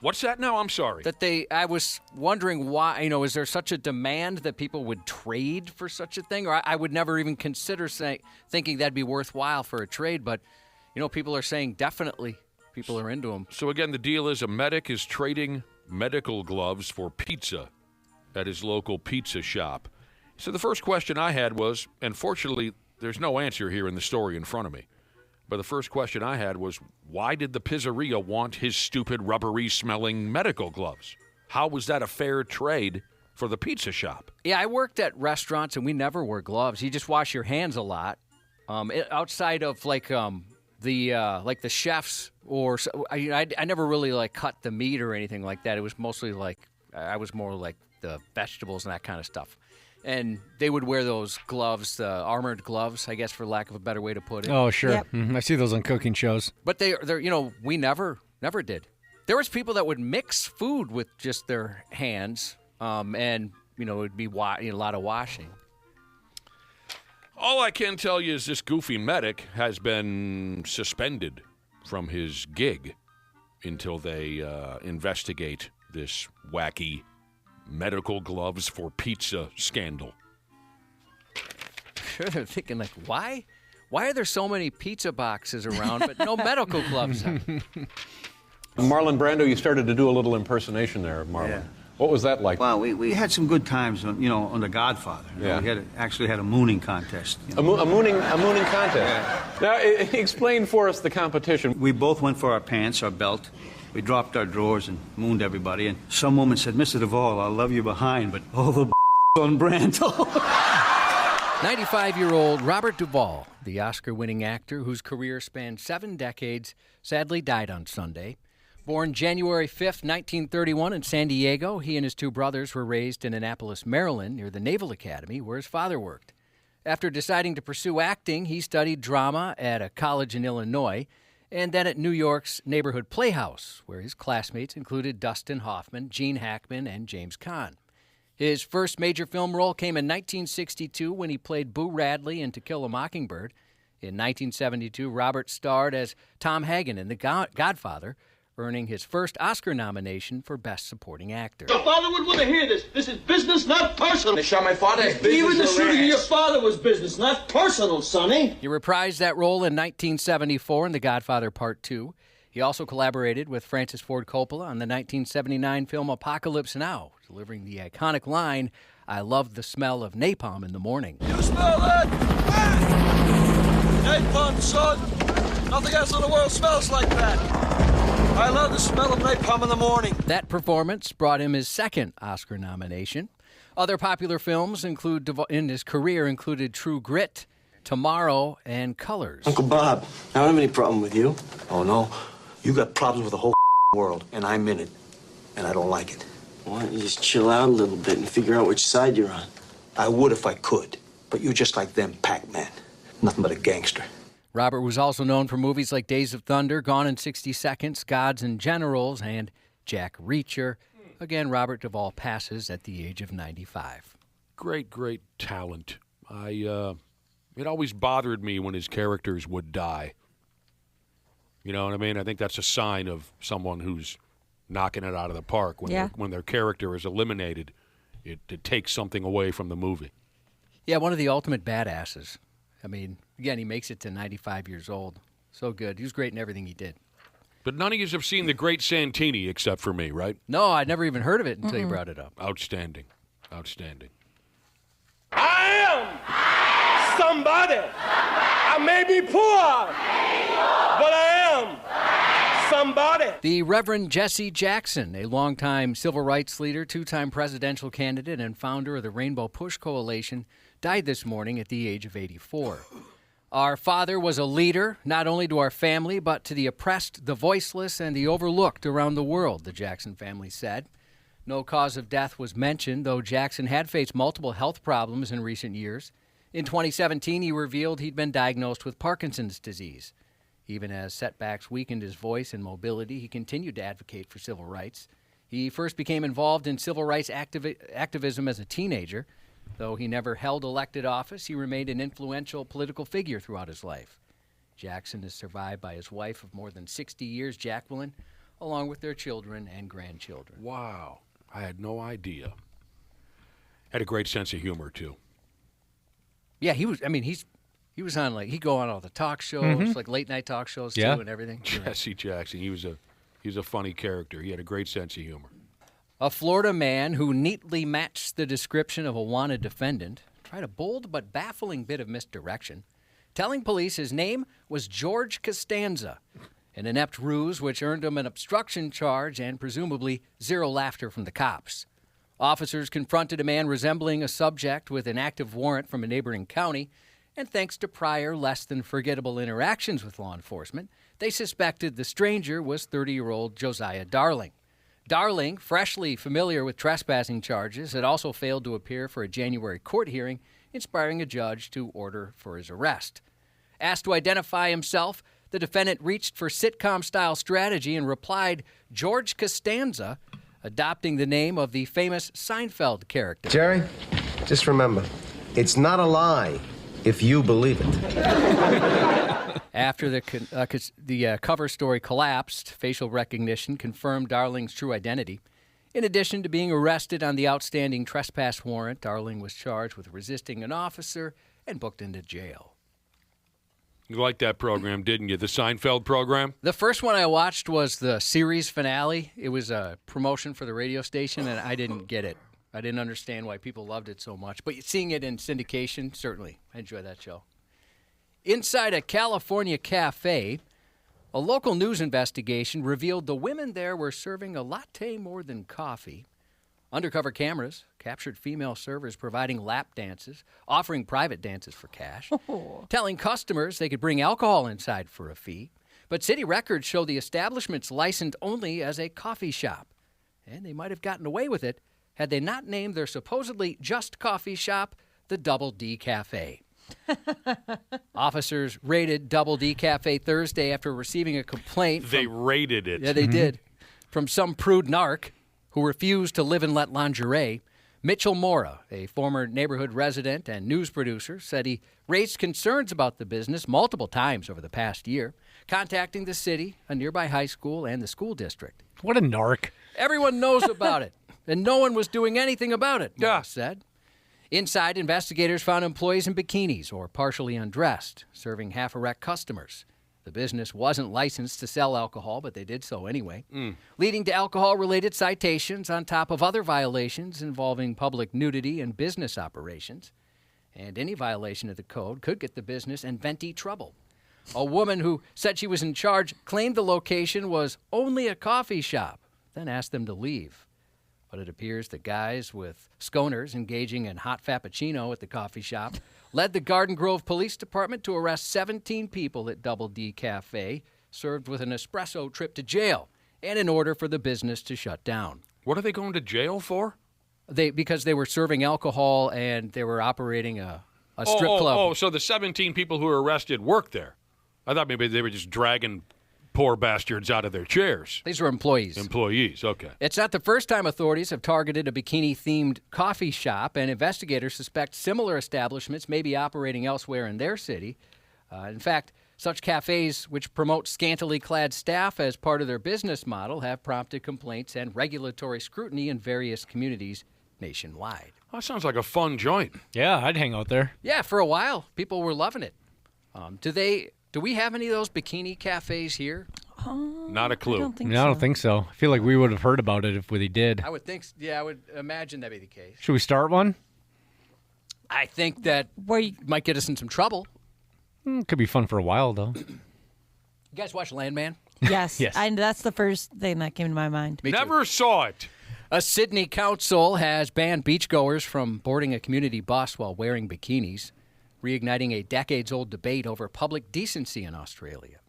What's that now? I'm sorry. I was wondering why, is there such a demand that people would trade for such a thing? Or I would never even consider thinking that'd be worthwhile for a trade, but, people are saying definitely people are into them. So again, the deal is a medic is trading medical gloves for pizza at his local pizza shop. So the first question I had was, and fortunately, there's no answer here in the story in front of me. But the first question I had was, why did the pizzeria want his stupid rubbery-smelling medical gloves? How was that a fair trade for the pizza shop? Yeah, I worked at restaurants, and we never wore gloves. You just wash your hands a lot. Outside of, the chefs, or I never really, cut the meat or anything like that. It was mostly, I was more like the vegetables and that kind of stuff. And they would wear those gloves, the armored gloves, I guess, for lack of a better way to put it. Oh, sure. Yep. I see those on cooking shows. But they're we never did. There was people that would mix food with just their hands, and it would be a lot of washing. All I can tell you is this goofy medic has been suspended from his gig until they investigate this wacky medical gloves for pizza scandal. Sure, they're thinking, why? Why are there so many pizza boxes around, but no medical gloves? Marlon Brando, you started to do a little impersonation there of Marlon. Yeah. What was that like? Well, we had some good times, on The Godfather. Yeah. We actually had a mooning contest. A mooning contest. Yeah. Now, explain for us the competition. We both went for our pants, our belt. We dropped our drawers and mooned everybody. And some woman said, "Mr. Duvall, I'll love you behind, but all the on Brando." 95-year-old Robert Duvall, the Oscar-winning actor whose career spanned 7 decades, sadly died on Sunday. Born January 5th, 1931 in San Diego, he and his 2 brothers were raised in Annapolis, Maryland, near the Naval Academy, where his father worked. After deciding to pursue acting, he studied drama at a college in Illinois, and then at New York's Neighborhood Playhouse, where his classmates included Dustin Hoffman, Gene Hackman, and James Caan. His first major film role came in 1962 when he played Boo Radley in To Kill a Mockingbird. In 1972, Robert starred as Tom Hagen in The Godfather, earning his first Oscar nomination for Best Supporting Actor. Your father would want to hear this. This is business, not personal. They shot my father. Even the shooting of your father was business, not personal, Sonny. He reprised that role in 1974 in The Godfather Part 2. He also collaborated with Francis Ford Coppola on the 1979 film Apocalypse Now, delivering the iconic line, "I love the smell of napalm in the morning." You smell that? Napalm, son. Nothing else in the world smells like that. I love the smell of napalm in the morning. That performance brought him his second Oscar nomination. Other popular films in his career included True Grit, Tomorrow, and Colors. Uncle Bob, I don't have any problem with you. Oh, no? You got problems with the whole world, and I'm in it, and I don't like it. Why don't you just chill out a little bit and figure out which side you're on? I would if I could, but you're just like them Pac-Man. Nothing but a gangster. Robert was also known for movies like Days of Thunder, Gone in 60 Seconds, Gods and Generals, and Jack Reacher. Again, Robert Duvall passes at the age of 95. Great talent. It always bothered me when his characters would die. You know what I mean? I think that's a sign of someone who's knocking it out of the park. When their character is eliminated, it takes something away from the movie. Yeah, one of the ultimate badasses. I mean, again, he makes it to 95 years old. So good. He was great in everything he did. But none of you have seen The Great Santini except for me, right? No, I'd never even heard of it until you brought it up. Outstanding. I am somebody. I may be poor, but I am somebody. The Reverend Jesse Jackson, a longtime civil rights leader, two-time presidential candidate, and founder of the Rainbow Push Coalition, died this morning at the age of 84. Our father was a leader, not only to our family, but to the oppressed, the voiceless, and the overlooked around the world, the Jackson family said. No cause of death was mentioned, though Jackson had faced multiple health problems in recent years. In 2017, he revealed he'd been diagnosed with Parkinson's disease. Even as setbacks weakened his voice and mobility, he continued to advocate for civil rights. He first became involved in civil rights activism as a teenager. Though he never held elected office, he remained an influential political figure throughout his life. Jackson is survived by his wife of more than 60 years, Jacqueline, along with their children and grandchildren. Wow. I had no idea. Had a great sense of humor, too. Yeah, he was on, he'd go on all the talk shows, like late-night talk shows, too, and everything. Jesse Jackson, he was a funny character. He had a great sense of humor. A Florida man who neatly matched the description of a wanted defendant tried a bold but baffling bit of misdirection, telling police his name was George Costanza, an inept ruse which earned him an obstruction charge and presumably zero laughter from the cops. Officers confronted a man resembling a subject with an active warrant from a neighboring county, and thanks to prior less-than-forgettable interactions with law enforcement, they suspected the stranger was 30-year-old Josiah Darling. Darling, freshly familiar with trespassing charges, had also failed to appear for a January court hearing, inspiring a judge to order for his arrest. Asked to identify himself, the defendant reached for sitcom-style strategy and replied, George Costanza, adopting the name of the famous Seinfeld character. Jerry, just remember, it's not a lie if you believe it. After the cover story collapsed, facial recognition confirmed Darling's true identity. In addition to being arrested on the outstanding trespass warrant, Darling was charged with resisting an officer and booked into jail. You liked that program, didn't you? The Seinfeld program? The first one I watched was the series finale. It was a promotion for the radio station, and I didn't get it. I didn't understand why people loved it so much. But seeing it in syndication, certainly, I enjoy that show. Inside a California cafe, a local news investigation revealed the women there were serving a latte more than coffee. Undercover cameras captured female servers providing lap dances, offering private dances for cash, telling customers they could bring alcohol inside for a fee. But city records show the establishment's licensed only as a coffee shop. And they might have gotten away with it had they not named their supposedly just coffee shop the Double D Cafe. Officers raided Double D Cafe Thursday after receiving a complaint. They raided it. Yeah, they did. From some prude narc who refused to live and let lingerie. Mitchell Mora, a former neighborhood resident and news producer, said he raised concerns about the business multiple times over the past year, contacting the city, a nearby high school, and the school district. What a narc. Everyone knows about it, and no one was doing anything about it, Mora said. Inside, investigators found employees in bikinis or partially undressed, serving half-erect customers. The business wasn't licensed to sell alcohol, but they did so anyway, leading to alcohol-related citations on top of other violations involving public nudity and business operations. And any violation of the code could get the business in venti trouble. A woman who said she was in charge claimed the location was only a coffee shop, then asked them to leave. But it appears the guys with sconers engaging in hot frappuccino at the coffee shop led the Garden Grove Police Department to arrest 17 people at Double D Cafe, served with an espresso trip to jail, and an order for the business to shut down. What are they going to jail for? Because they were serving alcohol and they were operating a strip club. Oh, so the 17 people who were arrested worked there. I thought maybe they were just dragging poor bastards out of their chairs. These were employees. Employees, okay. It's not the first time authorities have targeted a bikini-themed coffee shop, and investigators suspect similar establishments may be operating elsewhere in their city. In fact, such cafes, which promote scantily clad staff as part of their business model, have prompted complaints and regulatory scrutiny in various communities nationwide. That sounds like a fun joint. Yeah, I'd hang out there. Yeah, for a while, people were loving it. Do we have any of those bikini cafes here? Not a clue. I don't think I don't think so. I feel like we would have heard about it if we did. I would think, yeah, I would imagine that'd be the case. Should we start one? I think that might get us in some trouble. Could be fun for a while, though. You guys watch Landman? Yes. Yes. That's the first thing that came to my mind. Never saw it. A Sydney council has banned beachgoers from boarding a community bus while wearing bikinis, reigniting a decades-old debate over public decency in Australia.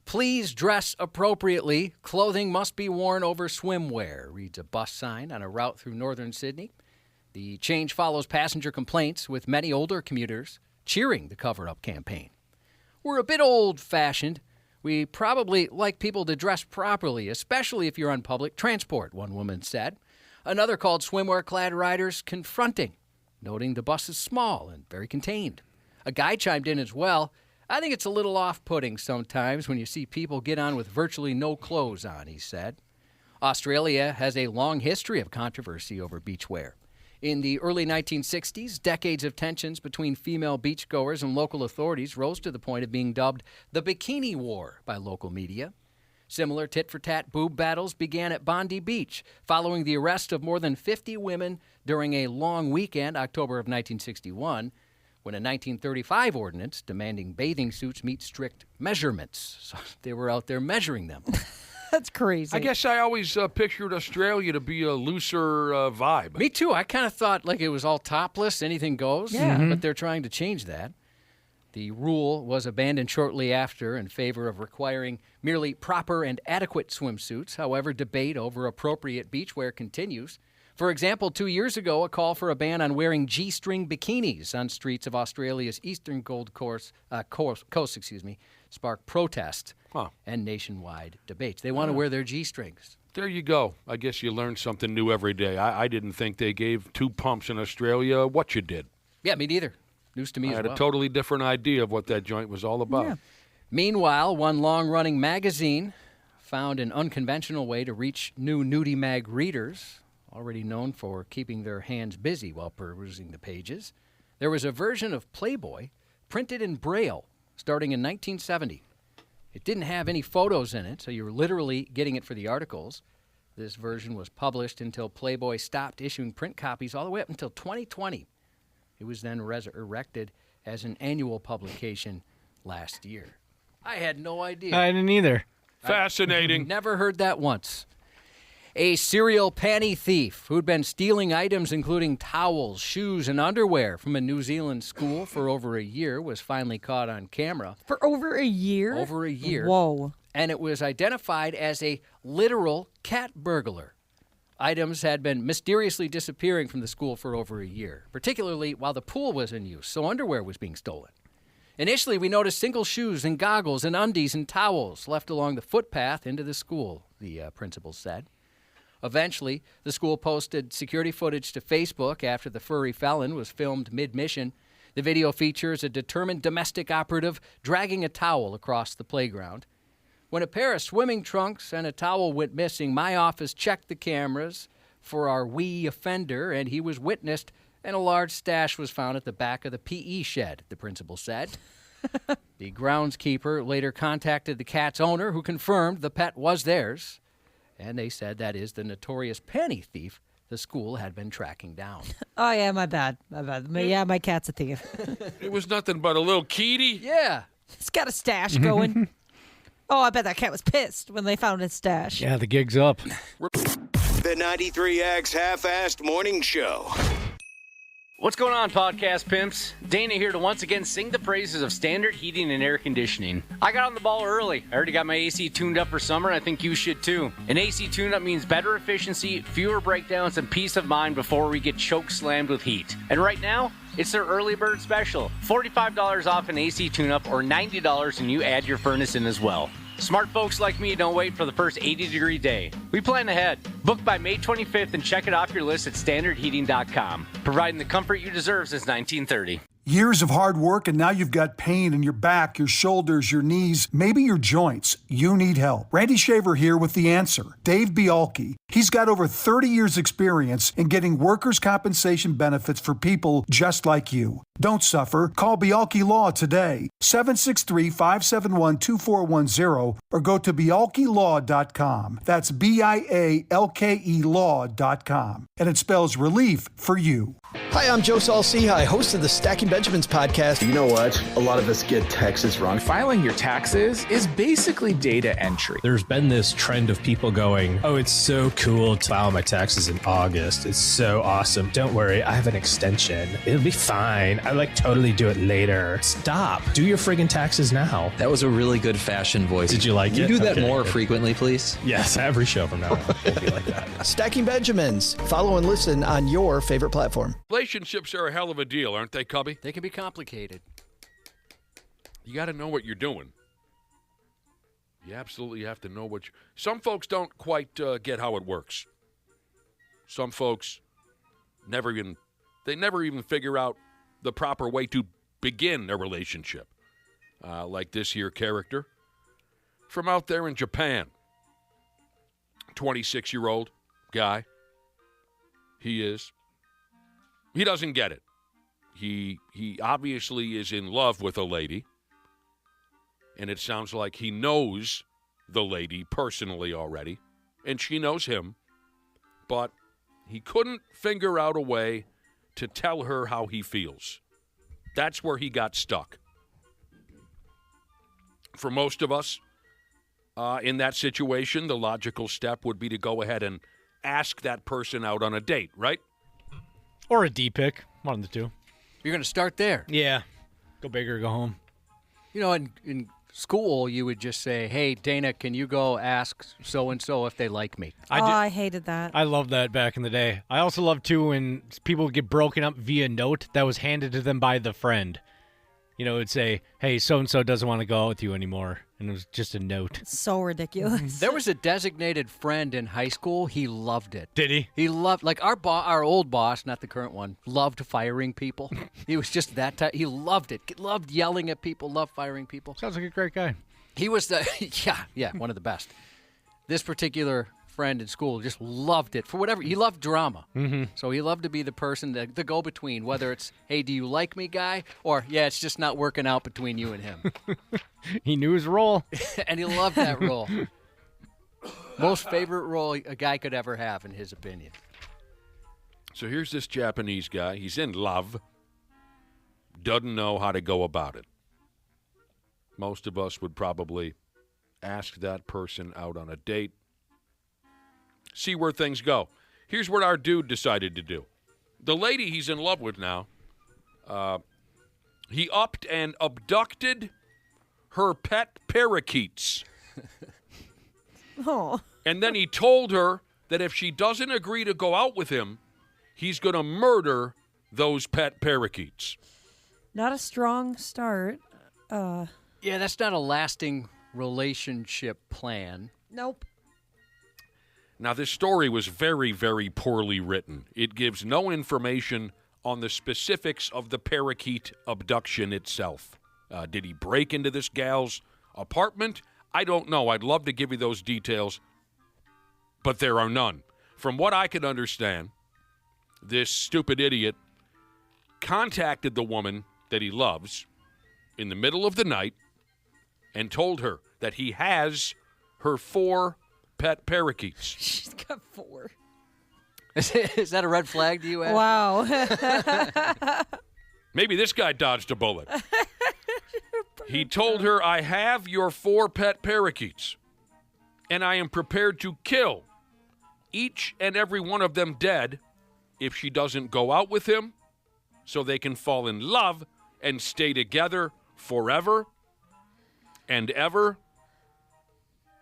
Please dress appropriately. Clothing must be worn over swimwear, reads a bus sign on a route through northern Sydney. The change follows passenger complaints, with many older commuters cheering the cover-up campaign. We're a bit old-fashioned. We probably like people to dress properly, especially if you're on public transport, one woman said. Another called swimwear-clad riders confronting, noting the bus is small and very contained. A guy chimed in as well. I think it's a little off-putting sometimes when you see people get on with virtually no clothes on, he said. Australia has a long history of controversy over beachwear. In the early 1960s, decades of tensions between female beachgoers and local authorities rose to the point of being dubbed the Bikini War by local media. Similar tit-for-tat boob battles began at Bondi Beach following the arrest of more than 50 women during a long weekend, October of 1961, when a 1935 ordinance demanding bathing suits meet strict measurements. So they were out there measuring them. That's crazy. I guess I always pictured Australia to be a looser vibe. Me too. I kind of thought like it was all topless, anything goes. Yeah. But they're trying to change that. The rule was abandoned shortly after in favor of requiring merely proper and adequate swimsuits. However, debate over appropriate beachwear continues. For example, 2 years ago, a call for a ban on wearing G-string bikinis on streets of Australia's eastern Gold Coast, sparked protest and nationwide debates. They want to wear their G-strings. There you go. I guess you learn something new every day. I didn't think they gave two pumps in Australia what you did. Yeah, me neither. News to me as well. I had a totally different idea of what that joint was all about. Yeah. Meanwhile, one long-running magazine found an unconventional way to reach new Nudie Mag readers, already known for keeping their hands busy while perusing the pages. There was a version of Playboy printed in Braille starting in 1970. It didn't have any photos in it, so you were literally getting it for the articles. This version was published until Playboy stopped issuing print copies all the way up until 2020. It was then resurrected as an annual publication last year. I had no idea. I didn't either. Fascinating. Never heard that once. A serial panty thief who'd been stealing items including towels, shoes, and underwear from a New Zealand school for over a year was finally caught on camera. For over a year? Over a year. Whoa. And it was identified as a literal cat burglar. Items had been mysteriously disappearing from the school for over a year, particularly while the pool was in use, so underwear was being stolen. Initially, we noticed single shoes and goggles and undies and towels left along the footpath into the school, the principal said. Eventually, the school posted security footage to Facebook after the furry felon was filmed mid-mission. The video features a determined domestic operative dragging a towel across the playground. When a pair of swimming trunks and a towel went missing, my office checked the cameras for our wee offender, and he was witnessed, and a large stash was found at the back of the PE shed, the principal said. The groundskeeper later contacted the cat's owner, who confirmed the pet was theirs. And they said that is the notorious panty thief the school had been tracking down. Oh, yeah, my bad. Yeah, my cat's a thief. It was nothing but a little kitty. Yeah. It's got a stash going. Oh, I bet that cat was pissed when they found his stash. Yeah, the gig's up. The 93X Half-Assed Morning Show. What's going on, podcast pimps? Dana here to once again sing the praises of Standard Heating and Air Conditioning. I got on the ball early. I already got my AC tuned up for summer, and I think you should too. An AC tune-up means better efficiency, fewer breakdowns, and peace of mind before we get choke slammed with heat. And right now, it's their early bird special. $45 off an AC tune-up or $90 and you add your furnace in as well. Smart folks like me don't wait for the first 80-degree day. We plan ahead. Book by May 25th and check it off your list at standardheating.com. Providing the comfort you deserve since 1930. Years of hard work, and now you've got pain in your back, your shoulders, your knees, maybe your joints. You need help. Randy Shaver here with the answer. Dave Bialke. He's got over 30 years experience in getting workers' compensation benefits for people just like you. Don't suffer. Call Bialke Law today. 763-571-2410 or go to bialkelaw.com. That's BIALKE law.com. And it spells relief for you. Hi, I'm Joe Saul-Sehy, host of the Stacking Benjamins podcast. You know what? A lot of us get taxes wrong. Filing your taxes is basically data entry. There's been this trend of people going, oh, it's so cool to file my taxes in August. It's so awesome. Don't worry, I have an extension. It'll be fine. I totally do it later. Stop. Do your friggin' taxes now. That was a really good fashion voice. Did you like it? You do that more frequently, please? Yes, every show from now on will be like that. Stacking Benjamins. Follow and listen on your favorite platform. Relationships are a hell of a deal, aren't they, Cubby? They can be complicated. You got to know what you're doing. You absolutely have to know what you... Some folks don't quite get how it works. Some folks never even figure out the proper way to begin a relationship. Like this here character from out there in Japan. 26-year-old guy. He doesn't get it. He obviously is in love with a lady. And it sounds like he knows the lady personally already. And she knows him. But he couldn't figure out a way to tell her how he feels. That's where he got stuck. For most of us, in that situation, the logical step would be to go ahead and ask that person out on a date, right? Or a D-pick, one of the two. You're going to start there. Yeah. Go big or go home. You know, in school, you would just say, hey, Dana, can you go ask so-and-so if they like me? I hated that. I loved that back in the day. I also loved, too, when people would get broken up via note that was handed to them by the friend. You know, it would say, hey, so-and-so doesn't want to go out with you anymore. And it was just a note. It's so ridiculous. There was a designated friend in high school. He loved it. Did he? He loved, like our old boss, not the current one, loved firing people. He was just that type. He loved it. Loved yelling at people, loved firing people. Sounds like a great guy. He was the, yeah, one of the best. This particular friend in school just loved it for whatever. He loved drama. Mm-hmm. So he loved to be the person, the go-between, whether it's, hey, do you like me, guy? Or, yeah, it's just not working out between you and him. He knew his role. And he loved that role. Most favorite role a guy could ever have, in his opinion. So here's this Japanese guy. He's in love. Doesn't know how to go about it. Most of us would probably ask that person out on a date. See where things go. Here's what our dude decided to do. The lady he's in love with now, he upped and abducted her pet parakeets. Oh. And then he told her that if she doesn't agree to go out with him, he's going to murder those pet parakeets. Not a strong start. Yeah, that's not a lasting relationship plan. Nope. Now, this story was very, very poorly written. It gives no information on the specifics of the parakeet abduction itself. Did he break into this gal's apartment? I don't know. I'd love to give you those details, but there are none. From what I could understand, this stupid idiot contacted the woman that he loves in the middle of the night and told her that he has her 4 pet parakeets. She's got 4. Is that a red flag to you, Ashley? Wow. Maybe this guy dodged a bullet. He told her, I have your 4 pet parakeets, and I am prepared to kill each and every one of them dead if she doesn't go out with him so they can fall in love and stay together forever and ever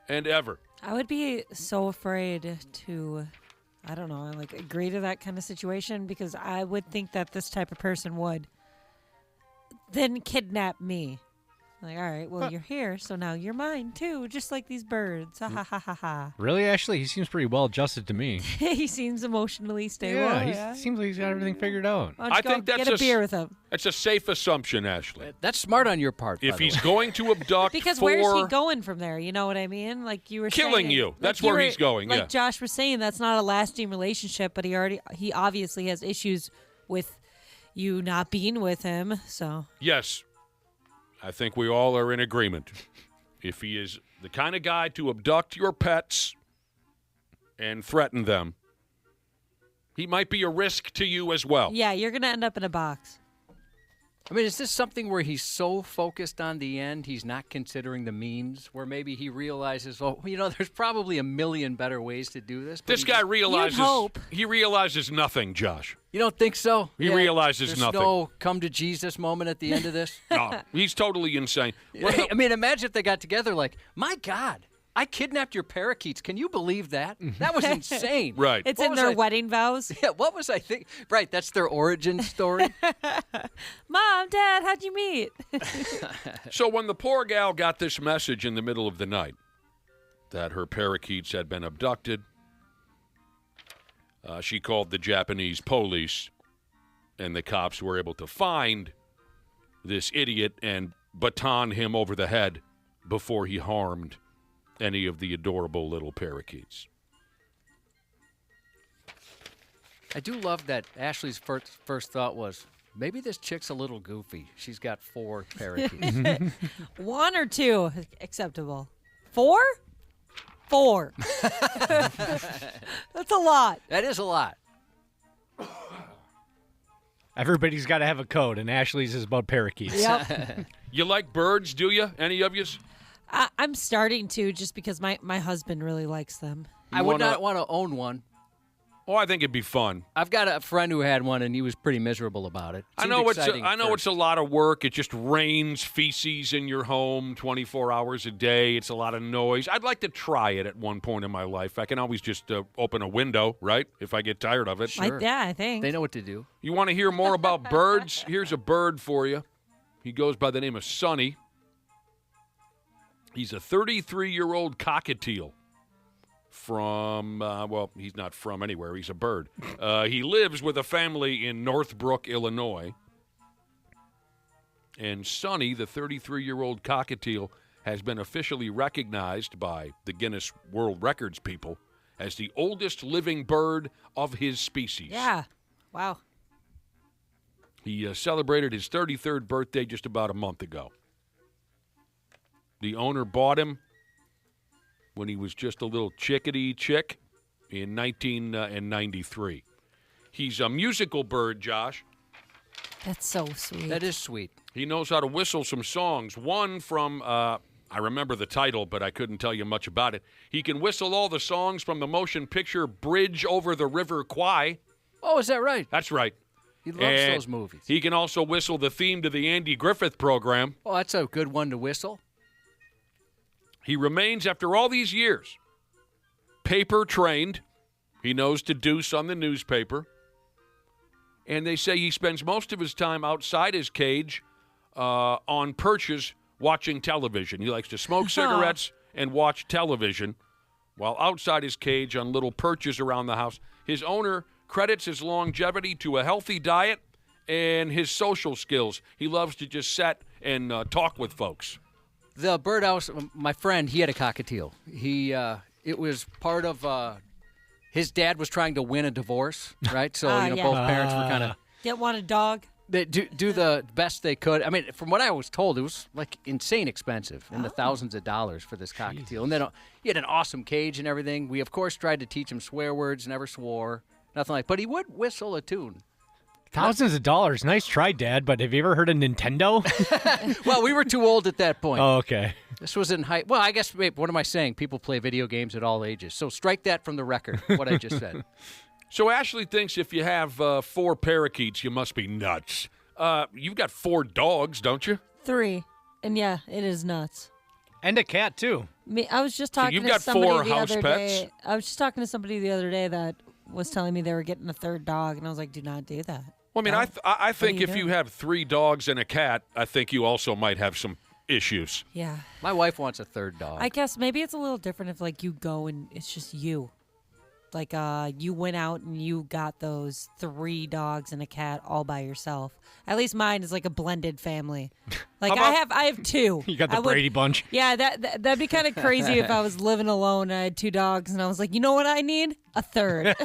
and ever. I would be so afraid to, I don't know, like agree to that kind of situation because I would think that this type of person would then kidnap me. Like, all right, well, you're here, so now you're mine, too, just like these birds. Ha, ha, ha, ha, ha. Really, Ashley? He seems pretty well adjusted to me. He seems emotionally stable. Yeah, he seems like he's got everything figured out. Why don't you go get a beer with him? That's a safe assumption, Ashley. That's smart on your part, If by the he's way. going to abduct Because for where's he going from there? You know what I mean? Like you were killing saying, you. That's like you where were- he's going, Like yeah. Josh was saying, that's not a lasting relationship, but he obviously has issues with you not being with him, so. Yes, I think we all are in agreement. If he is the kind of guy to abduct your pets and threaten them, he might be a risk to you as well. Yeah, you're going to end up in a box. I mean, is this something where he's so focused on the end, he's not considering the means, where maybe he realizes, oh, you know, there's probably a million better ways to do this. but This he guy just- realizes he realizes nothing, Josh. You don't think so? He realizes there's nothing. no come to Jesus moment at the end of this? No, he's totally insane. When the- I mean, imagine if they got together like, my God, I kidnapped your parakeats. Can you believe that? That was insane. Right. It's What in was their I- wedding vows. Yeah, what was I thinking? Right, that's their origin story. Mom, Dad, how'd you meet? So when the poor gal got this message in the middle of the night that her parakeets had been abducted, she called the Japanese police, and the cops were able to find this idiot and baton him over the head before he harmed any of the adorable little parakeets. I do love that Ashley's first thought was, maybe this chick's a little goofy. She's got 4 parakeets. 1 or 2, acceptable. 4? 4. That's a lot. That is a lot. Everybody's got to have a code, and Ashley's is about parakeets. Yep. You like birds, do you? Any of you? I'm starting to just because my husband really likes them. I would not want to own one. Oh, I think it'd be fun. I've got a friend who had one, and he was pretty miserable about it. I know it's a lot of work. It just rains feces in your home 24 hours a day. It's a lot of noise. I'd like to try it at one point in my life. I can always just open a window, right, if I get tired of it. Yeah, I think. They know what to do. You want to hear more about birds? Here's a bird for you. He goes by the name of Sonny. He's a 33-year-old cockatiel from, well, he's not from anywhere. He's a bird. He lives with a family in Northbrook, Illinois. And Sonny, the 33-year-old cockatiel, has been officially recognized by the Guinness World Records people as the oldest living bird of his species. Yeah. Wow. He celebrated his 33rd birthday just about a month ago. The owner bought him when he was just a little chickadee chick in 1993. He's a musical bird, Josh. That's so sweet. That is sweet. He knows how to whistle some songs. One from, I remember the title, but I couldn't tell you much about it. He can whistle all the songs from the motion picture Bridge Over the River Kwai. Oh, is that right? That's right. He loves And those movies. He can also whistle the theme to the Andy Griffith program. Oh, that's a good one to whistle. He remains, after all these years, paper trained. He knows to deuce on the newspaper. And they say he spends most of his time outside his cage on perches watching television. He likes to smoke cigarettes and watch television while outside his cage on little perches around the house. His owner credits his longevity to a healthy diet and his social skills. He loves to just sit and talk with folks. The birdhouse, my friend, he had a cockatiel. It was part of, his dad was trying to win a divorce, right? So, Yeah. both parents were kind of, Didn't want a dog. they do the best they could. I mean, from what I was told, it was like insane expensive, in the thousands of dollars for this cockatiel. And then he had an awesome cage and everything. We, of course, tried to teach him swear words, never swore, nothing like, but he would whistle a tune. Thousands of dollars. Nice try, Dad, but have you ever heard of Nintendo? Well, we were too old at that point. Oh, okay. This was in high. Well, I guess, what am I saying? People play video games at all ages. So strike that from the record, what I just said. So Ashley thinks if you have 4 parakeets, you must be nuts. You've got 4 dogs, don't you? 3. And yeah, it is nuts. And a cat, too. I was just talking you've to got somebody 4 the house other pets? day. I was just talking to somebody the other day that was telling me they were getting a 3rd dog, and I was like, do not do that. Well, I mean, No. I think you if doing? you have 3 dogs and a cat, I think you also might have some issues. Yeah. My wife wants a 3rd dog. I guess maybe it's a little different if, like, you go and it's just you. Like, you went out and you got those 3 dogs and a cat all by yourself. At least mine is like a blended family. Like, I have 2. You got the Brady Bunch. Yeah, that'd be kind of crazy if I was living alone and I had 2 dogs and I was like, you know what I need? A 3rd.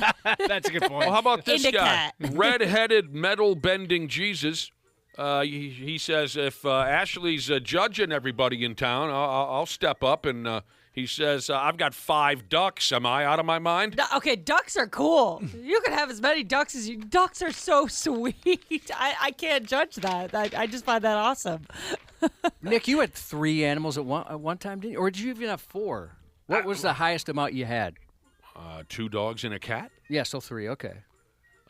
That's a good point. Well, how about this And a guy? cat. Red-headed, metal-bending Jesus. He says, if Ashley's judging everybody in town, I'll step up. And he says, I've got 5 ducks. Am I out of my mind? Okay, ducks are cool. You can have as many ducks as you. Ducks are so sweet. I can't judge that. I just find that awesome. Nick, you had 3 animals at one time, didn't you? Or did you even have 4? What was the highest amount you had? 2 dogs and a cat. Yeah, so 3. Okay.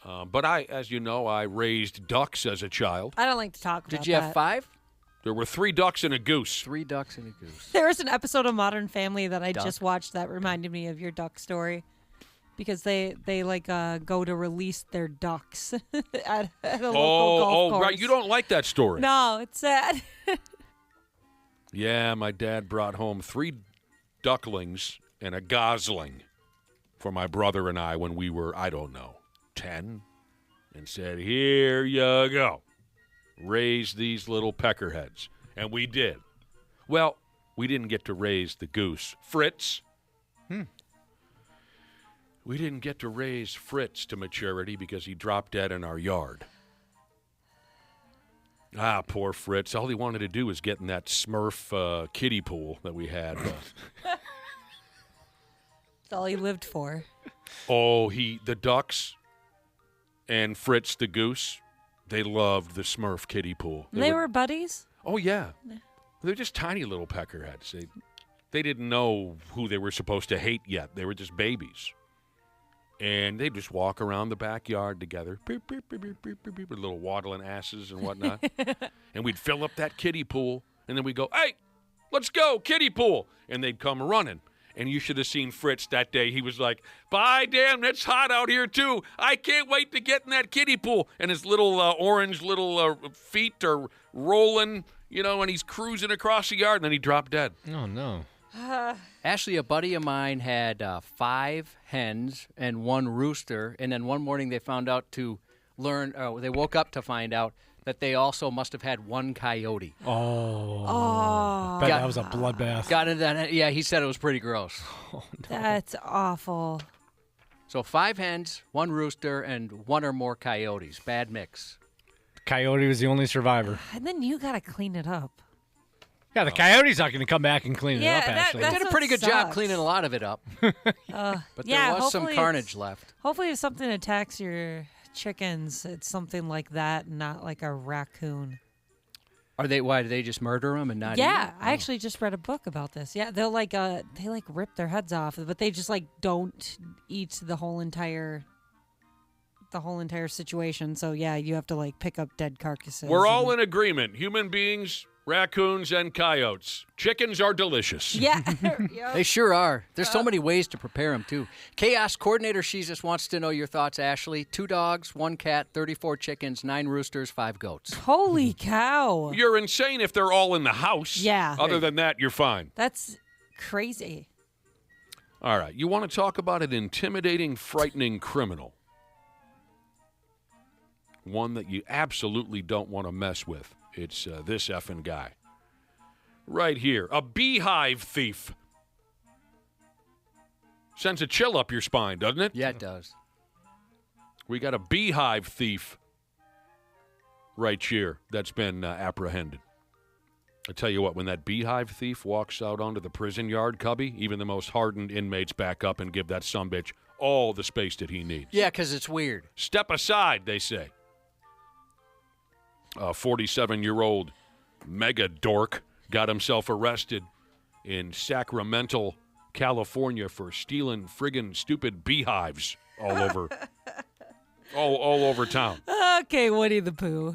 But as you know, I raised ducks as a child. I don't like to talk about Did you have that. 5? There were 3 ducks and a goose. 3 ducks and a goose. There was an episode of Modern Family that I Duck. just watched that reminded me of your duck story. Because they like go to release their ducks at a local golf course. Right. You don't like that story. No, it's sad. Yeah, my dad brought home 3 ducklings and a gosling for my brother and I when we were, I don't know, 10, and said, here you go. Raise these little peckerheads. And we did. Well, we didn't get to raise the goose. Fritz. We didn't get to raise Fritz to maturity because he dropped dead in our yard. Ah, poor Fritz. All he wanted to do was get in that Smurf kiddie pool that we had. That's all he lived for. The ducks and Fritz the goose, they loved the Smurf kiddie pool. They were buddies? Oh, yeah. They're just tiny little peckerheads. They didn't know who they were supposed to hate yet. They were just babies. And they'd just walk around the backyard together, beep, beep, beep, beep, beep, beep, beep, with little waddling asses and whatnot. And we'd fill up that kiddie pool, and then we'd go, hey, let's go, kiddie pool. And they'd come running. And you should have seen Fritz that day. He was like, by damn, it's hot out here, too. I can't wait to get in that kiddie pool. And his little orange little feet are rolling, and he's cruising across the yard, and then he dropped dead. Oh, no. Ashley, a buddy of mine had 5 hens and 1 rooster, and then one morning they found out they woke up to find out that they also must have had 1 coyote. Oh. Bet that was a bloodbath. Got into that. Yeah, he said it was pretty gross. Oh, no. That's awful. So 5 hens, 1 rooster, and 1 or more coyotes. Bad mix. Coyote was the only survivor. And then you got to clean it up. Yeah, the coyote's not going to come back and clean it Yeah, up, that- actually. They that's did a what pretty good job sucks. cleaning a lot of it up. But Yeah, there was some hopefully carnage it's- left. Hopefully if something attacks your chickens, it's something like that, not like a raccoon. Why, do they just murder them and not eat Yeah, them? I actually just read a book about this. Yeah, they'll they rip their heads off, but they just don't eat the whole entire situation. So yeah, you have to pick up dead carcasses. We're all in agreement. Human beings, raccoons, and coyotes. Chickens are delicious. Yeah. They sure are. There's so many ways to prepare them, too. Chaos Coordinator Jesus wants to know your thoughts, Ashley. 2 dogs, 1 cat, 34 chickens, 9 roosters, 5 goats. Holy cow. You're insane if they're all in the house. Yeah. Other than that, you're fine. That's crazy. All right. You want to talk about an intimidating, frightening criminal? One that you absolutely don't want to mess with. It's this effing guy. Right here. A beehive thief. Sends a chill up your spine, doesn't it? Yeah, it does. We got a beehive thief right here that's been apprehended. I tell you what, when that beehive thief walks out onto the prison yard, Cubby, even the most hardened inmates back up and give that sumbitch all the space that he needs. Yeah, because it's weird. Step aside, they say. A 47-year-old mega dork got himself arrested in Sacramento, California for stealing friggin' stupid beehives all over all over town. Okay, Woody the Pooh.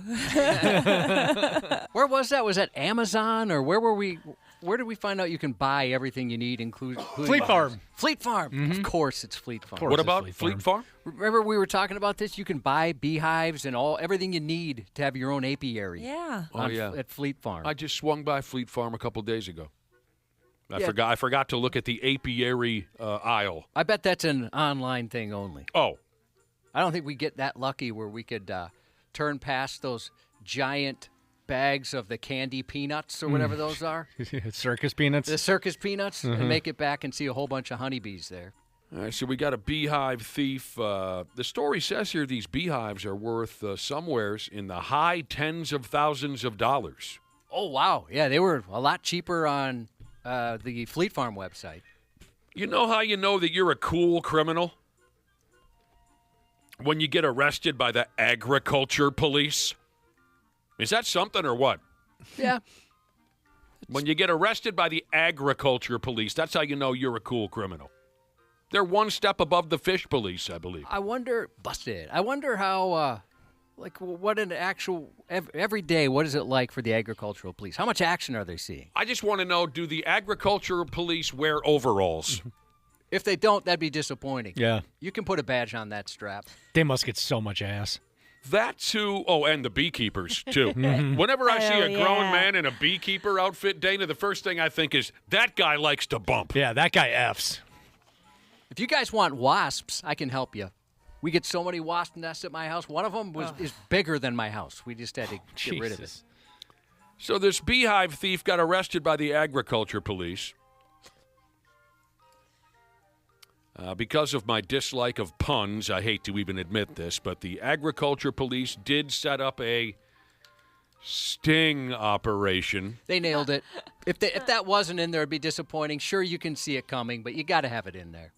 Where was that? Was that Amazon or where were we? Where did we find out you can buy everything you need, including Fleet Farm. Fleet Farm. Of course, it's Fleet Farm. What about Fleet Farm? Remember we were talking about this? You can buy beehives and everything you need to have your own apiary. Yeah. At Fleet Farm. I just swung by Fleet Farm a couple days ago. I Yeah. forgot to look at the apiary aisle. I bet that's an online thing only. Oh. I don't think we get that lucky where we could turn past those giant bags of the candy peanuts or whatever those are. Circus peanuts. The circus peanuts, Mhm. and make it back and see a whole bunch of honeybees there. All right, so we got a beehive thief. The story says here these beehives are worth somewheres in the high tens of thousands of dollars. Oh, wow. Yeah, they were a lot cheaper on the Fleet Farm website. You know how you know that you're a cool criminal? When you get arrested by the agriculture police? Is that something or what? Yeah. When you get arrested by the agriculture police, that's how you know you're a cool criminal. They're one step above the fish police, I believe. I wonder, busted. I wonder how, what an actual, every day, what is it like for the agricultural police? How much action are they seeing? I just want to know, do the agriculture police wear overalls? If they don't, that'd be disappointing. Yeah. You can put a badge on that strap. They must get so much ass. That too. Oh, and the beekeepers too. Whenever I see a grown man in a beekeeper outfit, Dana, the first thing I think is that guy likes to bump. Yeah, that guy F's. If you guys want wasps, I can help you. We get so many wasp nests at my house. One of them is bigger than my house. We just had to get rid of it. So this beehive thief got arrested by the agriculture police. Because of my dislike of puns, I hate to even admit this, but the agriculture police did set up a sting operation. They nailed it. If that wasn't in there, it'd be disappointing. Sure, you can see it coming, but you got to have it in there.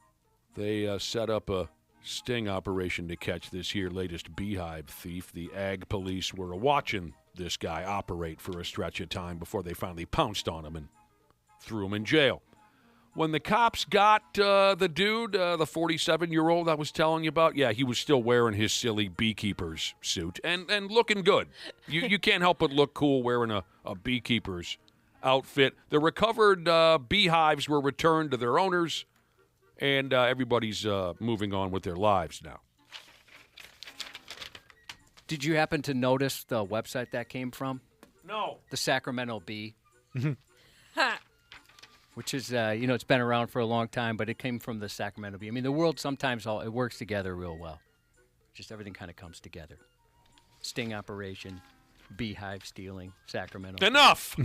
They set up a sting operation to catch this here latest beehive thief. The ag police were watching this guy operate for a stretch of time before they finally pounced on him and threw him in jail. When the cops got the dude, the 47-year-old I was telling you about, yeah, he was still wearing his silly beekeeper's suit and looking good. You can't help but look cool wearing a beekeeper's outfit. The recovered beehives were returned to their owners, and everybody's moving on with their lives now. Did you happen to notice the website that came from? No. The Sacramento Bee. Which is, it's been around for a long time, but it came from the Sacramento Bee. I mean, the world sometimes it works together real well. Just everything kind of comes together. Sting operation, beehive stealing, Sacramento. Enough!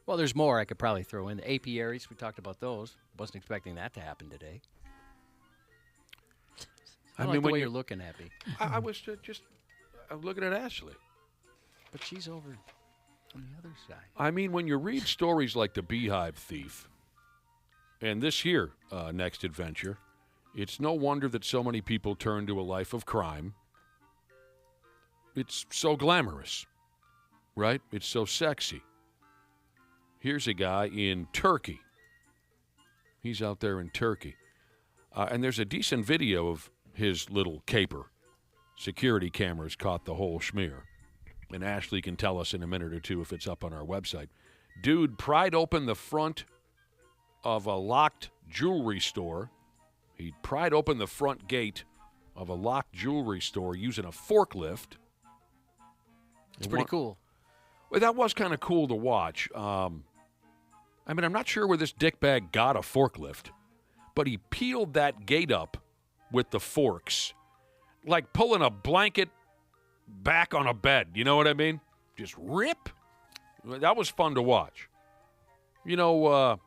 Well, there's more I could probably throw in. The apiaries, we talked about those. Wasn't expecting that to happen today. I like the way you're looking at me. I was just looking at Ashley. But she's over on the other side. I mean, when you read stories like The Beehive Thief and this here next adventure, it's no wonder that so many people turn to a life of crime. It's so glamorous, right? It's so sexy. Here's a guy in Turkey. He's out there in Turkey. And there's a decent video of his little caper. Security cameras caught the whole schmear. And Ashley can tell us in a minute or two if it's up on our website. Dude pried open the front of a locked jewelry store. He pried open the front gate of a locked jewelry store using a forklift. It's pretty cool. Well, that was kind of cool to watch. I'm not sure where this dickbag got a forklift, but he peeled that gate up with the forks, like pulling a blanket back on a bed. You know what I mean? Just rip. That was fun to watch. You know,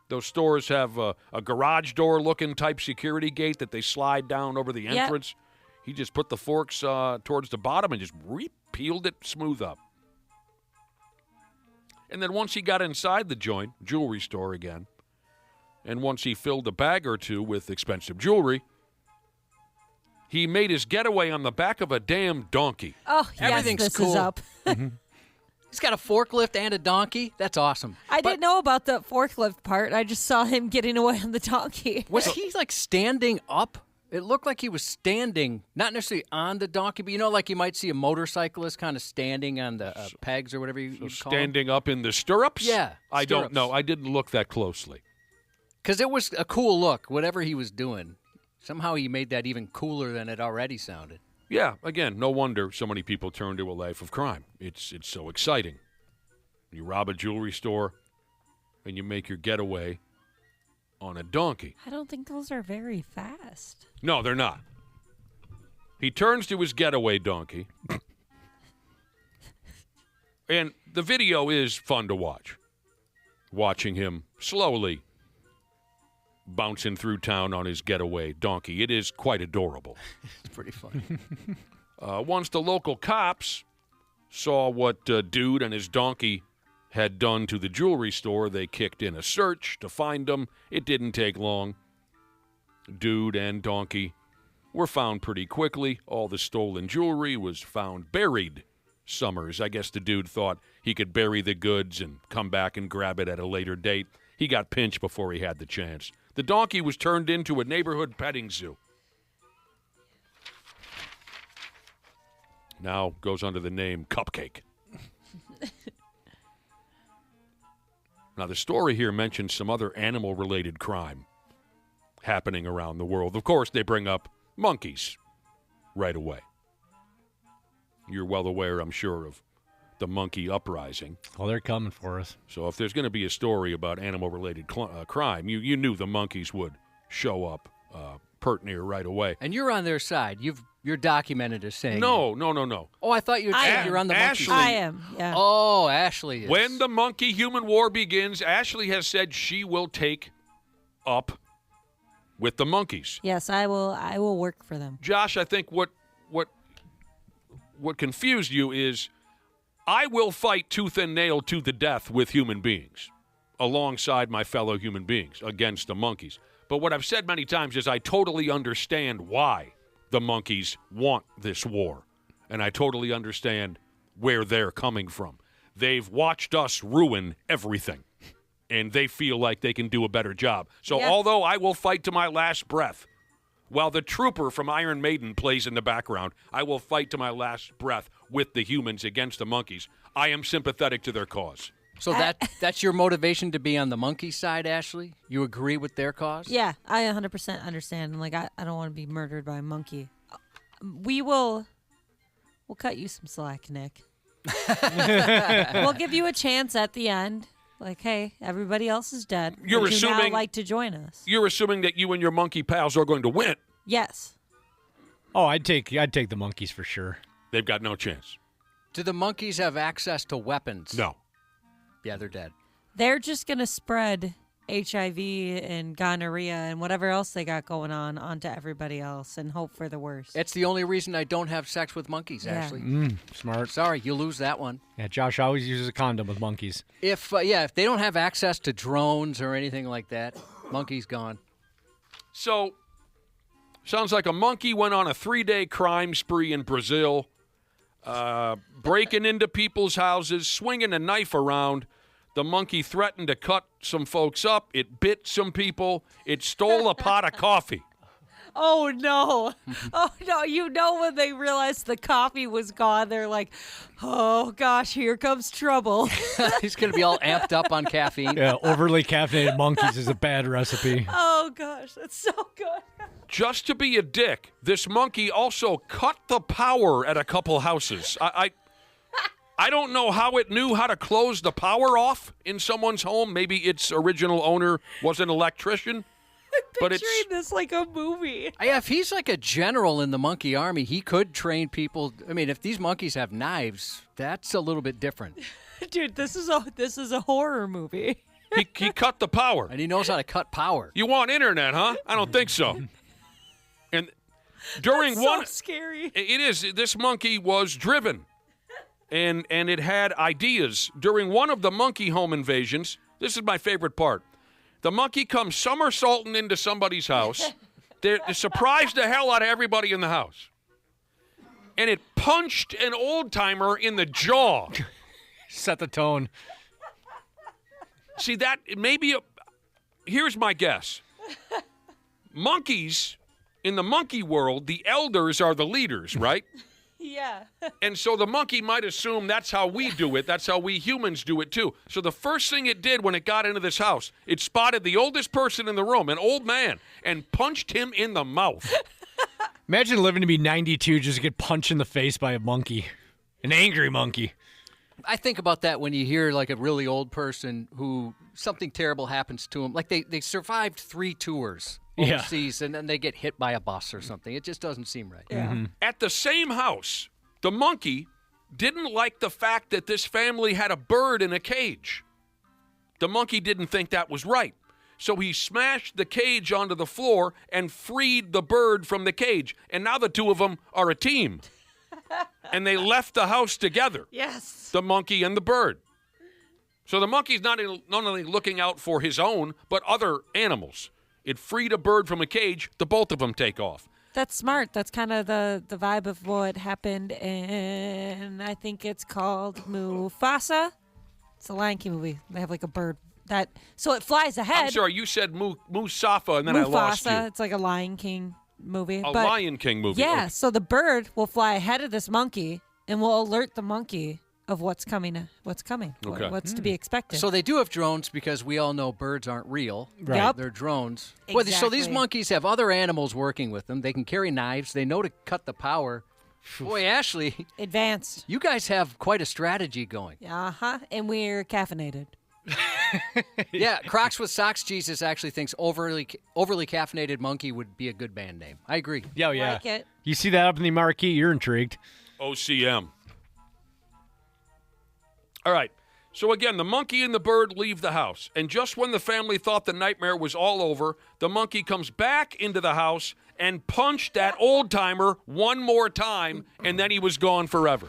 those stores have a garage door looking type security gate that they slide down over the entrance. Yep. He just put the forks towards the bottom and just peeled it smooth up. And then once he got inside the joint, jewelry store again, and once he filled a bag or two with expensive jewelry, He made his getaway on the back of a damn donkey. Oh, yes, Everything's this cool. is up. He's got a forklift and a donkey. That's awesome. I didn't know about the forklift part. I just saw him getting away on the donkey. Was he like standing up? It looked like he was standing, not necessarily on the donkey, but like you might see a motorcyclist kind of standing on the pegs or whatever you call Standing up in the stirrups? Yeah, I don't stirrups. know. I didn't look that closely. Because it was a cool look, whatever he was doing. Somehow he made that even cooler than it already sounded. Yeah, again, no wonder so many people turn to a life of crime. It's so exciting. You rob a jewelry store and you make your getaway on a donkey. I don't think those are very fast. No, they're not. He turns to his getaway donkey. And the video is fun to watch. Watching him slowly bouncing through town on his getaway donkey. It is quite adorable. It's pretty funny. Once the local cops saw what dude and his donkey had done to the jewelry store, they kicked in a search to find them. It didn't take long. Dude and donkey were found pretty quickly. All the stolen jewelry was found buried. Summers, I guess the dude thought he could bury the goods and come back and grab it at a later date. He got pinched before he had the chance. The donkey was turned into a neighborhood petting zoo. Now goes under the name Cupcake. Now, the story here mentions some other animal-related crime happening around the world. Of course, they bring up monkeys right away. You're well aware, I'm sure, of the monkey uprising. Oh, they're coming for us. So if there's going to be a story about animal-related crime, you knew the monkeys would show up pert near right away. And you're on their side. You're documented as saying No. Oh, I thought you had said you're on the monkey Ashley, side. I am, yeah. Oh, Ashley is. When the monkey-human war begins, Ashley has said she will take up with the monkeys. Yes, I will work for them. Josh, I think what confused you is I will fight tooth and nail to the death with human beings, alongside my fellow human beings, against the monkeys. But what I've said many times is I totally understand why the monkeys want this war, and I totally understand where they're coming from. They've watched us ruin everything, and they feel like they can do a better job. So although I will fight to my last breath, while the trooper from Iron Maiden plays in the background, I will fight to my last breath with the humans against the monkeys. I am sympathetic to their cause. So that's your motivation to be on the monkey side, Ashley? You agree with their cause? Yeah, I 100% understand. Like, I don't want to be murdered by a monkey. We'll cut you some slack, Nick. We'll give you a chance at the end. Like, hey, everybody else is dead. You're Would you now assuming like to join us? You're assuming that you and your monkey pals are going to win. Yes. Oh, I'd take the monkeys for sure. They've got no chance. Do the monkeys have access to weapons? No. Yeah, they're dead. They're just going to spread HIV and gonorrhea and whatever else they got going on onto everybody else and hope for the worst. It's the only reason I don't have sex with monkeys, Yeah. Ashley. Smart. Sorry, you lose that one. Yeah, Josh always uses a condom with monkeys. If they don't have access to drones or anything like that, monkey's gone. So, sounds like a monkey went on a 3-day crime spree in Brazil, breaking into people's houses, swinging a knife around. The monkey threatened to cut some folks up. It bit some people. It stole a pot of coffee. Oh, no. Oh, no. You know when they realized the coffee was gone, they're like, oh, gosh, here comes trouble. He's going to be all amped up on caffeine. Yeah, overly caffeinated monkeys is a bad recipe. Oh, gosh, that's so good. Just to be a dick, this monkey also cut the power at a couple houses. I don't know how it knew how to close the power off in someone's home. Maybe its original owner was an electrician. But it's this like a movie. Yeah, if he's like a general in the monkey army, he could train people. I mean, if these monkeys have knives, that's a little bit different. Dude, this is a horror movie. he cut the power. And he knows how to cut power. You want internet, huh? I don't think so. And during That's one, so scary. It is. This monkey was driven. And it had ideas. During one of the monkey home invasions, this is my favorite part. The monkey comes somersaulting into somebody's house, They surprised the hell out of everybody in the house. And it punched an old-timer in the jaw. Set the tone. See, that maybe here's my guess. Monkeys, in the monkey world, the elders are the leaders, right? Yeah. And so the monkey might assume that's how we do it. That's how we humans do it, too. So the first thing it did when it got into this house, it spotted the oldest person in the room, an old man, and punched him in the mouth. Imagine living to be 92 just to get punched in the face by a monkey. An angry monkey. I think about that when you hear like a really old person who something terrible happens to them. Like they survived 3 tours overseas and then they get hit by a bus or something. It just doesn't seem right. Yeah. Mm-hmm. At the same house, the monkey didn't like the fact that this family had a bird in a cage. The monkey didn't think that was right. So he smashed the cage onto the floor and freed the bird from the cage. And now the two of them are a team. And they left the house together. Yes. The monkey and the bird. So the monkey's not only looking out for his own, but other animals. It freed a bird from a cage. The both of them take off. That's smart. That's kind of the vibe of what happened in, I think it's called Mufasa. It's a Lion King movie. They have like a bird so it flies ahead. I'm sorry, you said Musafa and then Mufasa, I lost you. It's like a Lion King movie. A Lion King movie. Yeah, Okay. so the bird will fly ahead of this monkey and will alert the monkey of what's coming, Okay. what's to be expected. So they do have drones because we all know birds aren't real. Right. Yep. They're drones. Well, so these Exactly. monkeys have other animals working with them. They can carry knives. They know to cut the power. Boy, Ashley. Advanced. You guys have quite a strategy going. Uh-huh, and we're caffeinated. Yeah, Crocs with Socks Jesus actually thinks overly caffeinated monkey would be a good band name. I agree. Yeah, yeah. Like it. You see that up in the marquee, you're intrigued. OCM. All right. So again, the monkey and the bird leave the house. And just when the family thought the nightmare was all over, the monkey comes back into the house and punched that old-timer one more time, and then he was gone forever.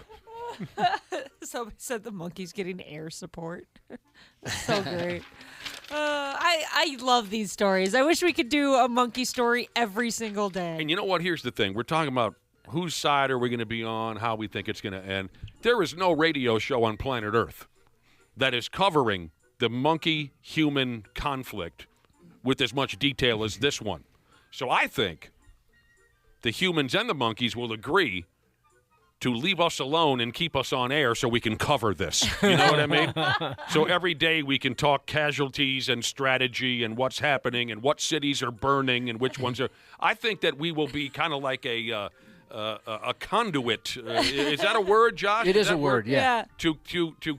Somebody said the monkey's getting air support. So great. I love these stories. I wish we could do a monkey story every single day. And you know what? Here's the thing. We're talking about whose side are we going to be on, how we think it's going to end. There is no radio show on planet Earth that is covering the monkey-human conflict with as much detail as this one. So I think the humans and the monkeys will agree to leave us alone and keep us on air so we can cover this. You know what I mean? So every day we can talk casualties and strategy and what's happening and what cities are burning and which ones are. I think that we will be kind of like a conduit. Is that a word, Josh? It is a word, yeah. To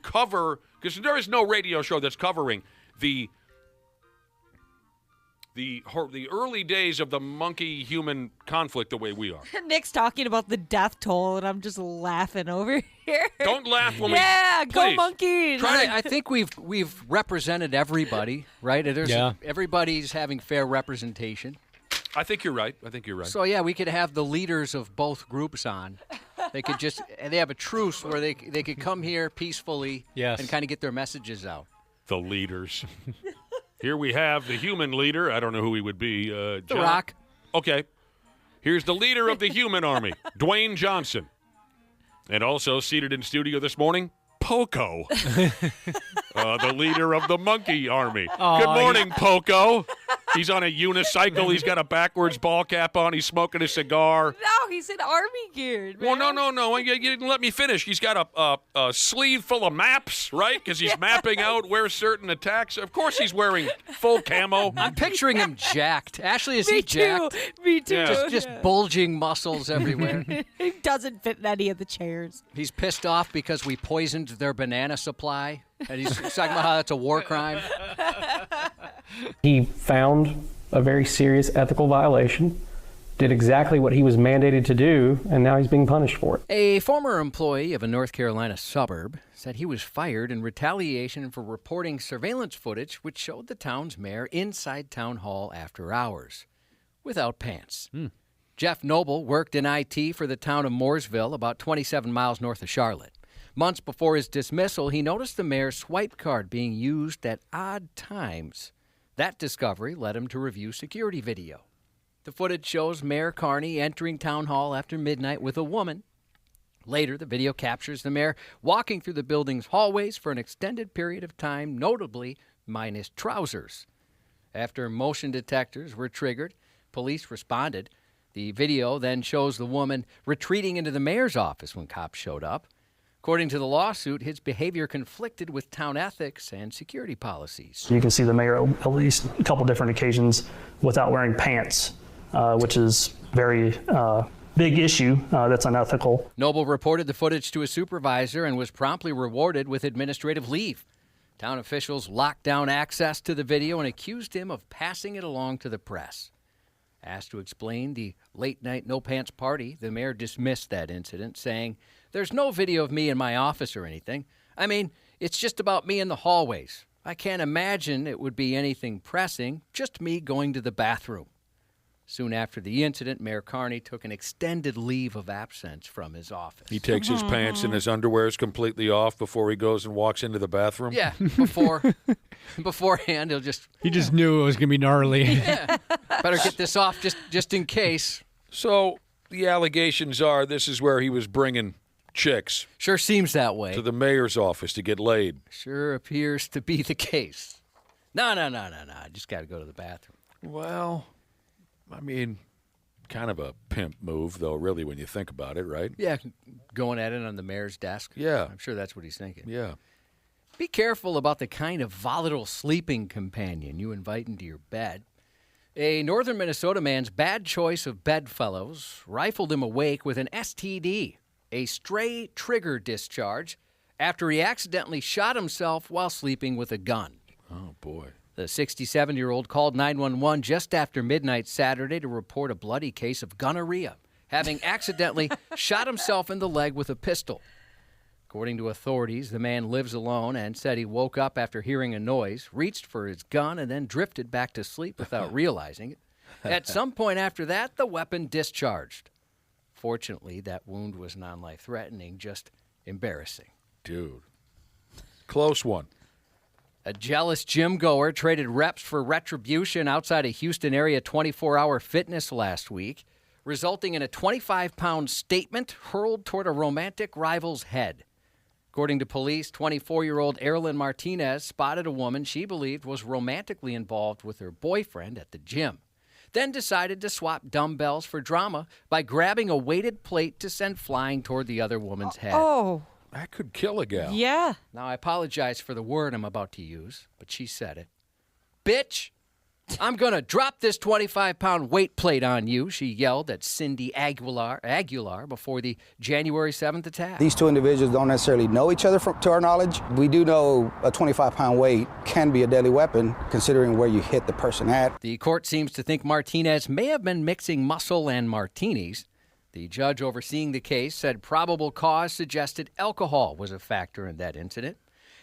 cover, because there is no radio show that's covering the early days of the monkey-human conflict the way we are. Nick's talking about the death toll, and I'm just laughing over here. Don't laugh when yeah, we... go Please. monkeys! I think we've represented everybody, right? Everybody's having fair representation. I think you're right. So yeah, we could have the leaders of both groups on. They could they have a truce where they could come here peacefully and kind of get their messages out. The leaders. Here we have the human leader. I don't know who he would be. The Rock. Okay. Here's the leader of the human army, Dwayne Johnson. And also seated in studio this morning, Poco, the leader of the monkey army. Oh, Good morning, Poco. He's on a unicycle. He's got a backwards ball cap on. He's smoking a cigar. No, he's in army gear. Man. Well, no. You didn't let me finish. He's got a sleeve full of maps, right? Because he's mapping out where certain attacks. Of course he's wearing full camo. I'm picturing him jacked. Ashley, is he jacked? Me too. Yeah. Just bulging muscles everywhere. He doesn't fit in any of the chairs. He's pissed off because we poisoned their banana supply. And he's talking about how that's a war crime. He found a very serious ethical violation, did exactly what he was mandated to do, and now he's being punished for it. A former employee of a North Carolina suburb said he was fired in retaliation for reporting surveillance footage which showed the town's mayor inside town hall after hours, without pants. Jeff Noble worked in IT for the town of Mooresville, about 27 miles north of Charlotte. Months before his dismissal, he noticed the mayor's swipe card being used at odd times. That discovery led him to review security video. The footage shows Mayor Carney entering town hall after midnight with a woman. Later, the video captures the mayor walking through the building's hallways for an extended period of time, notably minus trousers. After motion detectors were triggered, police responded. The video then shows the woman retreating into the mayor's office when cops showed up. According to the lawsuit, his behavior conflicted with town ethics and security policies. You can see the mayor at least a couple different occasions without wearing pants, which is very big issue. That's unethical. Noble reported the footage to a supervisor and was promptly rewarded with administrative leave. Town officials locked down access to the video and accused him of passing it along to the press. Asked to explain the late-night no-pants party, the mayor dismissed that incident, saying, "There's no video of me in my office or anything. I mean, it's just about me in the hallways. I can't imagine it would be anything pressing, just me going to the bathroom." Soon after the incident, Mayor Carney took an extended leave of absence from his office. He takes his pants and his underwear is completely off before he goes and walks into the bathroom? Yeah, beforehand, he'll just... He just knew it was going to be gnarly. Yeah, better get this off just in case. So the allegations are this is where he was bringing chicks. Sure seems that way. To the mayor's office to get laid. Sure appears to be the case. No. I just got to go to the bathroom. Well, I mean, kind of a pimp move, though, really, when you think about it, right? Yeah, going at it on the mayor's desk. Yeah. I'm sure that's what he's thinking. Yeah. Be careful about the kind of volatile sleeping companion you invite into your bed. A northern Minnesota man's bad choice of bedfellows rifled him awake with an STD, a stray trigger discharge, after he accidentally shot himself while sleeping with a gun. Oh, boy. The 67-year-old called 911 just after midnight Saturday to report a bloody case of gonorrhea, having accidentally shot himself in the leg with a pistol. According to authorities, the man lives alone and said he woke up after hearing a noise, reached for his gun, and then drifted back to sleep without realizing it. At some point after that, the weapon discharged. Fortunately, that wound was non-life-threatening, just embarrassing. Dude. Close one. A jealous gym goer traded reps for retribution outside a Houston area 24-hour fitness last week, resulting in a 25-pound statement hurled toward a romantic rival's head. According to police, 24-year-old Erilyn Martinez spotted a woman she believed was romantically involved with her boyfriend at the gym, then decided to swap dumbbells for drama by grabbing a weighted plate to send flying toward the other woman's head. Oh. That could kill a gal. Yeah. Now, I apologize for the word I'm about to use, but she said it. "Bitch, I'm going to drop this 25-pound weight plate on you," she yelled at Cindy Aguilar before the January 7th attack. These two individuals don't necessarily know each other to our knowledge. We do know a 25-pound weight can be a deadly weapon, considering where you hit the person at. The court seems to think Martinez may have been mixing muscle and martinis. The judge overseeing the case said probable cause suggested alcohol was a factor in that incident.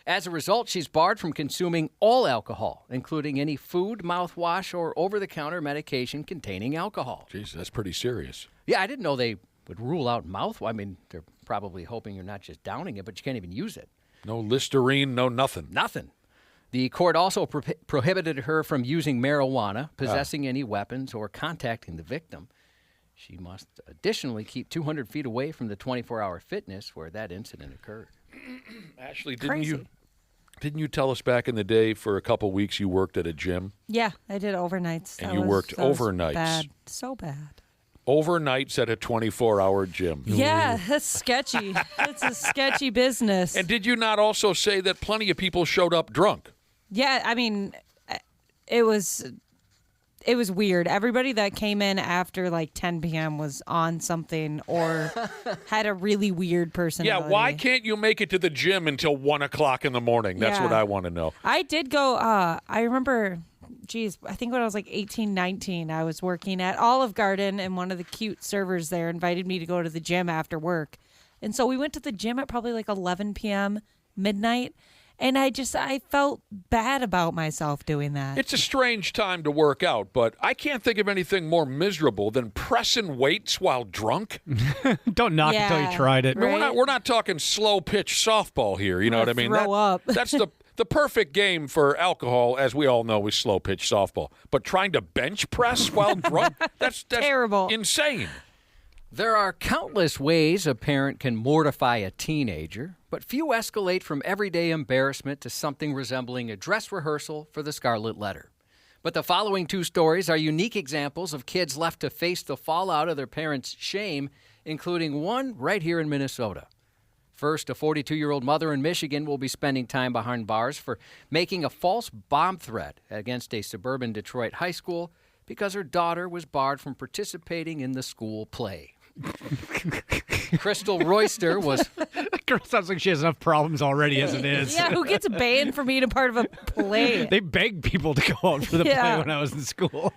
As a result, she's barred from consuming all alcohol, including any food, mouthwash, or over-the-counter medication containing alcohol. Jeez, that's pretty serious. Yeah, I didn't know they would rule out mouthwash. I mean, they're probably hoping you're not just downing it, but you can't even use it. No Listerine, no nothing. Nothing. The court also prohibited her from using marijuana, possessing any weapons, or contacting the victim. She must additionally keep 200 feet away from the 24-hour fitness where that incident occurred. Ashley, didn't you tell us back in the day for a couple weeks you worked at a gym? Yeah, I did overnights. And you worked overnights. Bad. So bad. Overnights at a 24-hour gym. Yeah, that's sketchy. It's a sketchy business. And did you not also say that plenty of people showed up drunk? Yeah, I mean, it was weird. Everybody that came in after like 10 p.m. was on something or had a really weird personality. Yeah, why can't you make it to the gym until 1 o'clock in the morning? That's what I want to know. I did go, I remember, I think when I was like 18, 19, I was working at Olive Garden, and one of the cute servers there invited me to go to the gym after work. And so we went to the gym at probably like 11 p.m., midnight. And I felt bad about myself doing that. It's a strange time to work out, but I can't think of anything more miserable than pressing weights while drunk. Don't knock it until you tried it. I mean, we're not talking slow pitch softball here. You know what I mean? Throw up. That's The perfect game for alcohol, as we all know, is slow pitch softball. But trying to bench press while drunk, that's terrible. Insane. There are countless ways a parent can mortify a teenager, but few escalate from everyday embarrassment to something resembling a dress rehearsal for the Scarlet Letter. But the following two stories are unique examples of kids left to face the fallout of their parents' shame, including one right here in Minnesota. First, a 42-year-old mother in Michigan will be spending time behind bars for making a false bomb threat against a suburban Detroit high school because her daughter was barred from participating in the school play. Crystal Royster was... Girl sounds like she has enough problems already as it is. Yeah, who gets banned from being a part of a play? They begged people to go out for the play when I was in school.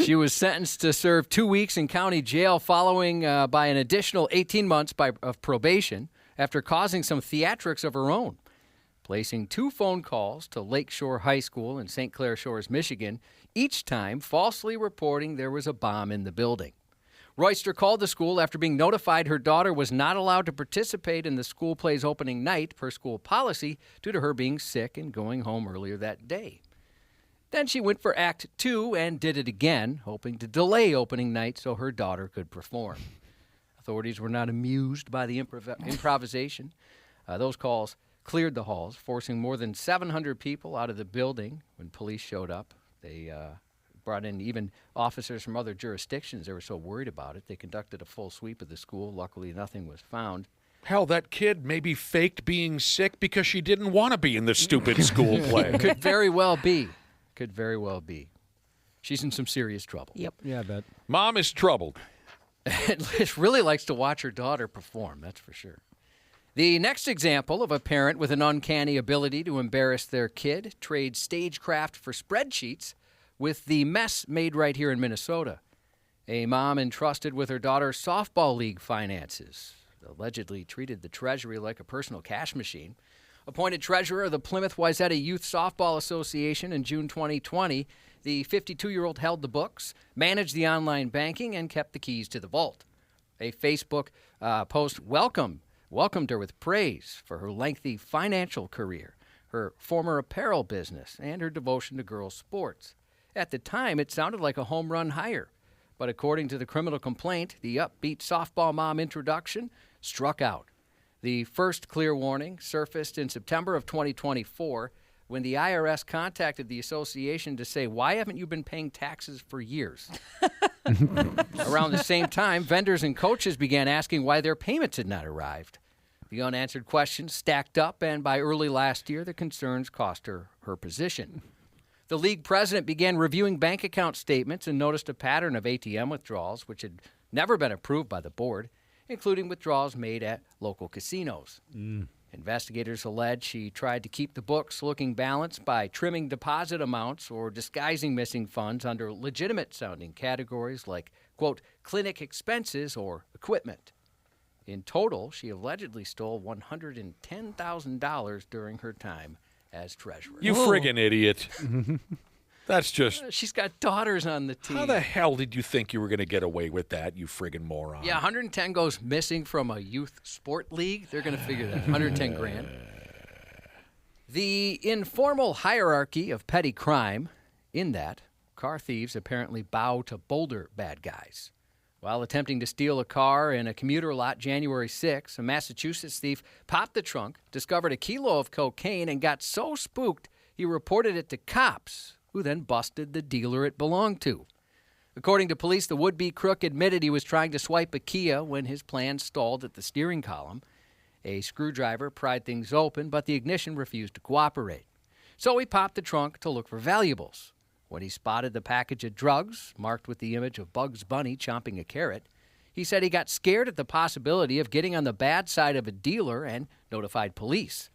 She was sentenced to serve 2 weeks in county jail following by an additional 18 months of probation after causing some theatrics of her own, placing 2 phone calls to Lakeshore High School in St. Clair Shores, Michigan, each time falsely reporting there was a bomb in the building. Royster called the school after being notified her daughter was not allowed to participate in the school play's opening night per school policy due to her being sick and going home earlier that day. Then she went for Act 2 and did it again, hoping to delay opening night so her daughter could perform. Authorities were not amused by the improvisation. Those calls cleared the halls, forcing more than 700 people out of the building when police showed up. They brought in even officers from other jurisdictions. They were so worried about it. They conducted a full sweep of the school. Luckily, nothing was found. Hell, that kid maybe faked being sick because she didn't want to be in the stupid school play. Could very well be. Could very well be. She's in some serious trouble. Yep. Yeah, I bet. Mom is troubled. Liz really likes to watch her daughter perform, that's for sure. The next example of a parent with an uncanny ability to embarrass their kid trades stagecraft for spreadsheets with the mess made right here in Minnesota. A mom entrusted with her daughter's softball league finances allegedly treated the treasury like a personal cash machine. Appointed treasurer of the Plymouth Wayzata Youth Softball Association in June 2020, the 52-year-old held the books, managed the online banking, and kept the keys to the vault. A Facebook post welcomed her with praise for her lengthy financial career, her former apparel business, and her devotion to girls' sports. At the time, it sounded like a home run hire. But according to the criminal complaint, the upbeat softball mom introduction struck out. The first clear warning surfaced in September of 2024 when the IRS contacted the association to say, why haven't you been paying taxes for years? Around the same time, vendors and coaches began asking why their payments had not arrived. The unanswered questions stacked up, and by early last year, the concerns cost her her position. The league president began reviewing bank account statements and noticed a pattern of ATM withdrawals, which had never been approved by the board, including withdrawals made at local casinos. Investigators allege she tried to keep the books looking balanced by trimming deposit amounts or disguising missing funds under legitimate-sounding categories like, quote, clinic expenses or equipment. In total, she allegedly stole $110,000 during her time as treasurer. You friggin' idiot. That's just... She's got daughters on the team. How the hell did you think you were going to get away with that, you friggin' moron? Yeah, 110 goes missing from a youth sport league. They're going to figure that. 110 grand. The informal hierarchy of petty crime, in that, car thieves apparently bow to bolder bad guys. While attempting to steal a car in a commuter lot January 6, a Massachusetts thief popped the trunk, discovered a kilo of cocaine, and got so spooked he reported it to cops, who then busted the dealer it belonged to. According to police, the would-be crook admitted he was trying to swipe a Kia when his plan stalled at the steering column. A screwdriver pried things open, but the ignition refused to cooperate. So he popped the trunk to look for valuables. When he spotted the package of drugs, marked with the image of Bugs Bunny chomping a carrot, he said he got scared at the possibility of getting on the bad side of a dealer and notified police.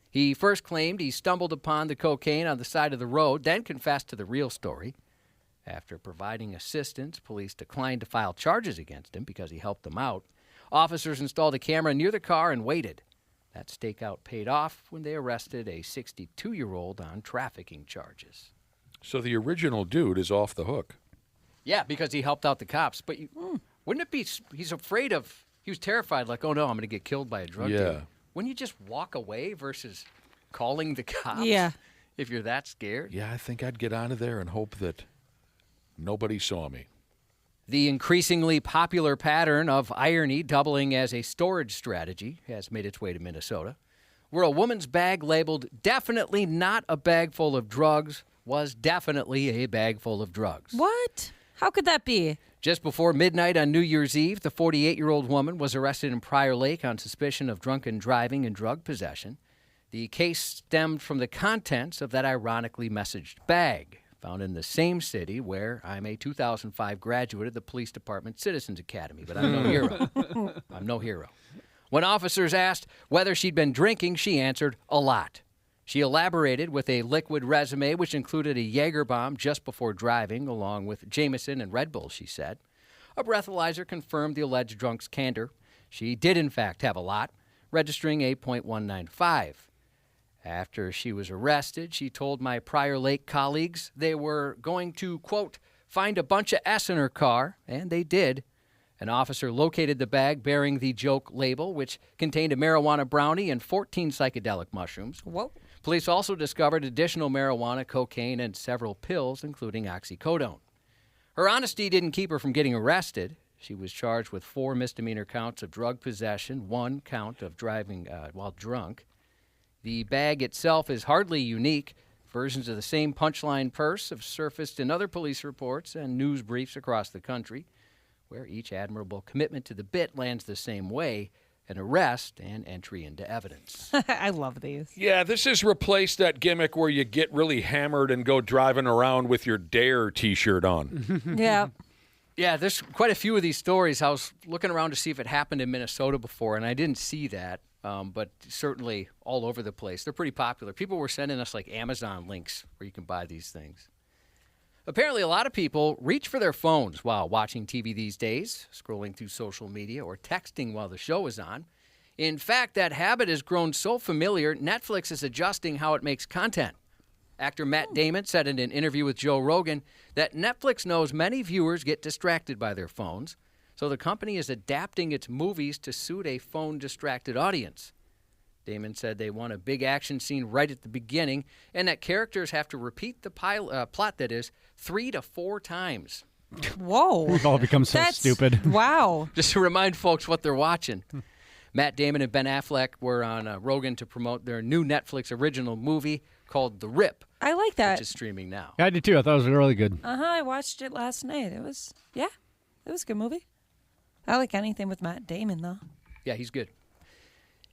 He first claimed he stumbled upon the cocaine on the side of the road, then confessed to the real story. After providing assistance, police declined to file charges against him because he helped them out. Officers installed a camera near the car and waited. That stakeout paid off when they arrested a 62-year-old on trafficking charges. So the original dude is off the hook. Yeah, because he helped out the cops. But wouldn't it be, he was terrified, like, oh no, I'm going to get killed by a drug dealer. Wouldn't you just walk away versus calling the cops? Yeah. If you're that scared. Yeah, I think I'd get out of there and hope that nobody saw me. The increasingly popular pattern of irony doubling as a storage strategy has made its way to Minnesota, where a woman's bag labeled definitely not a bag full of drugs was definitely a bag full of drugs. What? How could that be? Just before midnight on New Year's Eve, the 48-year-old woman was arrested in Prior Lake on suspicion of drunken driving and drug possession. The case stemmed from the contents of that ironically messaged bag, found in the same city where I'm a 2005 graduate of the Police Department Citizens Academy, but I'm no hero. I'm no hero. When officers asked whether she'd been drinking, she answered, a lot. She elaborated with a liquid resume, which included a Jaeger bomb just before driving, along with Jameson and Red Bull, she said. A breathalyzer confirmed the alleged drunk's candor. She did, in fact, have a lot, registering a .195. After she was arrested, she told my Prior Lake colleagues they were going to, quote, find a bunch of S in her car, and they did. An officer located the bag bearing the joke label, which contained a marijuana brownie and 14 psychedelic mushrooms. Whoa. Police also discovered additional marijuana, cocaine, and several pills, including oxycodone. Her honesty didn't keep her from getting arrested. She was charged with 4 misdemeanor counts of drug possession, 1 count of driving while drunk. The bag itself is hardly unique. Versions of the same punchline purse have surfaced in other police reports and news briefs across the country, where each admirable commitment to the bit lands the same way, an arrest and entry into evidence. I love these. Yeah, this has replaced that gimmick where you get really hammered and go driving around with your Dare T-shirt on. Yeah. Yeah, there's quite a few of these stories. I was looking around to see if it happened in Minnesota before, and I didn't see that. But certainly all over the place. They're pretty popular. People were sending us like Amazon links where you can buy these things. Apparently, a lot of people reach for their phones while watching TV these days, scrolling through social media or texting while the show is on. In fact, that habit has grown so familiar, Netflix is adjusting how it makes content. Actor Matt Damon said in an interview with Joe Rogan that Netflix knows many viewers get distracted by their phones, so the company is adapting its movies to suit a phone-distracted audience. Damon said they want a big action scene right at the beginning and that characters have to repeat the plot, that is, 3 to 4 times. Whoa. We've all become so stupid. Wow. Just to remind folks what they're watching. Matt Damon and Ben Affleck were on Rogan to promote their new Netflix original movie called The Rip. I like that. Which is streaming now. Yeah, I did too. I thought it was really good. I watched it last night. It was a good movie. I like anything with Matt Damon, though. Yeah, he's good.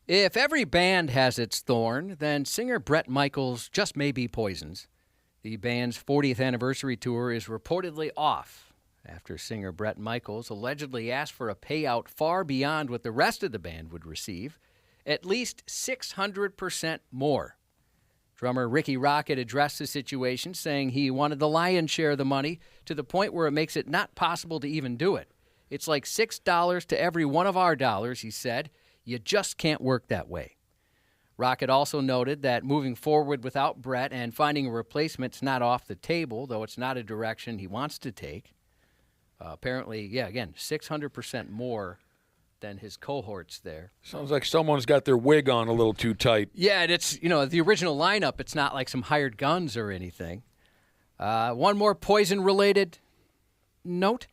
If every band has its thorn, then singer Bret Michaels just may be Poison's. The band's 40th anniversary tour is reportedly off after singer Bret Michaels allegedly asked for a payout far beyond what the rest of the band would receive, at least 600% more. Drummer Ricky Rocket addressed the situation, saying he wanted the lion's share of the money to the point where it makes it not possible to even do it. It's like $6 to every one of our dollars, he said. You just can't work that way. Rocket also noted that moving forward without Bret and finding a replacement's not off the table, though it's not a direction he wants to take. Apparently, again, 600% more than his cohorts there. Sounds like someone's got their wig on a little too tight. Yeah, and it's, the original lineup, it's not like some hired guns or anything. One more Poison-related note.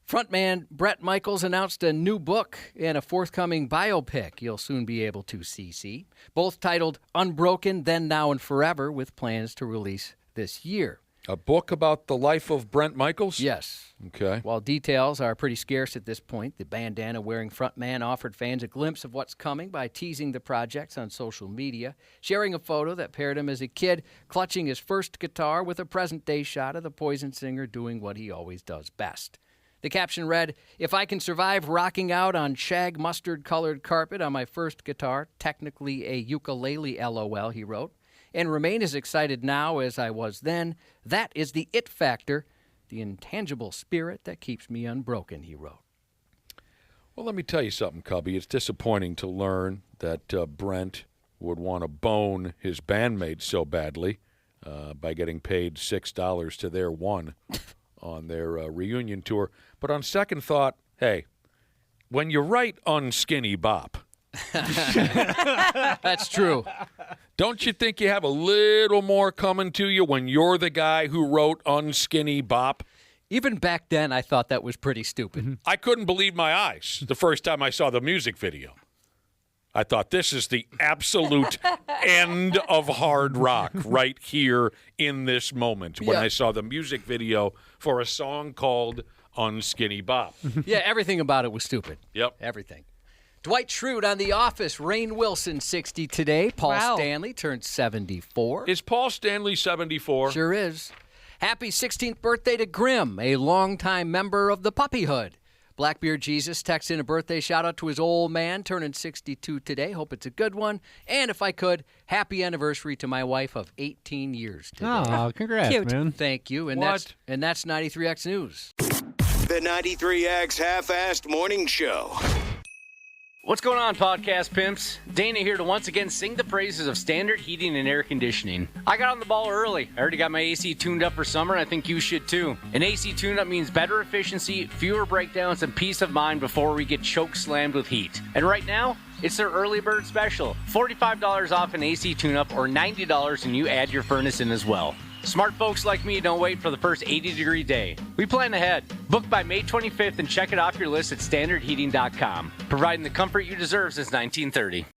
Frontman Bret Michaels announced a new book and a forthcoming biopic you'll soon be able to see, both titled Unbroken, Then, Now, and Forever, with plans to release this year. A book about the life of Brent Michaels? Yes. Okay. While details are pretty scarce at this point, the bandana-wearing frontman offered fans a glimpse of what's coming by teasing the projects on social media, sharing a photo that paired him as a kid clutching his first guitar with a present-day shot of the Poison singer doing what he always does best. The caption read, "If I can survive rocking out on shag mustard-colored carpet on my first guitar, technically a ukulele LOL," he wrote, "and remain as excited now as I was then, that is the it factor, the intangible spirit that keeps me unbroken," he wrote. Well, let me tell you something, Cubby. It's disappointing to learn that Brent would want to bone his bandmates so badly by getting paid $6 to their one on their reunion tour. But on second thought, hey, when you write Unskinny Bop, that's true. Don't you think you have a little more coming to you when you're the guy who wrote Unskinny Bop? Even back then, I thought that was pretty stupid. I couldn't believe my eyes the first time I saw the music video. I thought, this is the absolute end of hard rock right here in this moment when I saw the music video for a song called Unskinny Bop. Yeah, everything about it was stupid. Yep. Everything. Dwight Schrute on The Office. Rainn Wilson, 60 today. Paul Stanley turned 74. Is Paul Stanley 74? Sure is. Happy 16th birthday to Grimm, a longtime member of the Puppyhood. Blackbeard Jesus texts in a birthday shout-out to his old man, turning 62 today. Hope it's a good one. And if I could, happy anniversary to my wife of 18 years today. Oh, congrats, Cute. man. Thank you. And What? that's 93X News. The 93X Half-Assed Morning Show. What's going on, podcast pimps? Dana here to once again sing the praises of Standard Heating and Air Conditioning. I got on the ball early. I already got my AC tuned up for summer, and I think you should too. An AC tune-up means better efficiency, fewer breakdowns, and peace of mind before we get choke slammed with heat. And right now, it's their early bird special. $45 off an AC tune-up or $90 and you add your furnace in as well. Smart folks like me don't wait for the first 80-degree day. We plan ahead. Book by May 25th and check it off your list at standardheating.com. Providing the comfort you deserve since 1930.